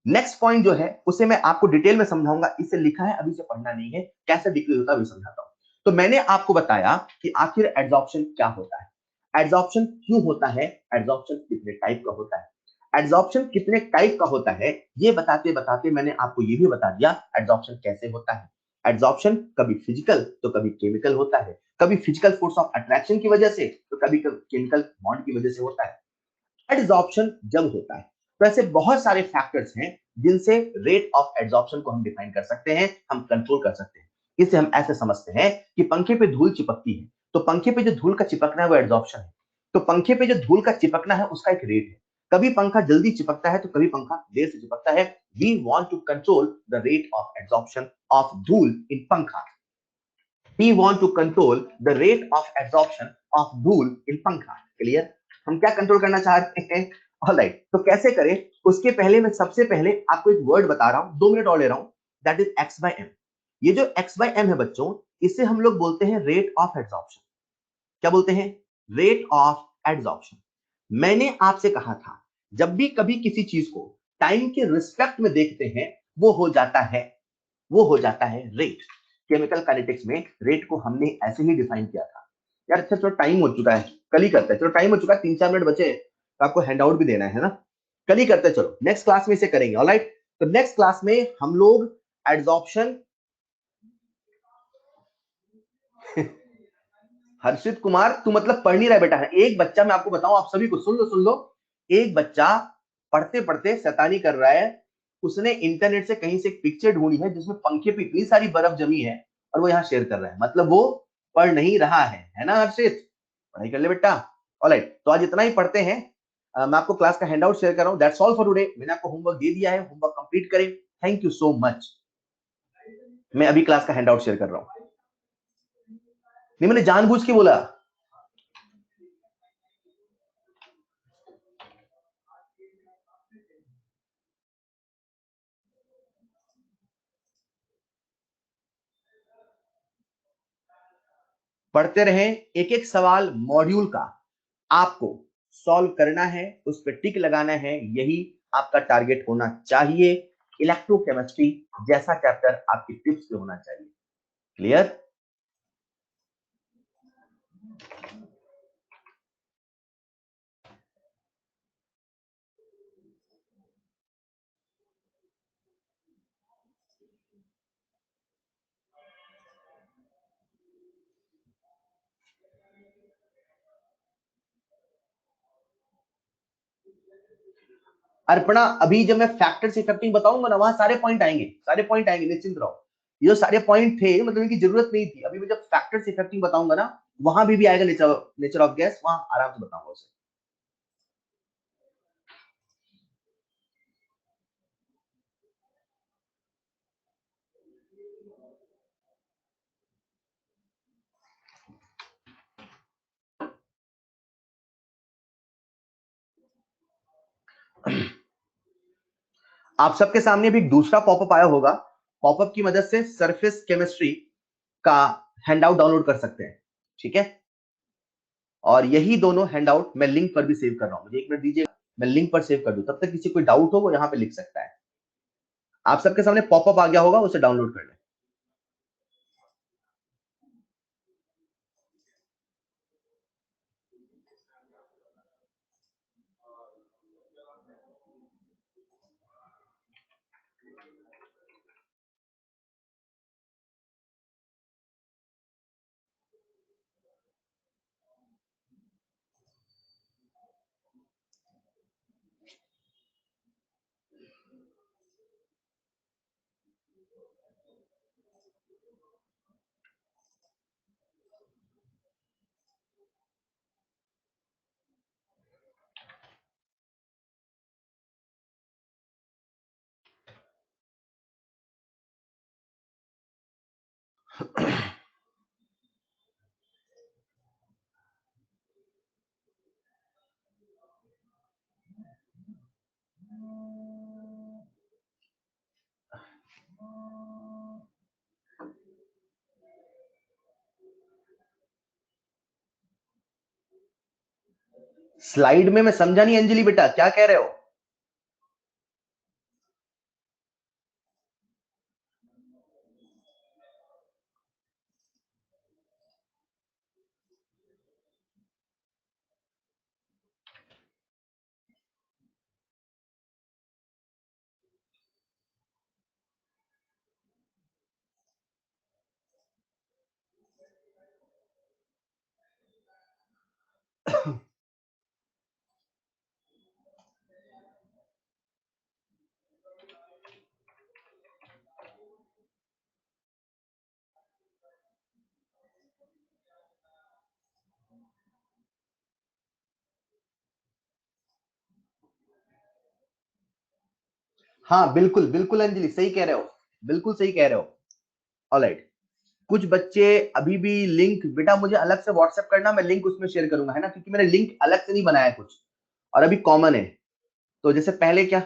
नेक्स्ट पॉइंट जो है उसे मैं आपको डिटेल में समझाऊंगा, इसे लिखा है अभी से पढ़ना नहीं है, कैसे डिक्रीज होता है अभी समझाता हूं। तो मैंने आपको बताया कि आखिर एड्सॉर्प्शन क्या होता है, एड्सॉर्प्शन क्यों होता है, एड्सॉर्प्शन कितने टाइप का होता है, एड्सॉर्प्शन कितने टाइप का होता है, ये बताते बताते मैंने आपको ये भी बता दिया एड्सॉर्प्शन कैसे होता है। एड्सॉर्प्शन कभी फिजिकल तो कभी केमिकल होता है, कभी फिजिकल फोर्स ऑफ अट्रैक्शन की वजह से तो कभी केमिकल बॉन्ड की वजह से होता है। एड्सॉर्प्शन जब होता है तो ऐसे बहुत सारे फैक्टर्स हैं जिनसे रेट ऑफ एड्सॉर्प्शन को हम डिफाइन कर सकते हैं, हम कंट्रोल कर सकते हैं। इसे हम ऐसे समझते हैं कि पंखे पे धूल चिपकती है, तो पंखे पे जो धूल का चिपकना है वो एड्सॉर्प्शन है। तो पंखे पे जो धूल का चिपकना है उसका एक रेट है, कभी पंखा जल्दी चिपकता है तो कभी पंखा देर से चिपकता है। We want to control the rate of adsorption of धूल इन पंखा। We want to control the rate of absorption of धूल in पंखा। क्लियर? हम क्या कंट्रोल करना चाहते हैं? ऑलराइट, तो कैसे करें उसके पहले मैं सबसे पहले आपको एक वर्ड बता रहा हूं, 2 मिनट और ले रहा हूं, that is X by M. ये जो एक्स बाय एम है बच्चों, इसे हम लोग बोलते हैं रेट ऑफ एब्जॉर्प्शन। क्या बोलते हैं? Rate of absorption. मैंने आपसे कहा था जब भी कभी किसी चीज को टाइम के रिस्पेक्ट में देखते हैं वो हो जाता है, वो हो जाता है रेट। केमिकल काइनेटिक्स में रेट को हमने ऐसे ही डिफाइन किया था। यार अच्छा चलो टाइम हो चुका है, कल ही करते हैं, चलो टाइम हो चुका है, 3-4 मिनट बचे तो आपको हैंड आउट भी देना है ना। कल ही करते, चलो नेक्स्ट क्लास में इसे करेंगे। ऑलराइट, तो नेक्स्ट क्लास में हम लोग एड्सॉर्प्शन हर्षित कुमार, तू मतलब पढ़ नहीं रहा बेटा है। एक बच्चा, मैं आपको बताऊं, आप सभी को सुन लो, एक बच्चा पढ़ते पढ़ते शैतानी कर रहा है। उसने इंटरनेट से कहीं से एक पिक्चर ढूंढी है जिसमें पंखे पे इतनी सारी बर्फ जमी है और वो यहाँ शेयर कर रहा है, मतलब वो पढ़ नहीं रहा है ना हर्षित? पढ़ाई कर ले बेटा। ऑलराइट, तो आज इतना ही पढ़ते हैं। मैं आपको क्लास का हैंडआउट शेयर कर रहा हूँ। That's all for today. मैंने आपको होमवर्क दे दिया है, होमवर्क कंप्लीट करें। Thank you so much. मैं अभी क्लास का हैंडआउट शेयर कर रहा हूँ। नहीं, मैंने जानबूझ के बोला। पढ़ते रहें, एक एक सवाल मॉड्यूल का आपको सॉल्व करना है, उस पर टिक लगाना है, यही आपका टारगेट होना चाहिए। इलेक्ट्रोकेमिस्ट्री जैसा चैप्टर आपकी टिप्स पे होना चाहिए। क्लियर? अर्पणा, अभी जब मैं फैक्टर्स इफेक्टिंग बताऊंगा ना, वहां सारे पॉइंट आएंगे, सारे पॉइंट आएंगे, निश्चिंत रहो। ये जो सारे पॉइंट थे, मतलब इनकी जरूरत नहीं थी। अभी मैं जब फैक्टर्स इफेक्टिंग बताऊंगा ना, वहां भी आएगा नेचर नेचर ऑफ गैस, वहां आराम से बताऊंगा उसे। आप सबके सामने भी एक दूसरा पॉपअप आया होगा। पॉपअप की मदद से सरफेस केमिस्ट्री का हैंडआउट डाउनलोड कर सकते हैं, ठीक है? और यही दोनों हैंडआउट मैं लिंक पर भी सेव कर रहा हूं। मुझे एक मिनट दीजिए, मैं लिंक पर सेव कर दूं, तब तक किसी कोई डाउट हो वो यहां पे लिख सकता है। आप सबके सामने पॉपअप आ गया होगा, उसे डाउनलोड कर लें। स्लाइड में मैं समझा नहीं अंजलि बेटा, क्या कह रहे हो? हाँ बिल्कुल बिल्कुल अंजलि, सही कह रहे हो, बिल्कुल सही कह रहे हो। ऑलराइट, कुछ बच्चे अभी भी लिंक, बेटा मुझे अलग से व्हाट्सएप करना, मैं लिंक उसमें शेयर करूंगा, है ना? क्योंकि मैंने लिंक अलग से नहीं बनाया कुछ, और अभी कॉमन है। तो जैसे पहले क्या,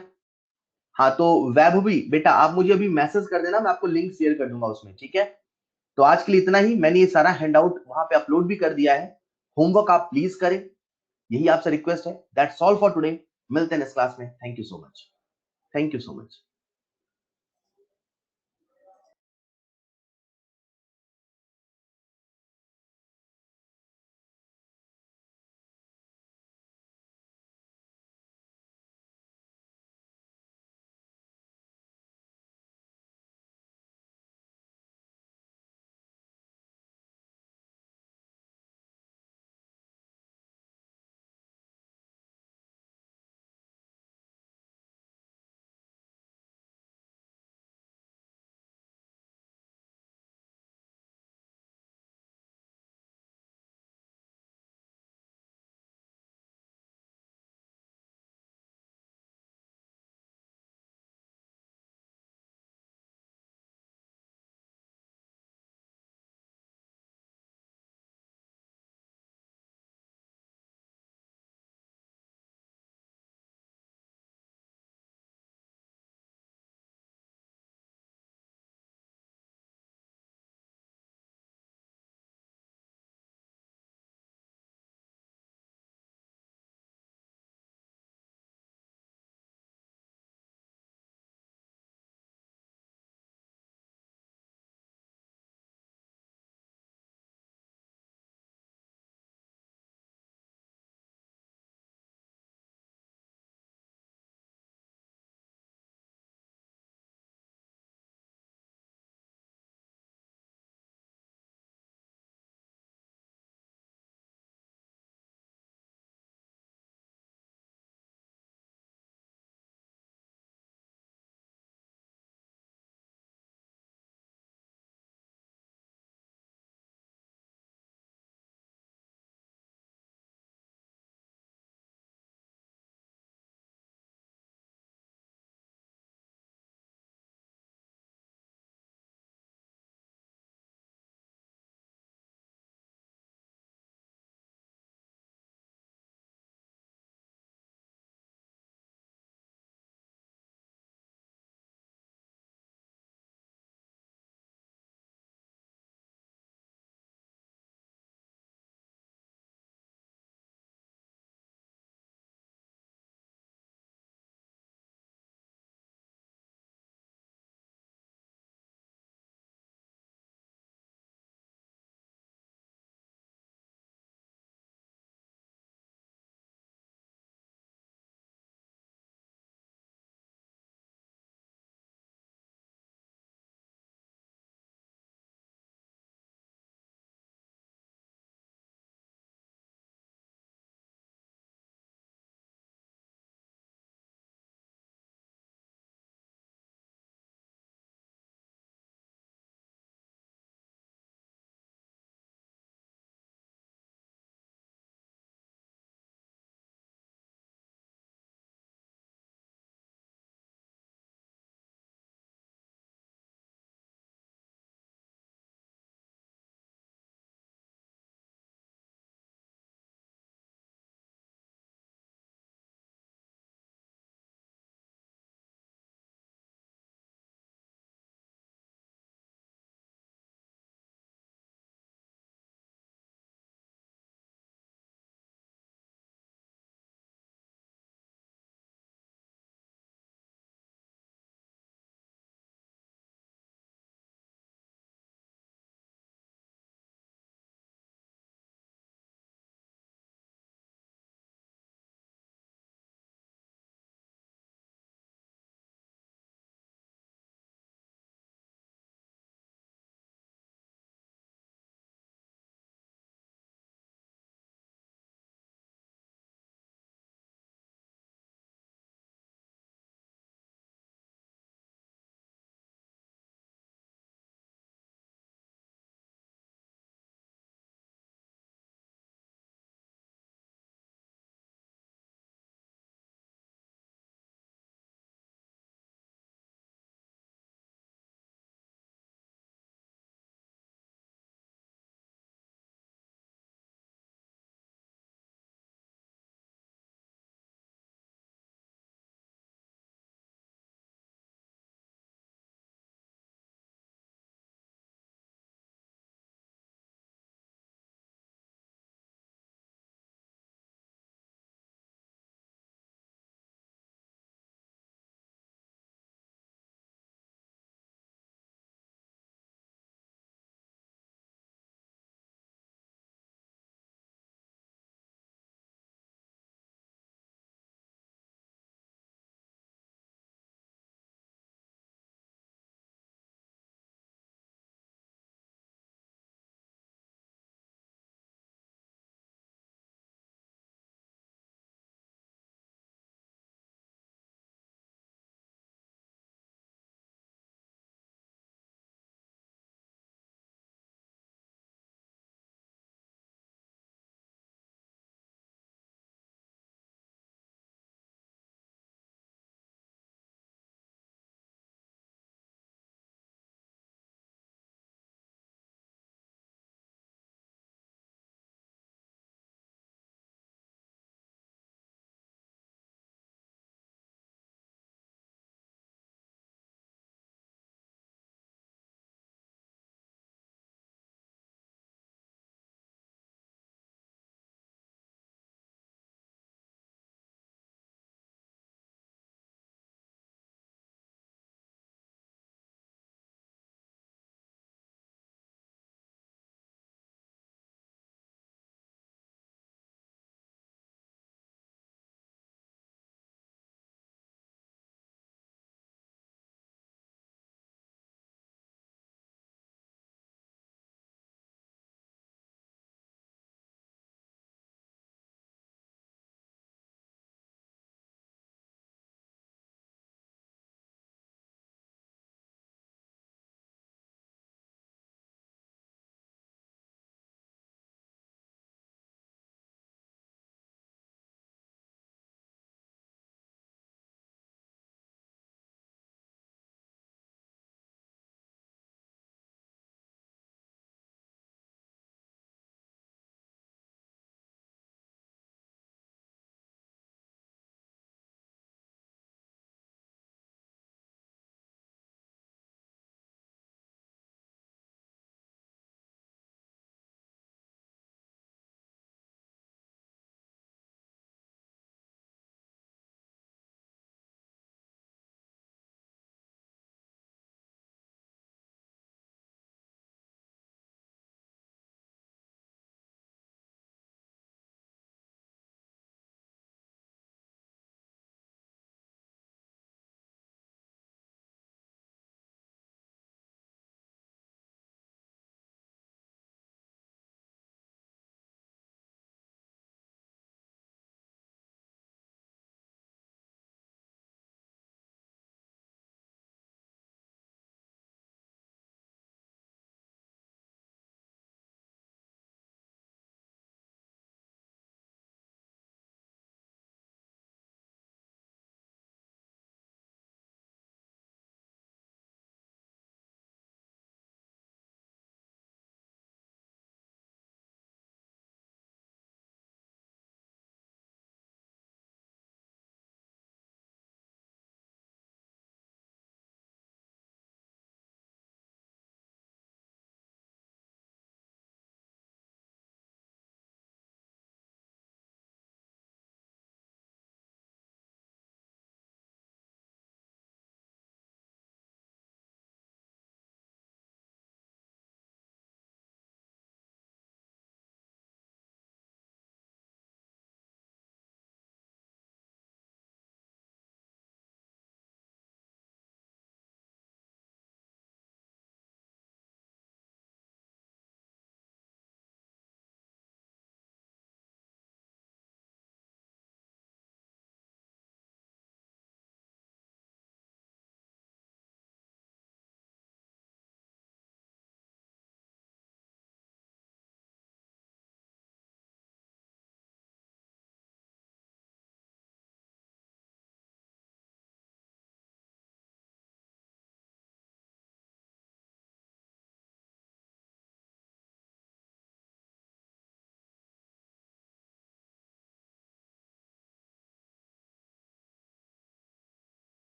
हाँ तो वैभवी बेटा आप मुझे अभी मैसेज कर देना, मैं आपको लिंक शेयर कर दूंगा उसमें, ठीक है? तो आज के लिए इतना ही। मैंने ये सारा हैंडआउट वहां पे अपलोड भी कर दिया है। होमवर्क आप प्लीज करें, यही आपसे रिक्वेस्ट है। That's all for today. मिलते हैं नेक्स्ट क्लास में। Thank you so much, thank you so much.